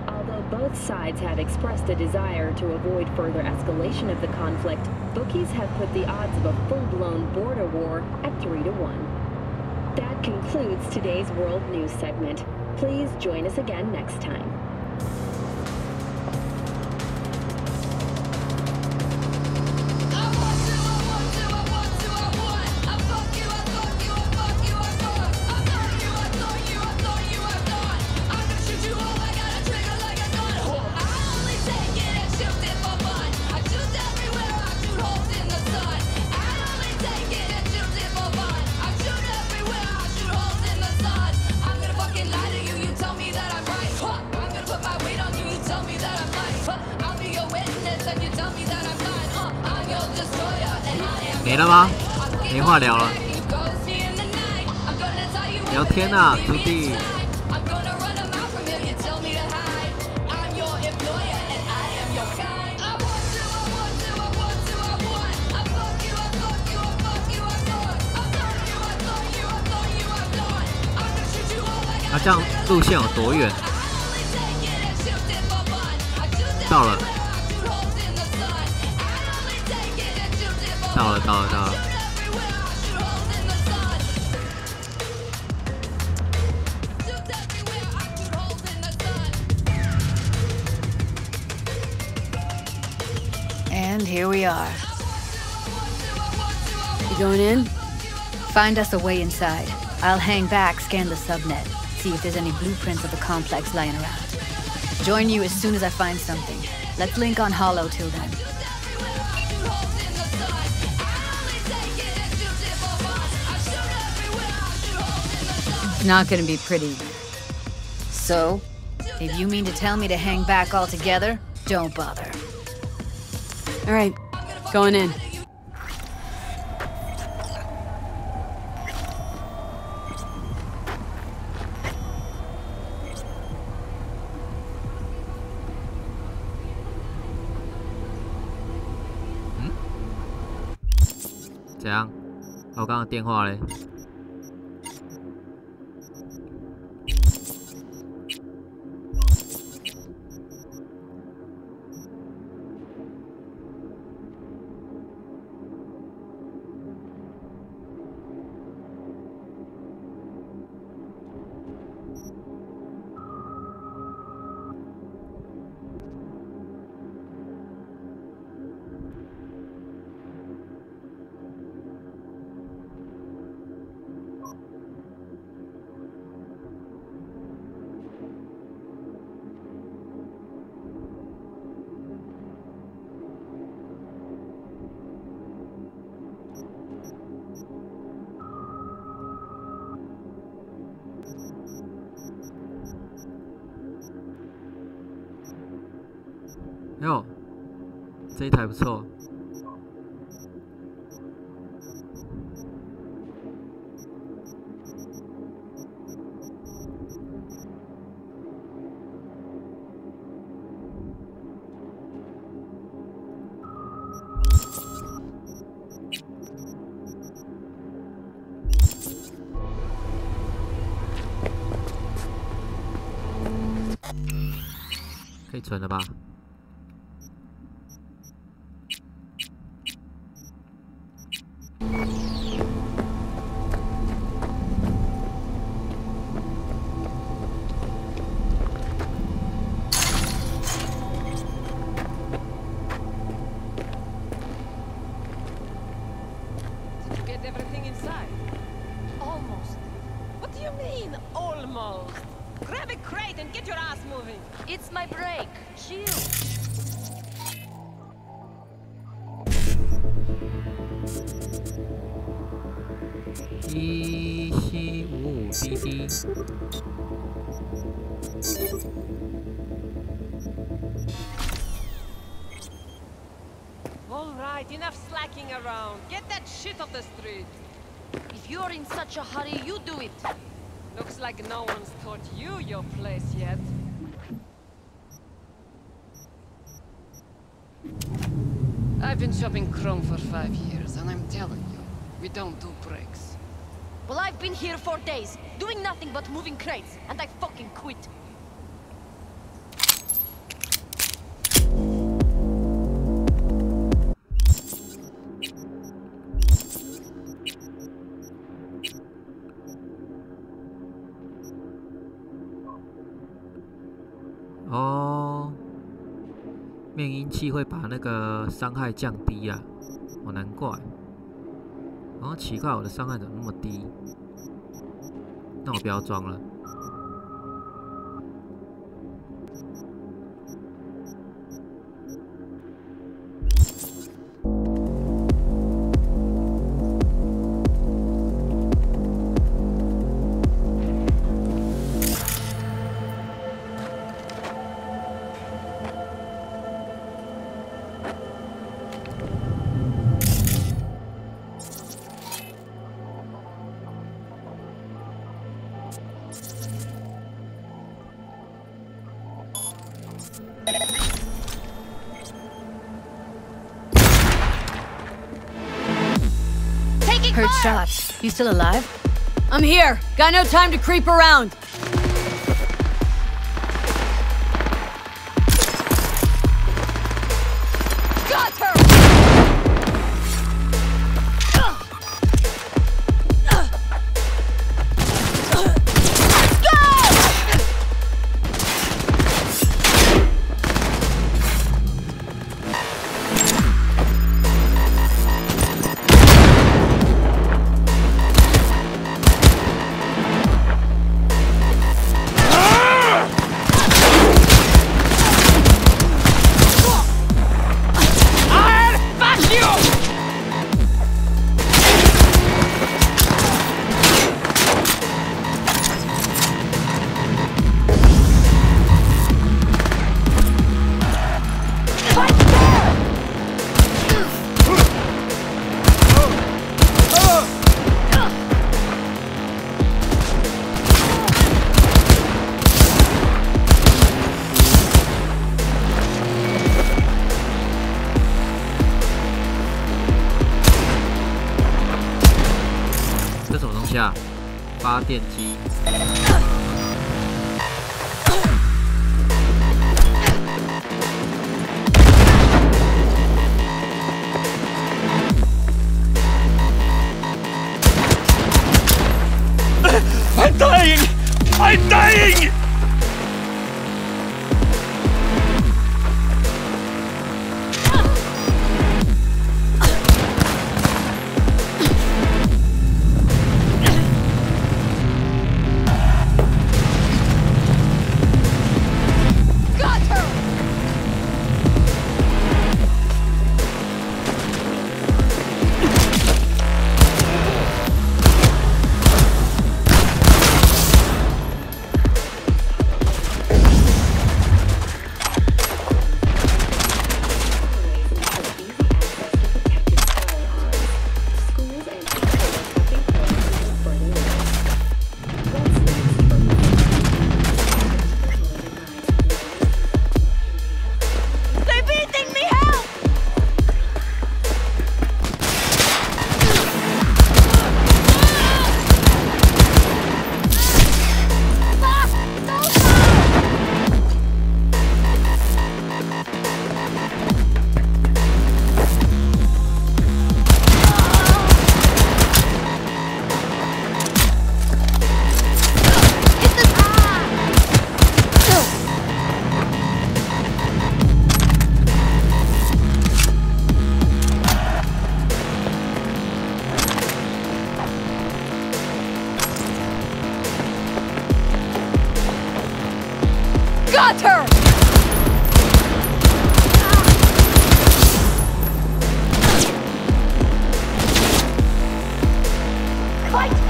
Although both sides have expressed a desire to avoid further escalation of the conflict, bookies have put the odds of a full-blown border war at 3-1. That concludes today's World News segment. Please join us again next time. Huh? 没了吗？没话聊了。聊天啊，徒弟。啊，这样路线有多远？到了。 到了。And here we are. You going in? Find us a way inside. I'll hang back, scan the subnet, see if there's any blueprints of the complex lying around. Join you as soon as I find something. Let's link on Hollow till then. Not gonna be pretty. So, if you mean to tell me to hang back altogether, don't bother. All right, going in. Hmm? 怎样？我刚刚电话嘞。 哟，这一台不错。可以存了吧？It's my break. Chill. 1755滴滴。All right, enough slacking around. Get that shit off the street. If you're in such a hurry, you do it. Looks like no one's taught you your place yet. I've been shopping Chrome for 5 years, and I'm telling you, we don't do breaks. Well, I've been here for days, doing nothing but moving crates, and I fucking quit.哦，面音器会把那个伤害降低啊，哦，难怪。然后奇怪，我的伤害怎么那么低？那我不要装了。Heard shots. You still alive? I'm here. Got no time to creep around. Got her!下发电机。I'm dying! I'm dying!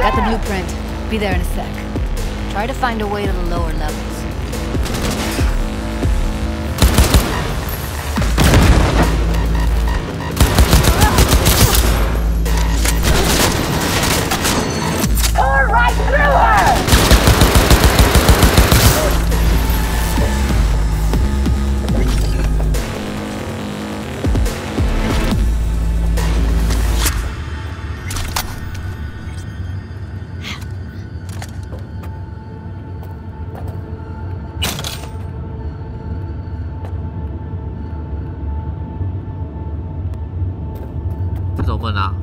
Got the blueprint. Be there in a sec. Try to find a way to the lower levels. Pour right through her! 这怎么问啊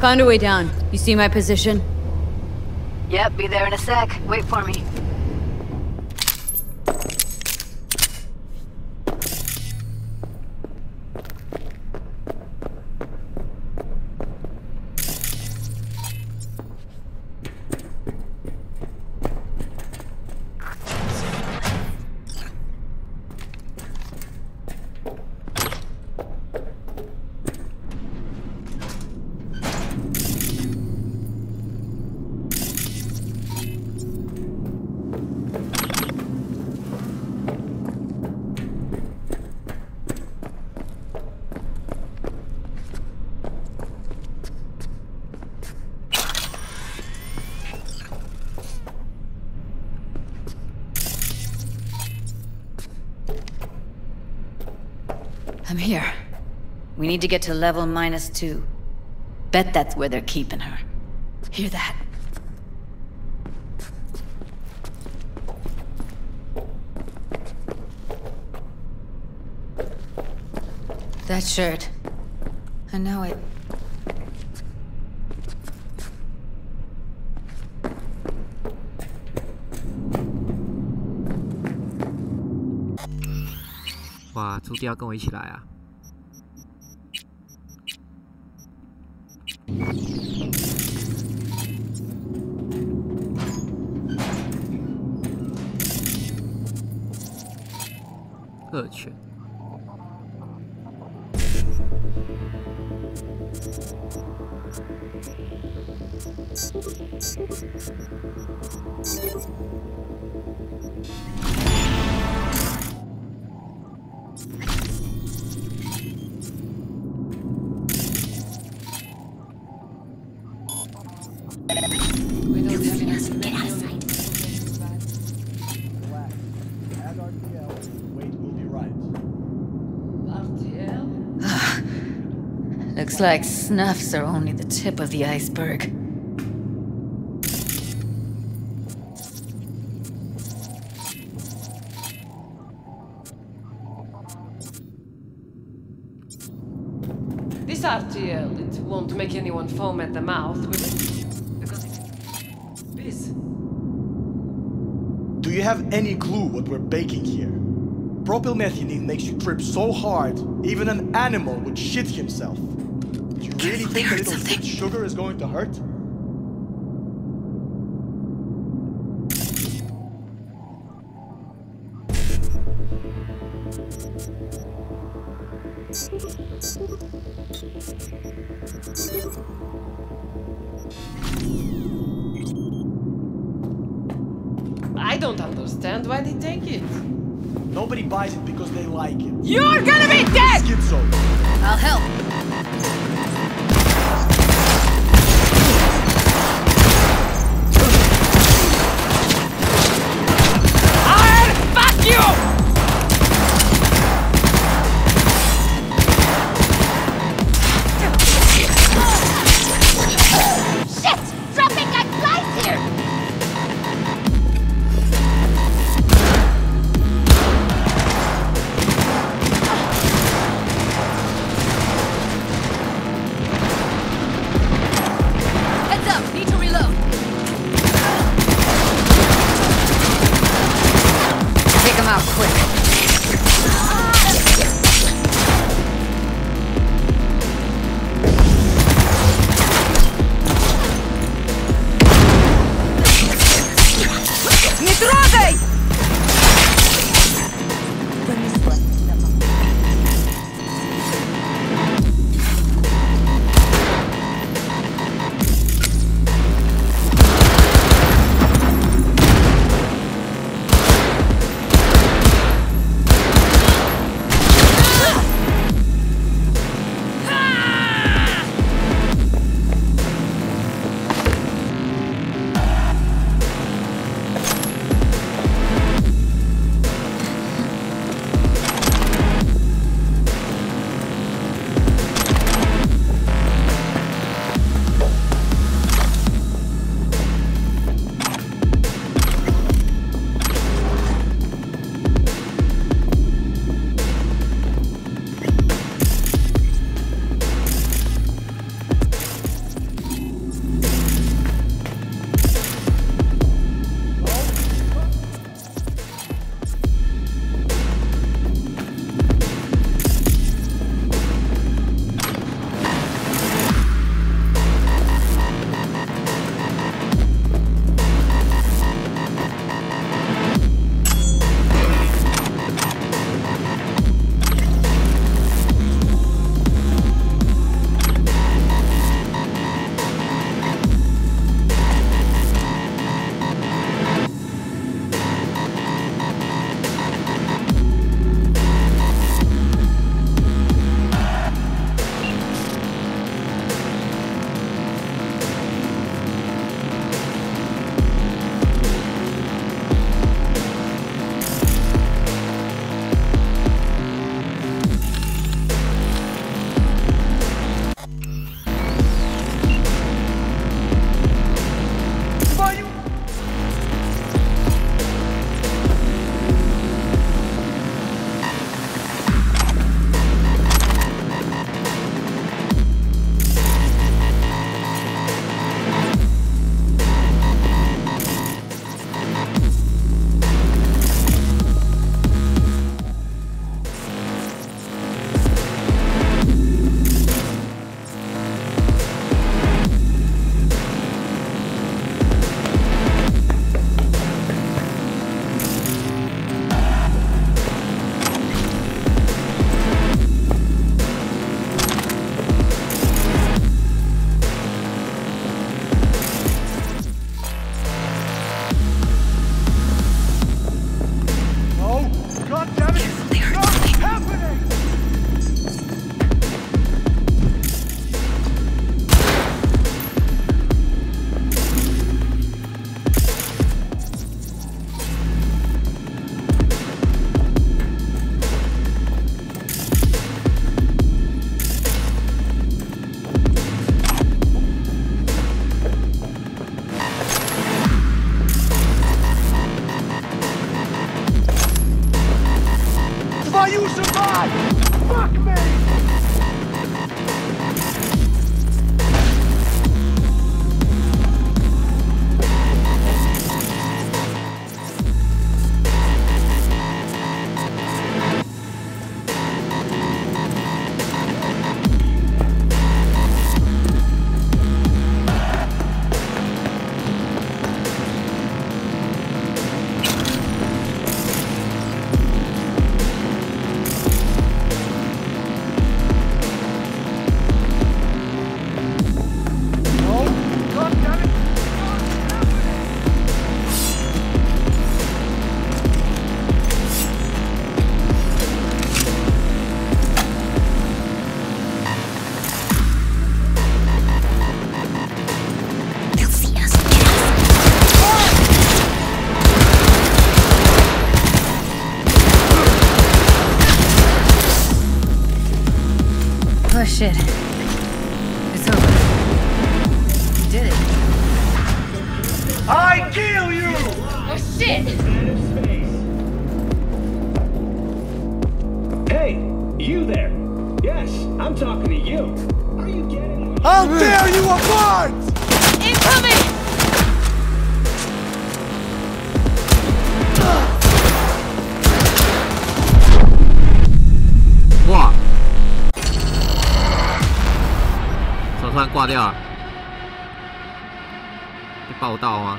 ？Found a way down. You see my position? Yep, be there in a sec. Wait for me. I'm here. We need to get to level -2. Bet that's where they're keeping her. Hear that? That shirt. I know it.哇，朱迪要跟我一起来啊！恶犬。Looks like snuffs are only the tip of the iceberg. This RTL, it won't make anyone foam at the mouth, will it? Because it's this. Do you have any clue what we're baking here? Propylmethionine makes you trip so hard, even an animal would shit himself. Do you really think a little bit sugar is going to hurt? I don't understand why they take it. Nobody buys it because they like it. You're gonna be dead! Schizo. I'll help. I'll fuck you! Shit! Dropping like flies here! Heads up! Need to reload. Take him out quick. Не трогай! why you survive! Fuck me! Shit. It's over. You did it. I kill you! Oh shit! Hey, you there. Yes, I'm talking to you. Are you getting me? How dare you apart! Incoming!哇！手突然挂掉了，被爆到吗？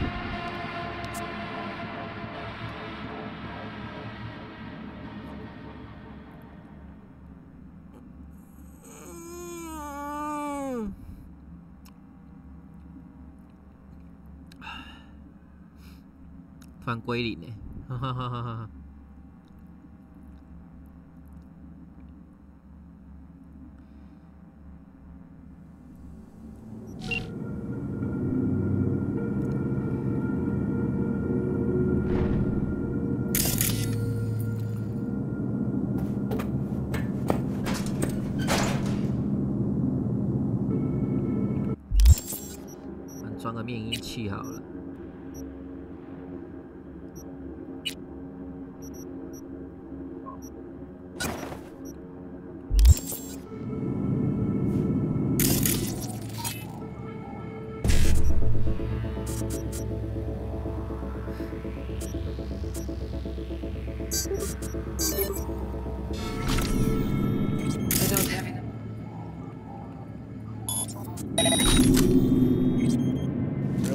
突然归零呢，哈哈哈哈哈。装个面音器好了。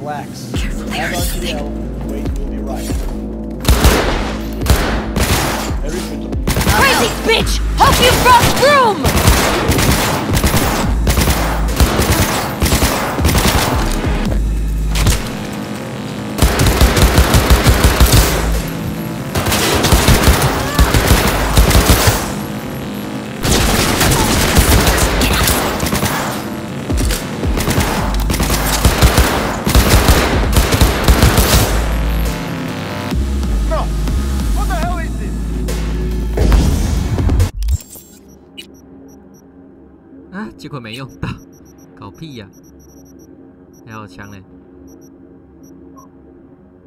Relax. Have RTL. Wait, we'll be right. Everything. Crazy bitch! Hope you brought room!啊！结果没用到，搞屁呀！还有枪嘞，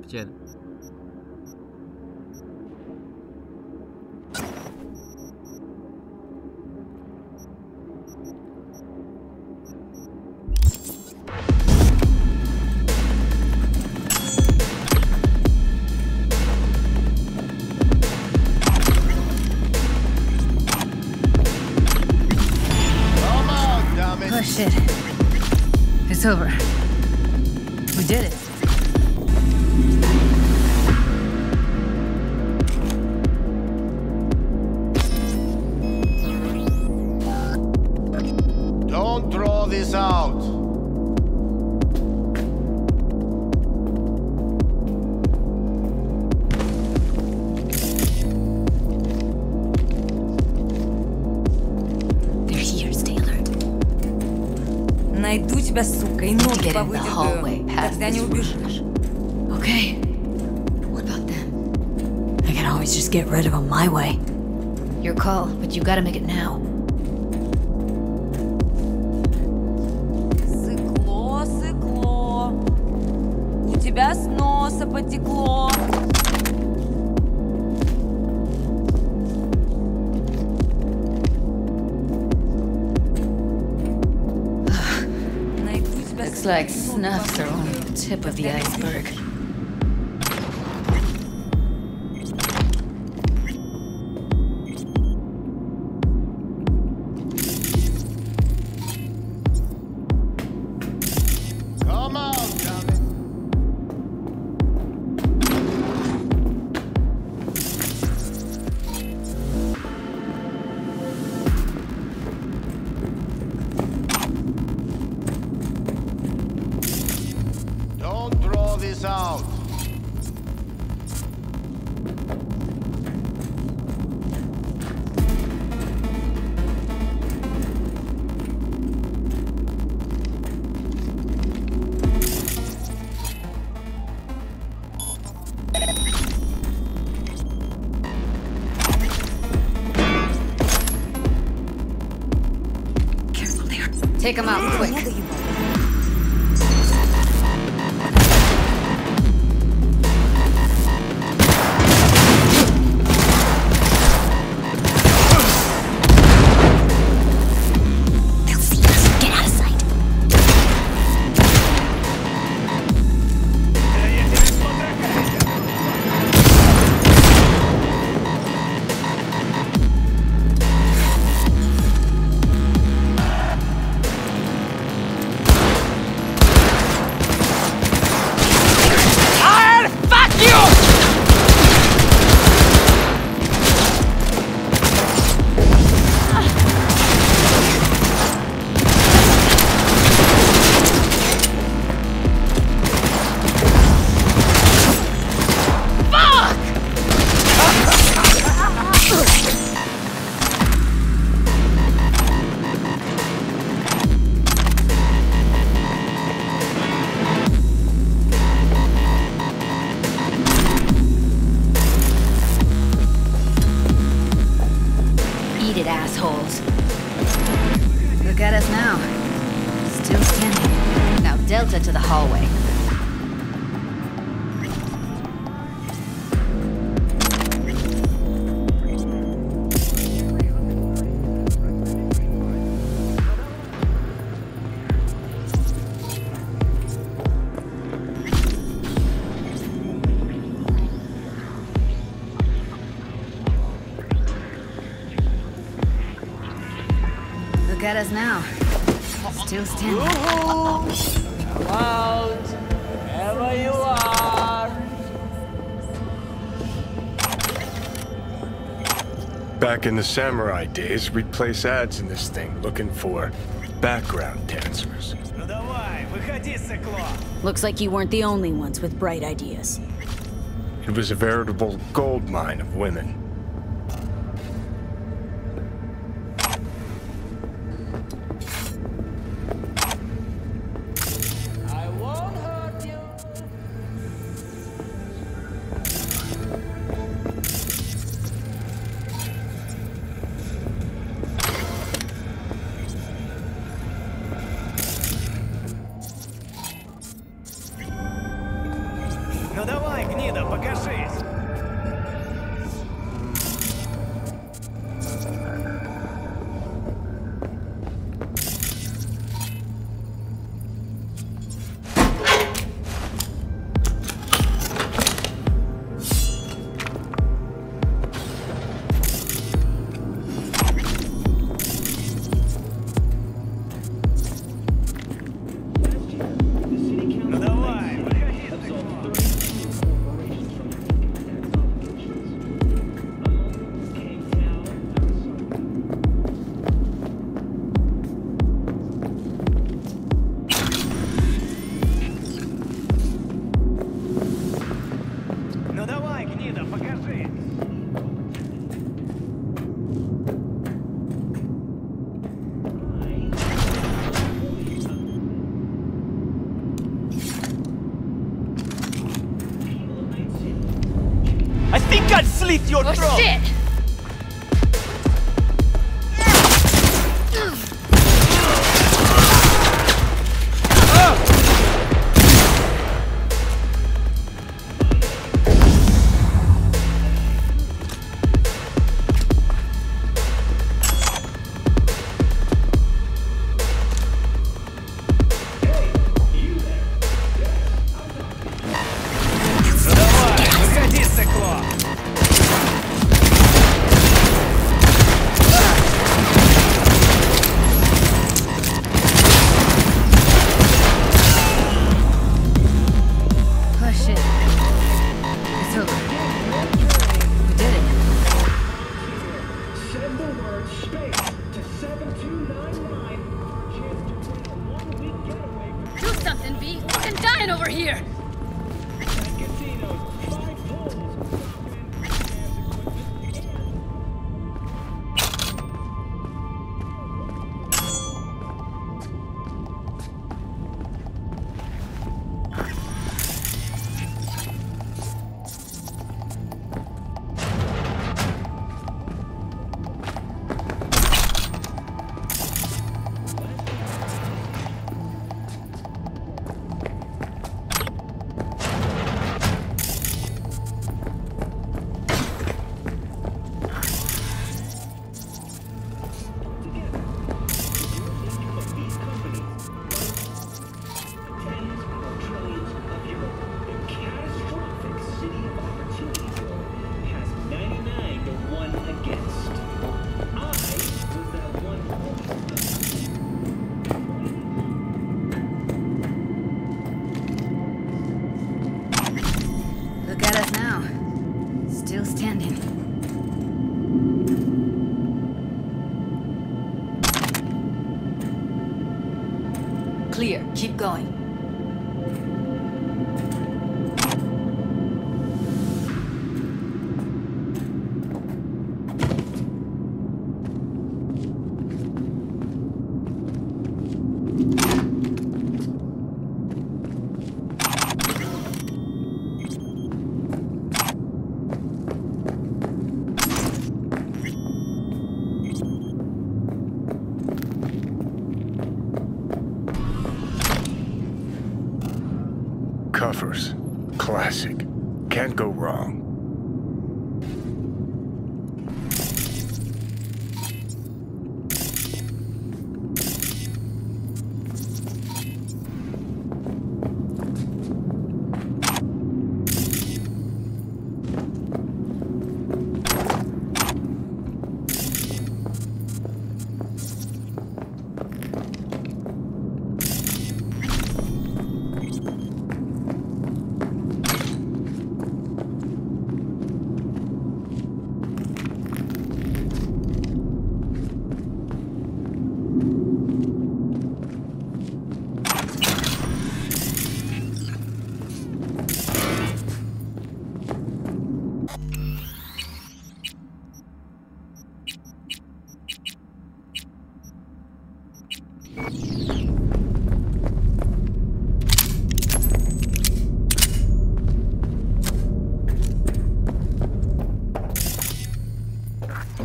不见了。Oh shit. It's over. We did it. Don't draw this out. Найду тебя, сука, и ноги повыдергаю. Тогда не убежишь. Okay. What about them? I can always just get rid of them my way. Your call, but you gotta make it now. Сыкло, сыкло. У тебя с носа потекло. like snuffs are only the tip of the iceberg. Come on, Tommy. Don't throw this out. Take him out quick. They'll see us. Get out of sight. Eat it, assholes. Look at us now. Still standing. Now Delta to the hallway. Look at us now. Still standing. Come out, wherever you are. Back in the samurai days, we'd place ads in this thing looking for background dancers. Looks like you weren't the only ones with bright ideas. It was a veritable gold mine of women. Ну давай, гнида, покажись! I think I'd slit your throat! Oh shit! press space to 7299 for a chance to win a one-week getaway. Do something, V. We're fucking dying over here. Casinos, 5 pools, Clear. Keep going. Covers. Classic. Can't go wrong.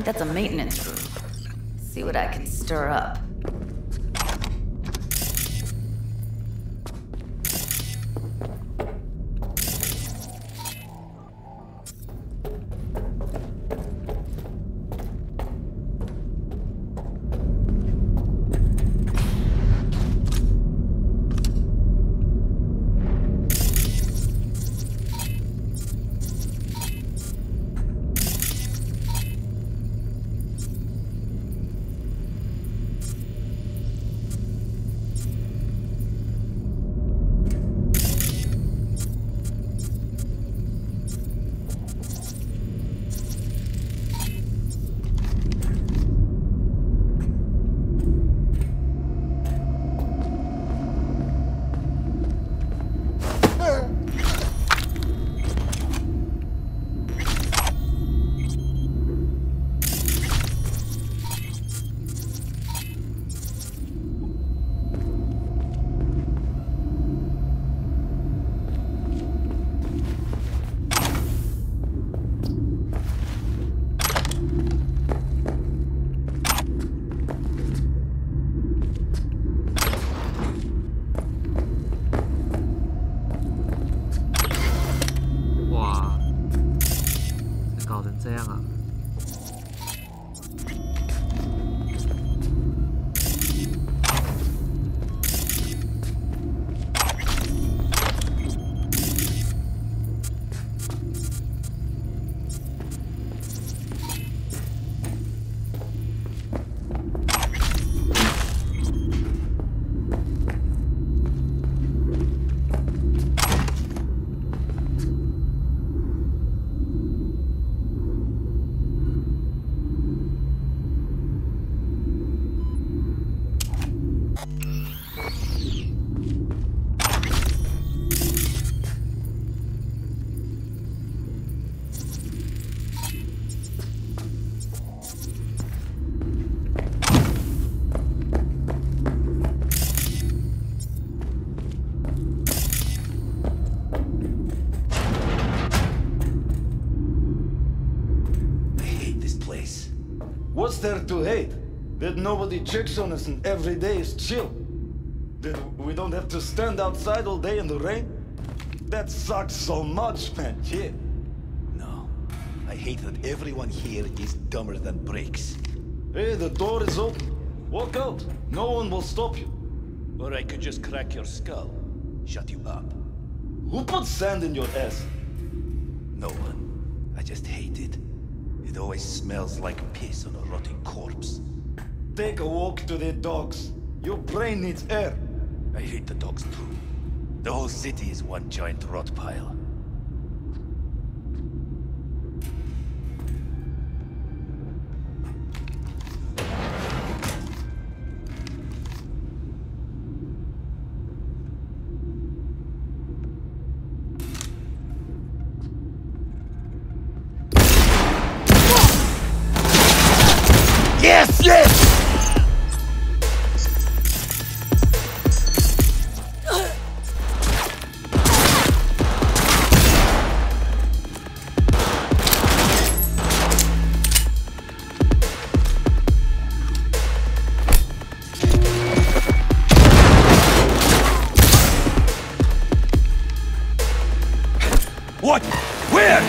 That's a maintenance room. See what I can stir up. place. What's there to hate? That nobody checks on us and every day is chill? That we don't have to stand outside all day in the rain? That sucks so much, man, yeah. No. I hate that everyone here is dumber than bricks. Hey, the door is open. Walk out. No one will stop you. Or I could just crack your skull. Shut you up. Who put sand in your ass? No one. I just hate it. It always smells like piss on a rotting corpse. Take a walk to the dogs. Your brain needs air. I hate the dogs too. The whole city is one giant rot pile. Yes, yes! What? Where?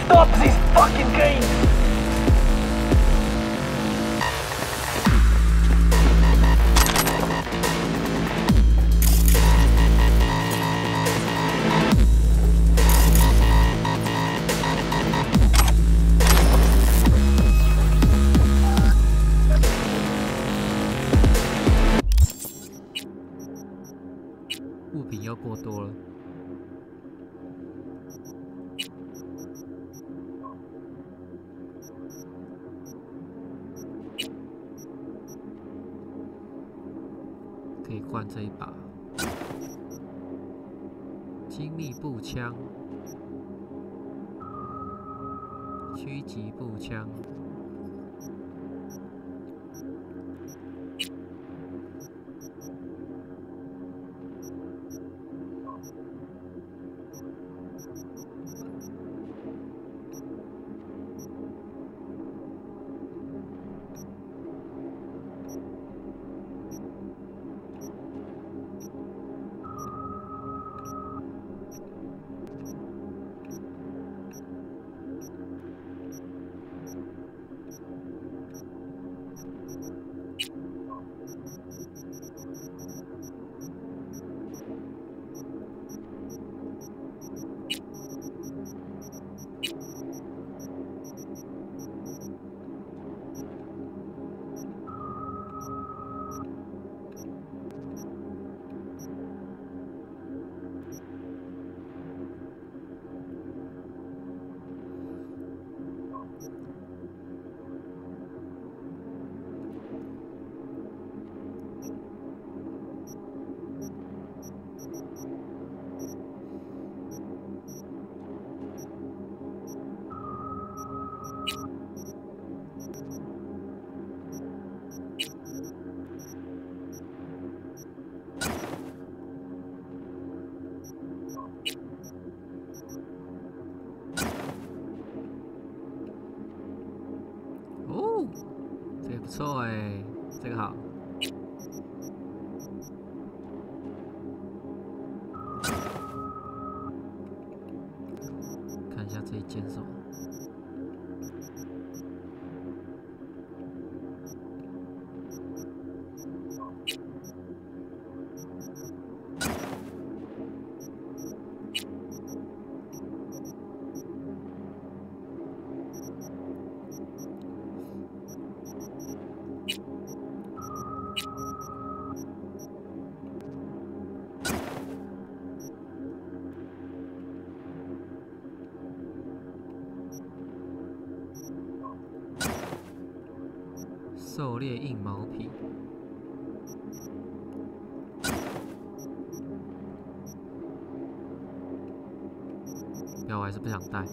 Stop these fucking games!物品又过多了。可以换这一把精密步枪、狙击步枪。哦，这个不错哎，这个好。看一下这一件什么。狩猎硬毛皮。我还是不想带。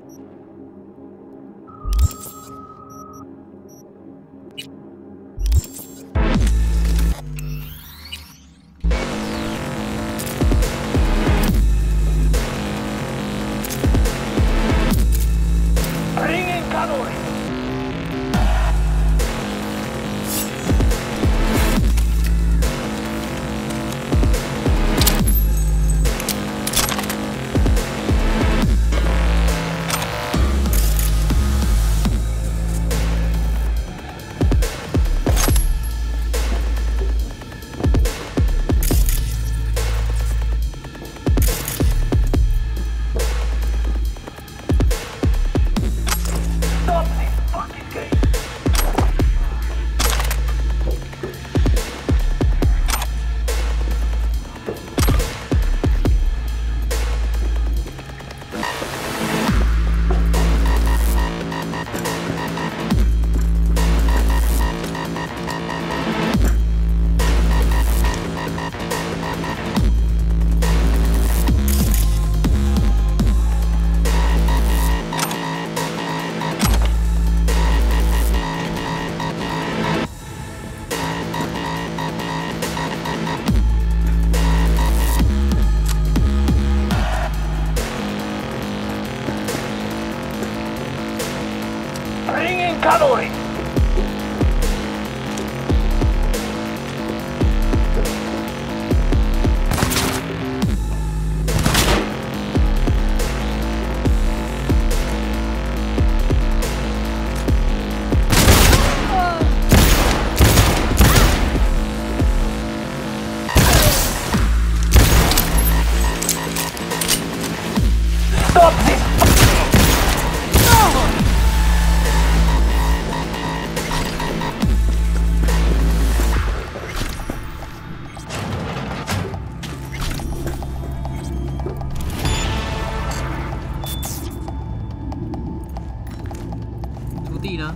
地呢？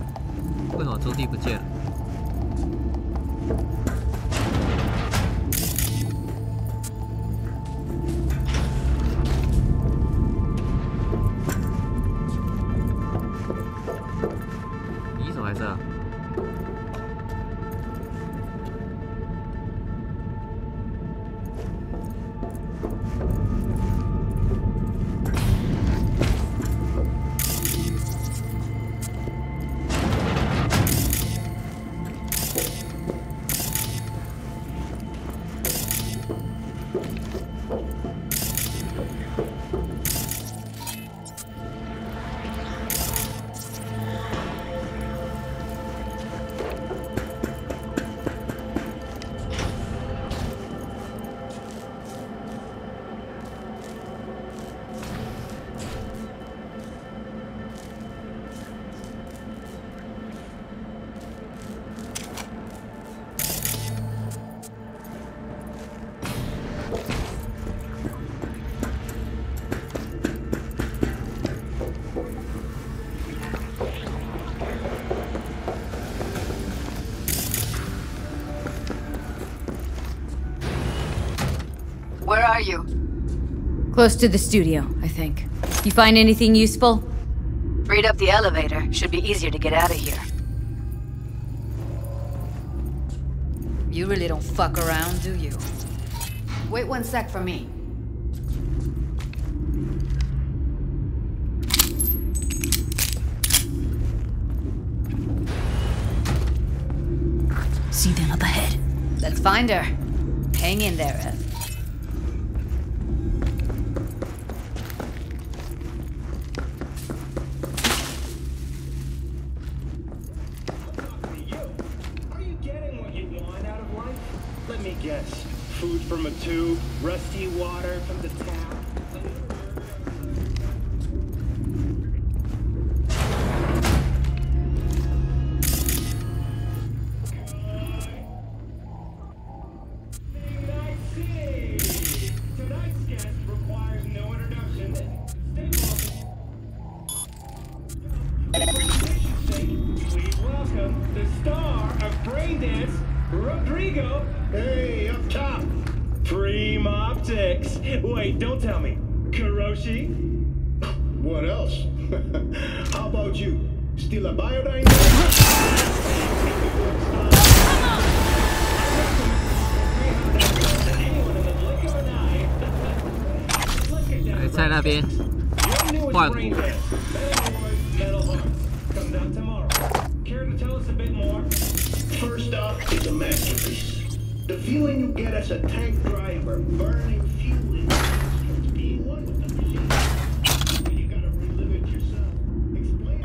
为什么周地不见了？你怎么来这？Where are you? Close to the studio, I think. You find anything useful? Freed up the elevator. Should be easier to get out of here. You really don't fuck around, do you? Wait 1 sec for me. See them up ahead. Let's find her. Hang in there, Ev. Let me guess. Food from a tube, rusty water from the tap. Tonight's guest requires no introduction. Stay focused. Please welcome the star of Brain dance. Rodrigo. Hey, up top. Prime optics. Wait, don't tell me. Kuroshi? What else? How about you? Still a biodynamic?还在那边换我。 First up is a masterpiece. The feeling you get as a tank driver, burning fuel in being one with the machine. You gotta relive it yourself. Explain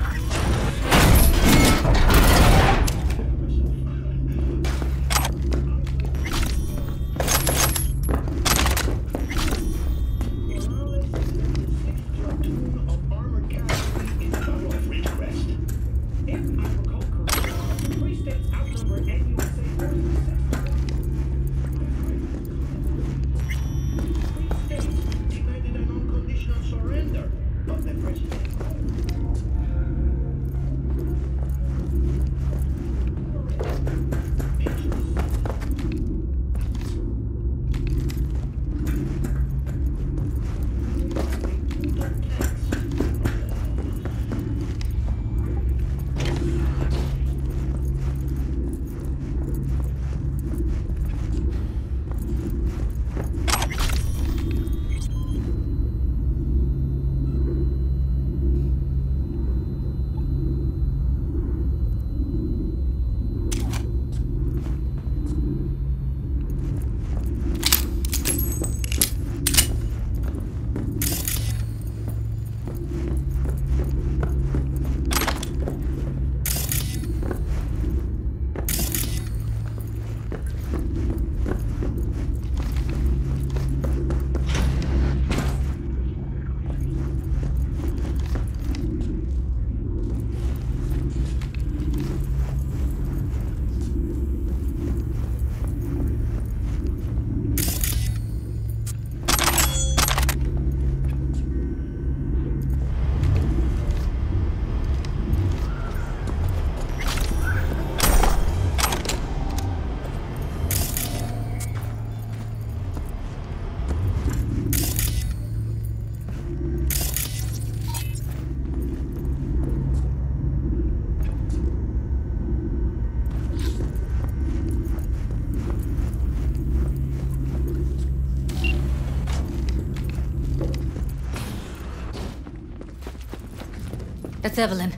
That's Evelyn.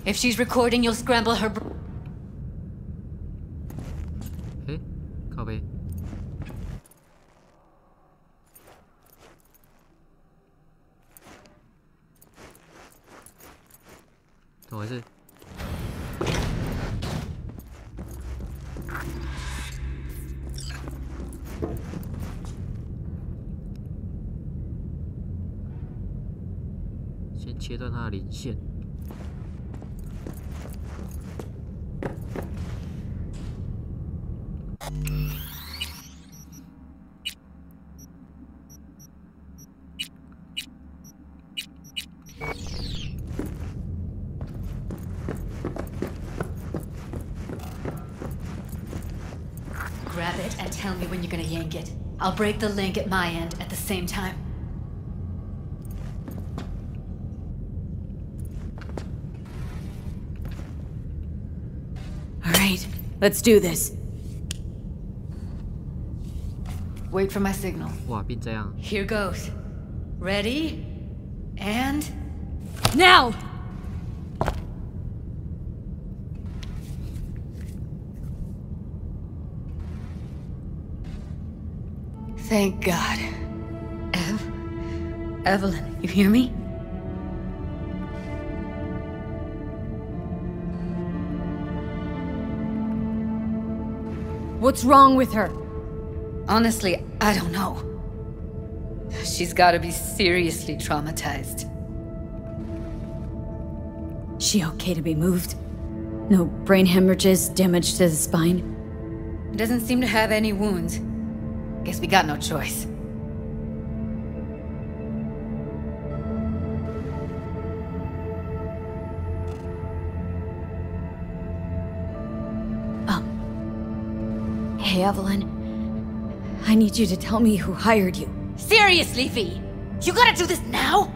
If she's recording, you'll scramble her. 哎，靠背。怎么回事？先切断它的连线。 Grab it and tell me when you're gonna yank it. I'll break the link at my end at the same time. All right, let's do this. Wait for my signal. 哇，变这样。 Here goes. Ready? And... now! Thank God. Evelyn, you hear me? What's wrong with her? Honestly, I don't know. She's gotta be seriously traumatized. She okay to be moved? No brain hemorrhages, damage to the spine? Doesn't seem to have any wounds. Guess we got no choice. Okay, Evelyn. I need you to tell me who hired you. Seriously, V? You gotta do this now?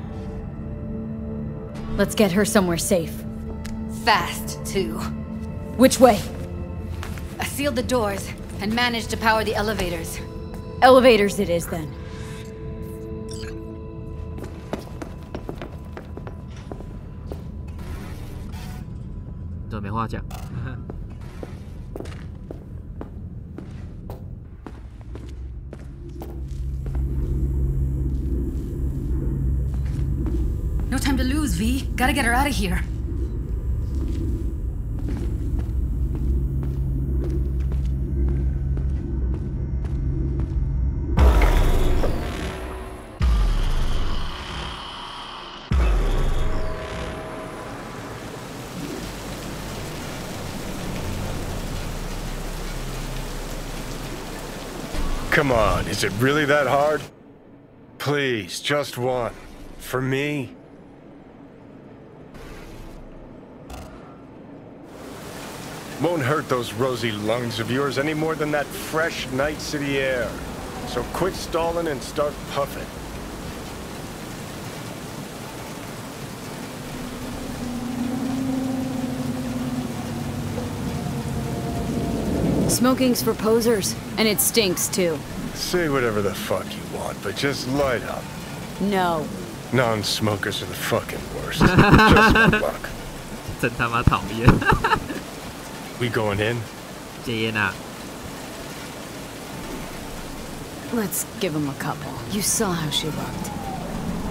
Let's get her somewhere safe. Fast, too. Which way? I sealed the doors and managed to power the elevators. Elevators it is, then. No time to lose, V. Gotta get her out of here. Come on, is it really that hard? Please, just one. For me? Won't hurt those rosy lungs of yours any more than that fresh night city air. So quit stalling and start puffing. Smoking's for posers, and it stinks too. Say whatever the fuck you want, but just light up. No. Non-smokers are the fucking worst. Just my luck. 真他妈讨厌。We going in? 戒烟啊。Let's give him a couple. You saw how she looked.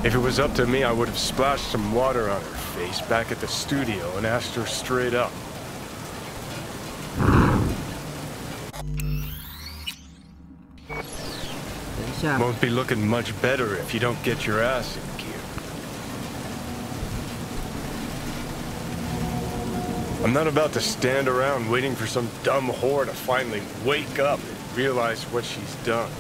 If it was up to me, I would have splashed some water on her face back at the studio and asked her straight up. Won't be looking much better if you don't get your ass in gear. I'm not about to stand around waiting for some dumb whore to finally wake up and realize what she's done.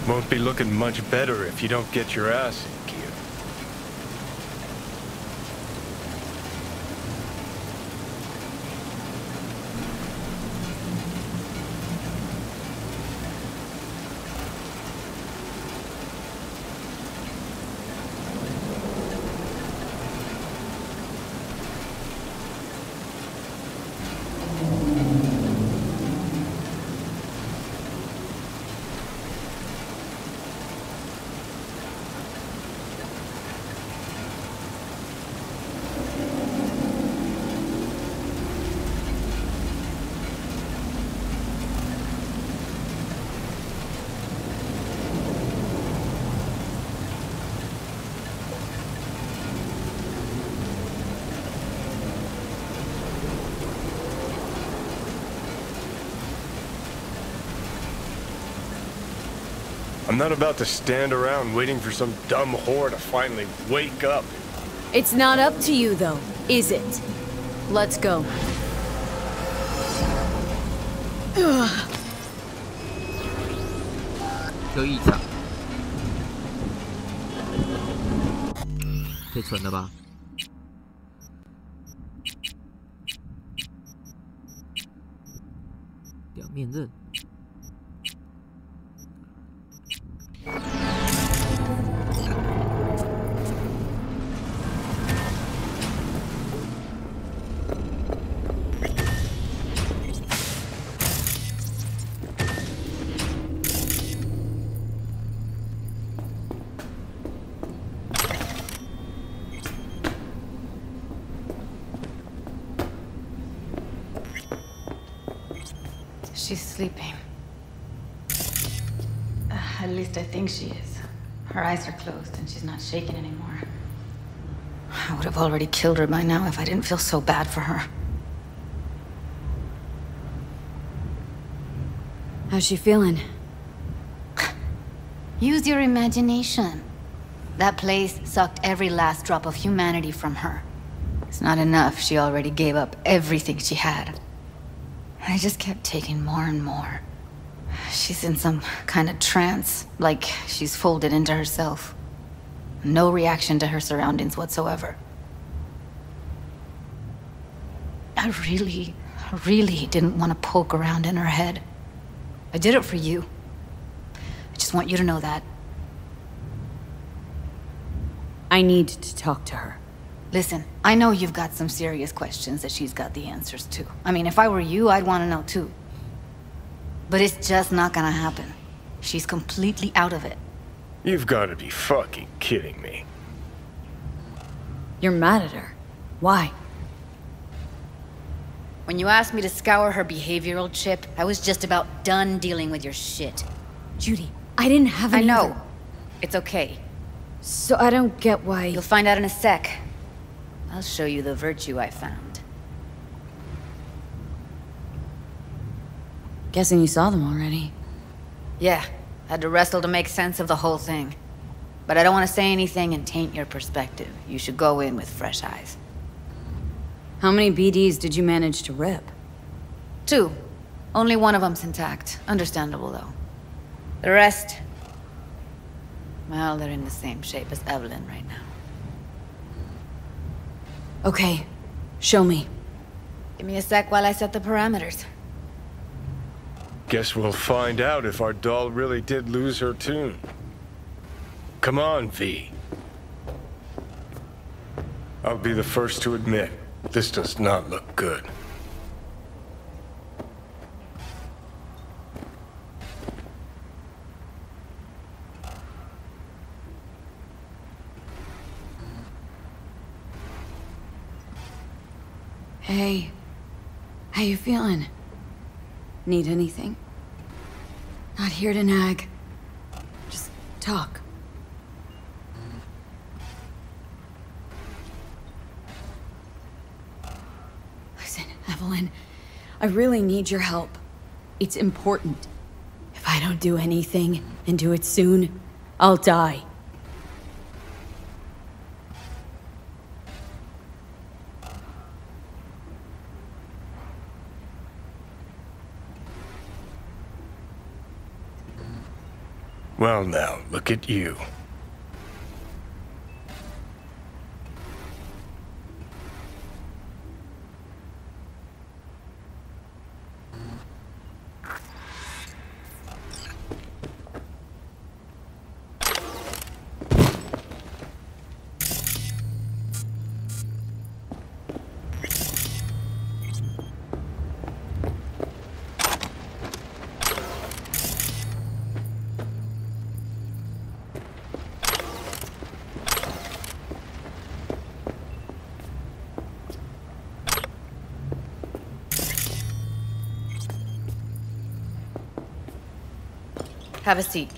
Won't be looking much better if you don't get your ass in gear. I'm not about to stand around waiting for some dumb whore to finally wake up. It's not up to you, though, is it? Let's go. Ugh. 有异常，可以存了吧？两面刃。 She's sleeping. At least I think she is. Her eyes are closed and she's not shaking anymore. I would have already killed her by now if I didn't feel so bad for her. How's she feeling? Use your imagination. That place sucked every last drop of humanity from her. It's not enough, she already gave up everything she had. I just kept taking more and more. She's in some kind of trance, like she's folded into herself. No reaction to her surroundings whatsoever. I really didn't want to poke around in her head. I did it for you. I just want you to know that. I need to talk to her. Listen, I know you've got some serious questions that she's got the answers to. I mean, if I were you, I'd want to know too. But it's just not gonna happen. She's completely out of it. You've got to be fucking kidding me. You're mad at her. Why? When you asked me to scour her behavioral chip, I was just about done dealing with your shit. Judy, I didn't have any. I know. It's okay. So I don't get why... You'll find out in a sec. I'll show you the virtue I found. Guessing you saw them already. Yeah. Had to wrestle to make sense of the whole thing. But I don't want to say anything and taint your perspective. You should go in with fresh eyes. How many BDs did you manage to rip? 2. Only one of them's intact. Understandable, though. The rest... well, they're in the same shape as Evelyn right now. Okay. Show me. Give me a sec while I set the parameters. Guess we'll find out if our doll really did lose her tune. Come on, V. I'll be the first to admit, this does not look good. Hey. How you feeling? Need anything? Not here to nag. Just talk. Listen, Evelyn, I really need your help. It's important. If I don't do anything, and do it soon, I'll die. Well now, look at you. Have a seat.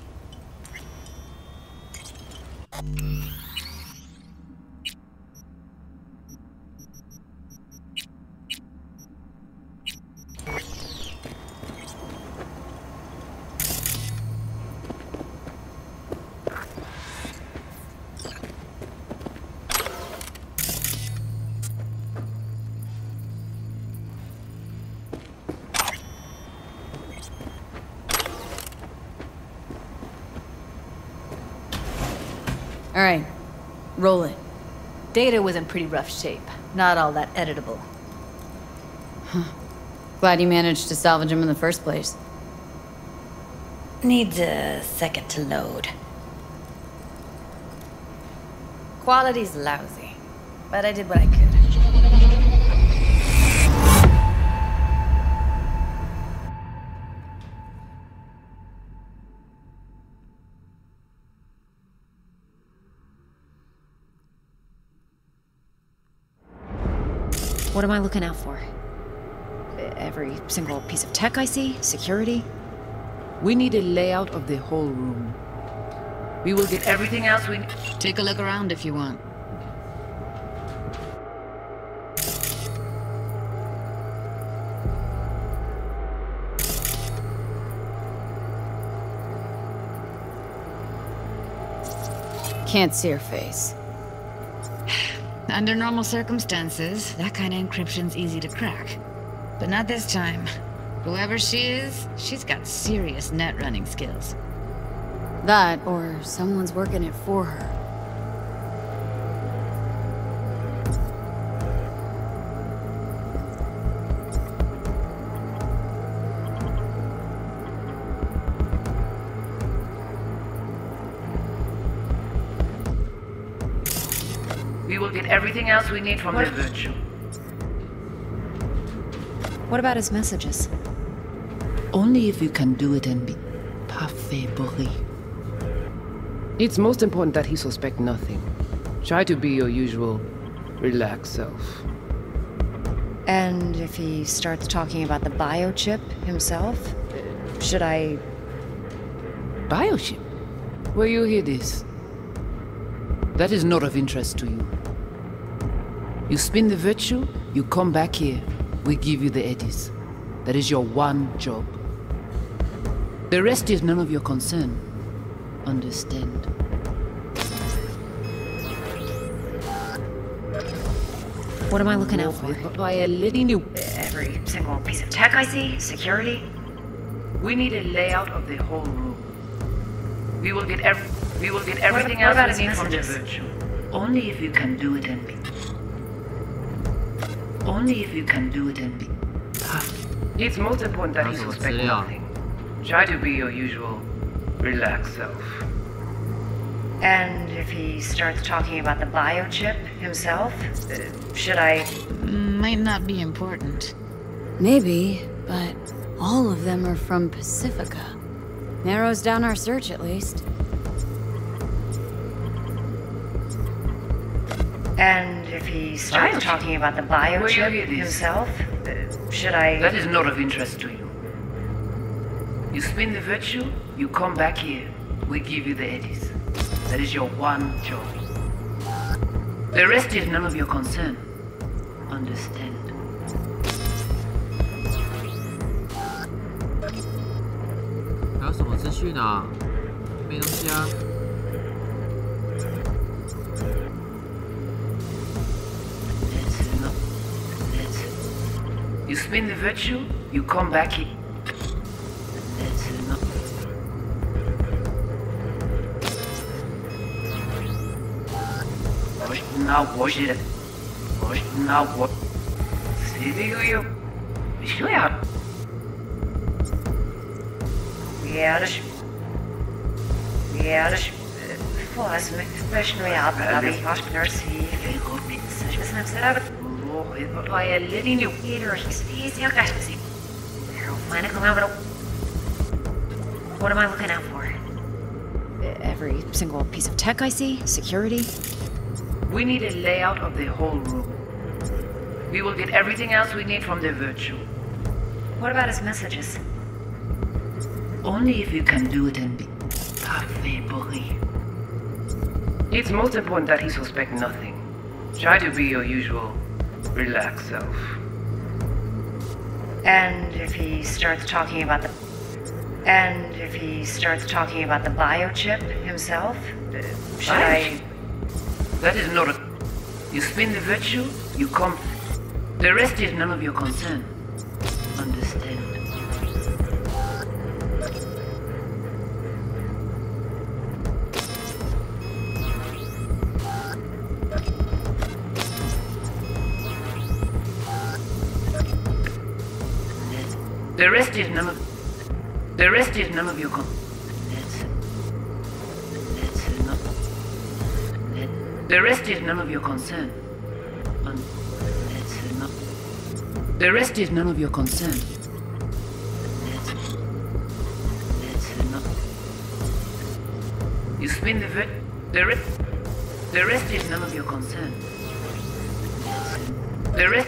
All right, roll it. Data was in pretty rough shape. Not all that editable. Huh. Glad you managed to salvage him in the first place. Needs a second to load. Quality's lousy, but I did what I could. What am I looking out for? Every single piece of tech I see? Security? We need a layout of the whole room. We will get everything else we need. Take a look around if you want. Can't see her face. Under normal circumstances, that kind of encryption's easy to crack. But not this time. Whoever she is, she's got serious net running skills. That, or someone's working it for her. We will get everything else we need from the virtual. What about his messages? Only if you can do it and be parfait bourré. It's most important that he suspect nothing. Try to be your usual, relaxed self. And if he starts talking about the biochip himself, should I... Biochip? Where you hear this? That is not of interest to you. You spin the virtue, you come back here, we give you the eddies. That is your one job. The rest is none of your concern. Understand? What am I looking out for? By letting you... Every single piece of tech I see? Security? We need a layout of the whole room. We will get everything else we need from the virtual. Only if you can do it and be... Only if you can do it and be... It's most important that he suspect nothing. Try to be your usual, relaxed self. And if he starts talking about the biochip himself, should I... Might not be important. Maybe, but all of them are from Pacifica. Narrows down our search, at least. And if he starts talking about the biochip himself, should I... That is not of interest to you. You spin the virtue, you come back here, we give you the eddies. That is your one job. The rest is none of your concern. Understand?还有什么资讯啊？没东西啊。You spin the virtue, you come back here. Now watch it. Now what? See you. Yeah. Was mit Special habe ich was Mercy. By a letting you Peter, he's your guy. What am I looking out for? Every single piece of tech I see? Security? We need a layout of the whole room. We will get everything else we need from the virtual. What about his messages? Only if you can do it and be parfait bourré. It's most important that he suspect nothing. Try to be your usual, relaxed self. And if he starts talking about the... And if he starts talking about the biochip himself, should I... That is not a... You spin the virtue, you come... The rest is none of your concern. Understand? The rest is none of... The rest is none of your concern. The rest is none of your concern. The rest is none of your concern. You spin the the rest is none of your concern. The rest.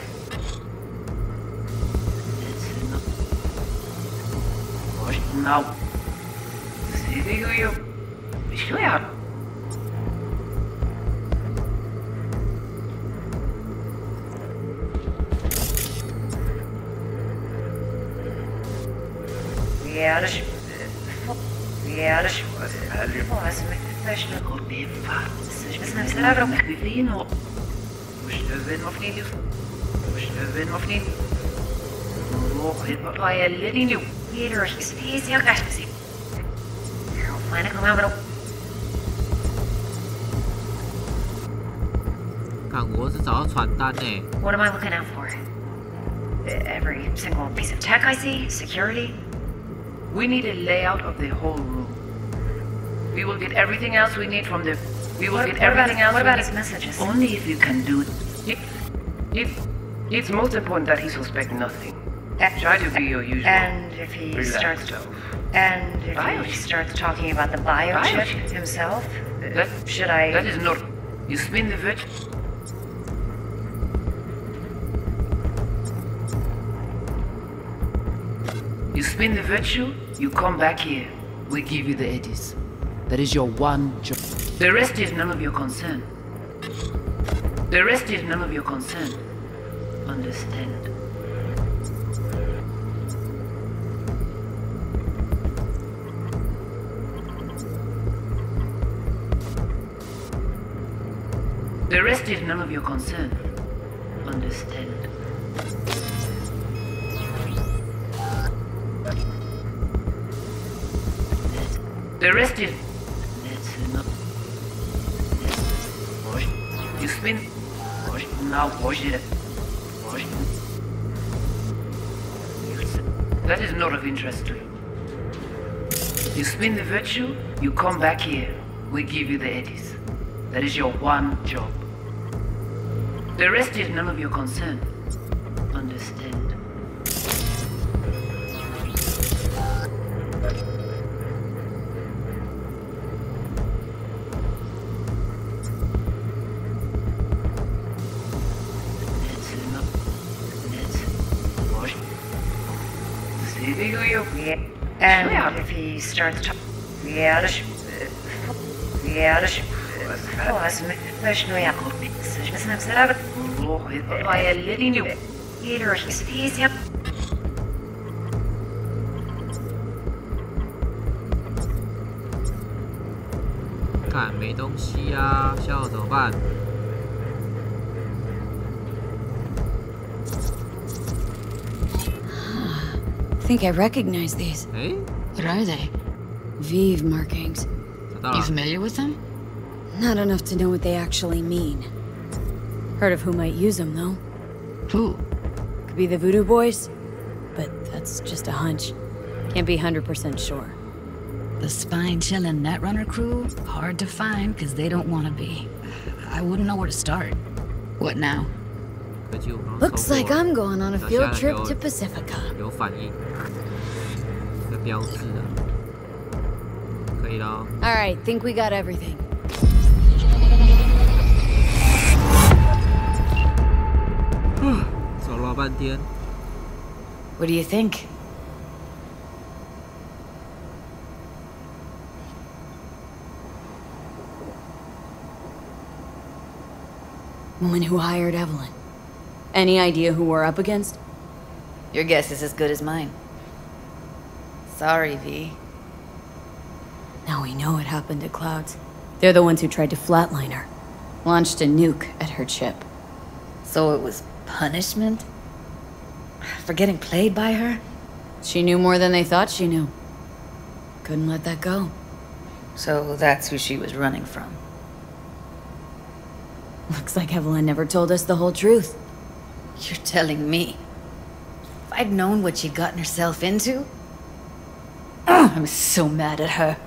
Now. See you. Yeah. Peter, he's your guy. What am I looking out for? Every single piece of tech I see? Security? We need a layout of the whole room. We will get everything else we need from the... We will get everything else. What about his messages? Only if you can do it. It's most important that he suspect nothing. Try to be your usual. And if he starts talking about the biochip himself, should I? That is not. You spin the virtue. You spin the virtue. You come back here. We give you the eddies. That is your one job. The rest is none of your concern. The rest is none of your concern. Understand? The rest is none of your concern. Understand? The rest is... That's enough. You spin. Now push it. That is not of interest to you. You spin the virtue, you come back here. We give you the eddies. That is your one job. The rest is none of your concern. Understand? And if he starts talking,看没东西啊，笑我怎么办？ I think I recognize these. Hey? What are they? Vive markings. You familiar with them? Not enough to know what they actually mean. Heard of who might use them, though. Who? Could be the Voodoo Boys, but that's just a hunch. Can't be 100% sure. The spine-chilling Netrunner crew? Hard to find, because they don't want to be. I wouldn't know where to start. What now? Looks like I'm going on a field trip to Pacifica. 有反应，这标志啊，可以了。All right, think we got everything. 走了半天。What do you think? Woman who hired Evelyn. Any idea who we're up against? Your guess is as good as mine. Sorry, V. Now we know what happened to Clouds. They're the ones who tried to flatline her. Launched a nuke at her chip. So it was punishment? For getting played by her? She knew more than they thought she knew. Couldn't let that go. So that's who she was running from. Looks like Evelyn never told us the whole truth. You're telling me? If I'd known what she'd gotten herself into? I'm so mad at her.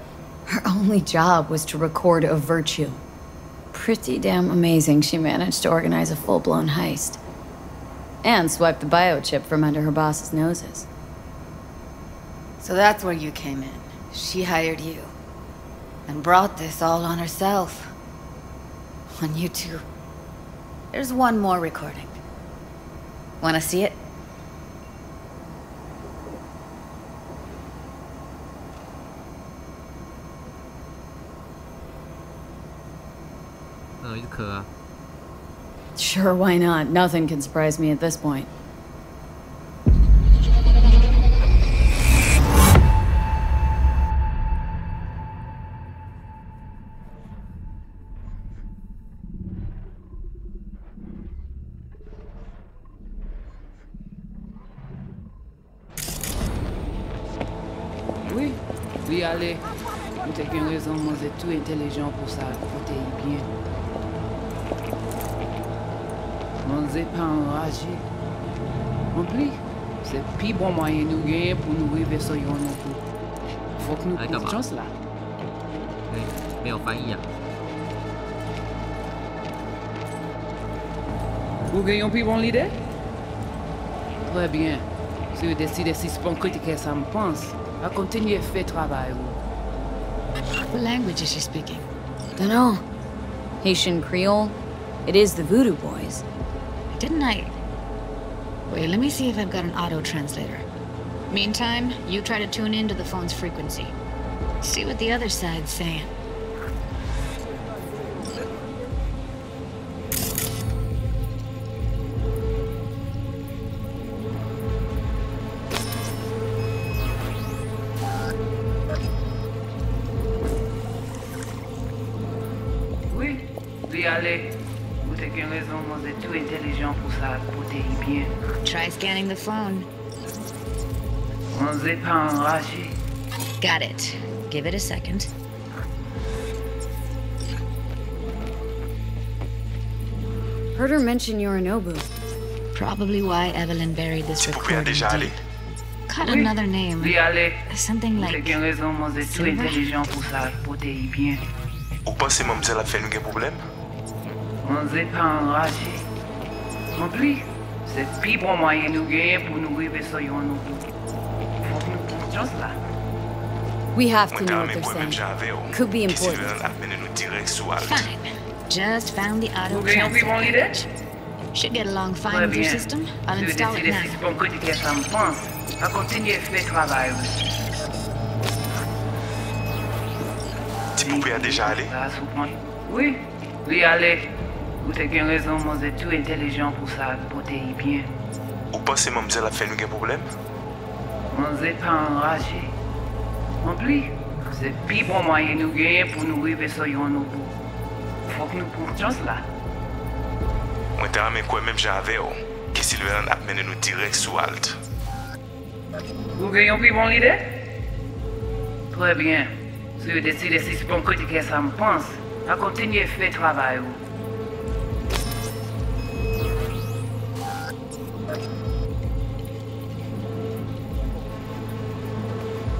Her only job was to record a virtue. Pretty damn amazing she managed to organize a full-blown heist. And swipe the biochip from under her boss's noses. So that's where you came in. She hired you. And brought this all on herself. On you two. There's one more recording. Wanna see it? Sure, why not? Nothing can surprise me at this point. Oui, oui, allez. Vous avez une raison, vous êtes tout intelligent pour ça, écoutez bien. On n'est pas enragé. En plus, c'est le plus bon moyen nous gagner pour nous arriver sur yon non plus. Faut que nous prenions chance là. 没有翻译啊。Vous gagnez plus bon l'idée? Très bien. Si vous décidez si sponcote que ça me pense, à continuer faire travail. What language is she speaking? Dunno. Haitian Creole? It is the Voodoo Boys. Didn't I... Wait, let me see if I've got an auto-translator. Meantime, you try to tune into the phone's frequency. See what the other side's saying. Oui, allez. Vous avez raison, vous êtes tout intelligent pour ça, pour bien. Try scanning the phone. On n'est pas enragé. Got it. Give it a second. Heard her mention Yorinobu. Probably why Evelyn buried this recording deep. Caught another name. Something like... Vous avez raison, vous êtes tout intelligent pour ça, pour bien. Ou pensez mademoiselle a fait un problème? On n'est pas enragé. Non plus, c'est le plus bon moyen de nous gagner pour nous arriver sur Yorinobu. Faut que nous prenions là. We have to know what they're saying. Could be important. Fine. Just found the auto-translate. Should get along fine with your system. I'll install it now. À continuer à faire travail. Tu pouvais déjà aller? Oui, allez. Vous avez raison, vous êtes tout intelligent pour ça, pour bien. Ou pensez mademoiselle a fait un problème? On n'est pas enragé. Non plus, c'est le plus bon moyen de nous gagner pour nous arriver sur Yorinobu. Faut que nous prenions là. Moi, t'as amené quoi même j'avais, que Sylvain a mené nous direct sous Alt. Vous gagnez plus bon l'idée? Très bien. Si vous décidez si c'est bon que ça me pense, à continuer à faire travail.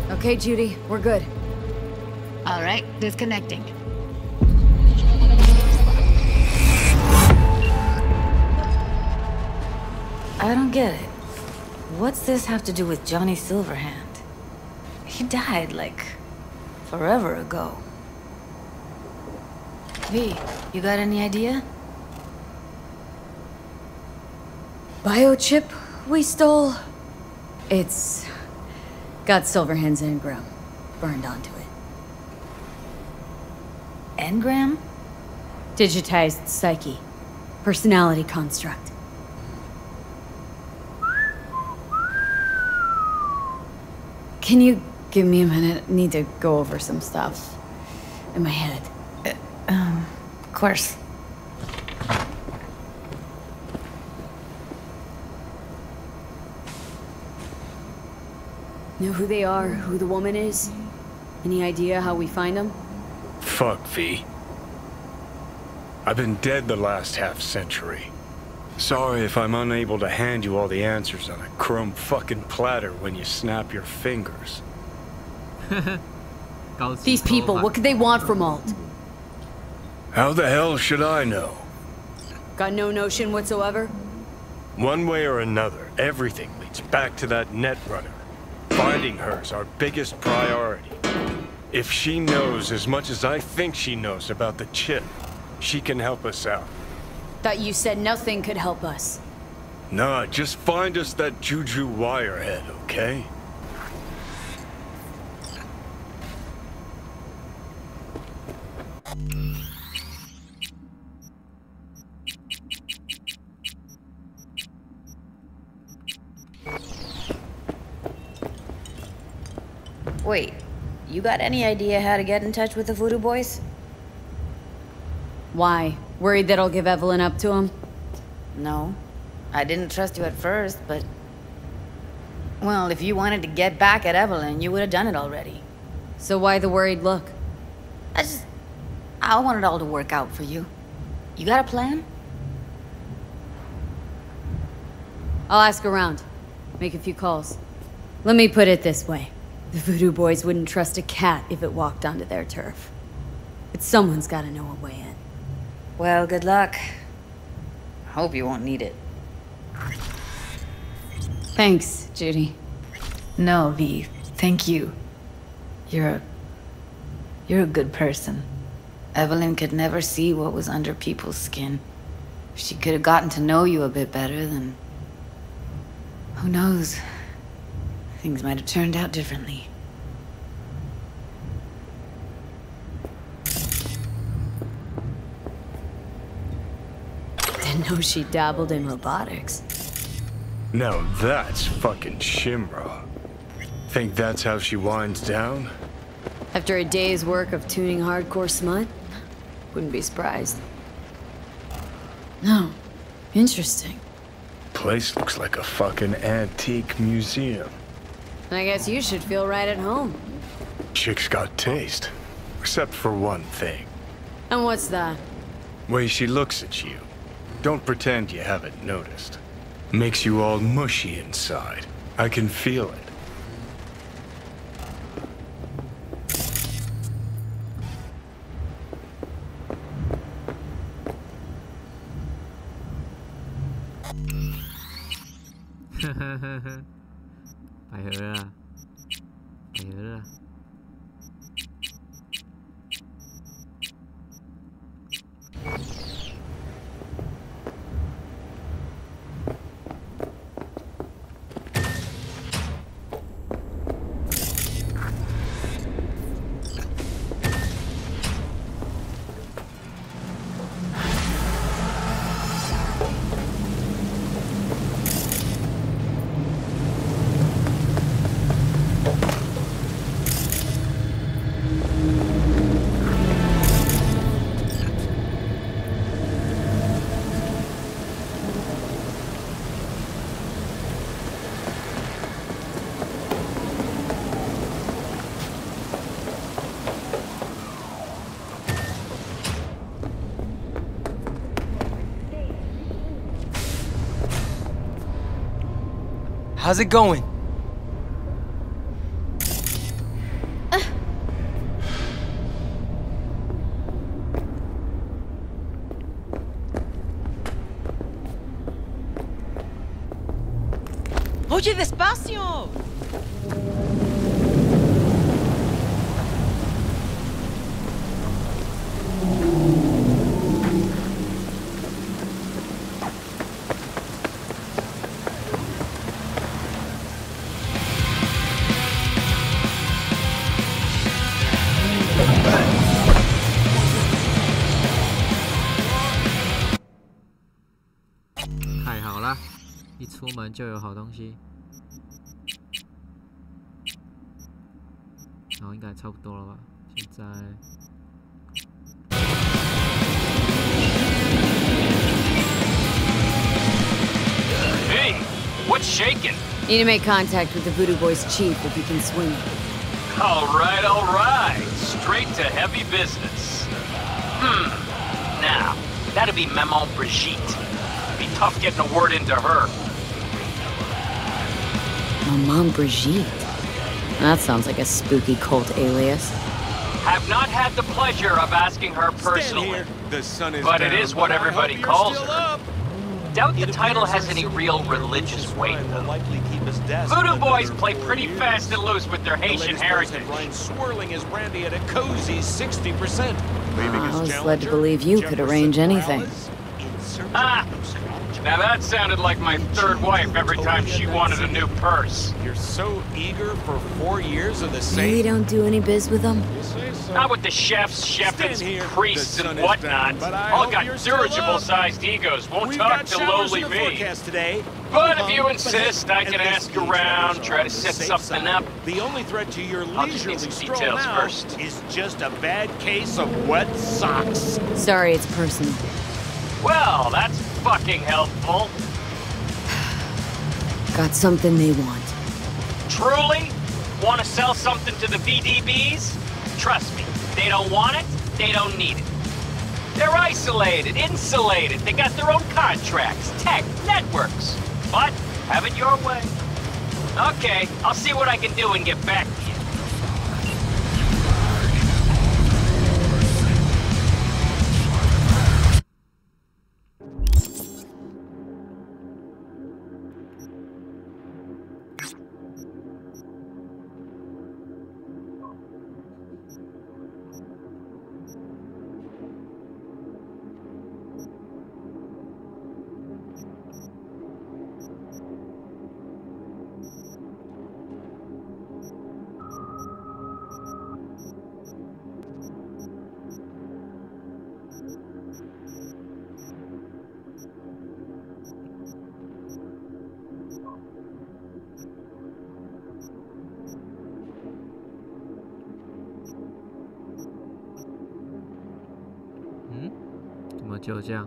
Okay, Judy, we're good. All right, disconnecting. I don't get it. What's this have to do with Johnny Silverhand? He died, like, forever ago. V, you got any idea? Biochip we stole? It's... got Silverhand's engram burned onto it. Engram? Digitized psyche. Personality construct. Can you give me a minute? I need to go over some stuff in my head. Of course. Know who they are, who the woman is? Any idea how we find them? Fuck, V. I've been dead the last half-century. Sorry if I'm unable to hand you all the answers on a chrome fucking platter when you snap your fingers. These people, what could they want from Alt? How the hell should I know? Got no notion whatsoever? One way or another, everything leads back to that Netrunner. Finding her's our biggest priority. If she knows as much as I think she knows about the chip, she can help us out. Thought you said nothing could help us. Nah, just find us that Juju wirehead, okay? Wait, you got any idea how to get in touch with the Voodoo Boys? Why? Worried that I'll give Evelyn up to him? No. I didn't trust you at first, but... Well, if you wanted to get back at Evelyn, you would have done it already. So why the worried look? I want it all to work out for you. You got a plan? I'll ask around. Make a few calls. Let me put it this way. The Voodoo Boys wouldn't trust a cat if it walked onto their turf. But someone's gotta know a way in. Well, good luck. hope you won't need it. Thanks, Judy. No, V. Thank you. You're a good person. Evelyn could never see what was under people's skin. If she could have gotten to know you a bit better, then... who knows? Things might have turned out differently. Didn't know she dabbled in robotics. Now that's fucking Shimra. Think that's how she winds down? After a day's work of tuning hardcore smut? Wouldn't be surprised. No. Interesting. Place looks like a fucking antique museum. I guess you should feel right at home. Chick's got taste. Except for one thing. And what's that? Way she looks at you. Don't pretend you haven't noticed. Makes you all mushy inside. I can feel it. Phải hứa à? Phải hứa à? How's it going? Oye, despacio.太好了，一出门就有好东西。然后应该差不多了吧？现在。Hey, what's shaking? Need to make contact with the Voodoo Boys chief if you can swing it. All right. Straight to heavy business. Now, that'd be Maman Brigitte. Be tough getting a word into her. Maman Brigitte? That sounds like a spooky cult alias. Have not had the pleasure of asking her personally, The sun is but down, it is what but I everybody hope you're calls still her. up. Doubt the title has any real religious weight, though. Voodoo Boys play pretty fast and loose with their Haitian heritage. Swirling his brandy at a cozy 60%. I was led to believe you could arrange anything. Ah! Now that sounded like my third wife every time she wanted a new purse. You're so eager for 4 years of the same. Maybe don't do any biz with them? Not with the chefs, shepherds, priests, and whatnot. All got dirigible-sized egos, won't talk to lowly me. Today. But if you insist, I can ask around, try to set something up. The only threat to your I'll just need leisurely some stroll details now first. is just a bad case of wet socks. Sorry, it's personal. Well, that's fucking helpful. Got something they want. Truly? Want to sell something to the VDBs? Trust me, they don't want it, they don't need it. They're isolated, insulated, they got their own contracts, tech, networks. But, have it your way. Okay, I'll see what I can do and get back to you. 么就这样？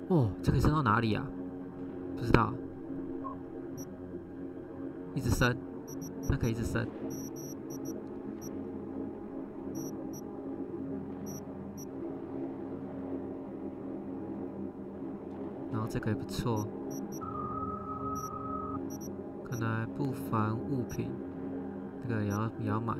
哦，这可以升到哪里啊？不知道，一直升，那可以一直升。然后这个也不错，看来不凡物品，这个也要买。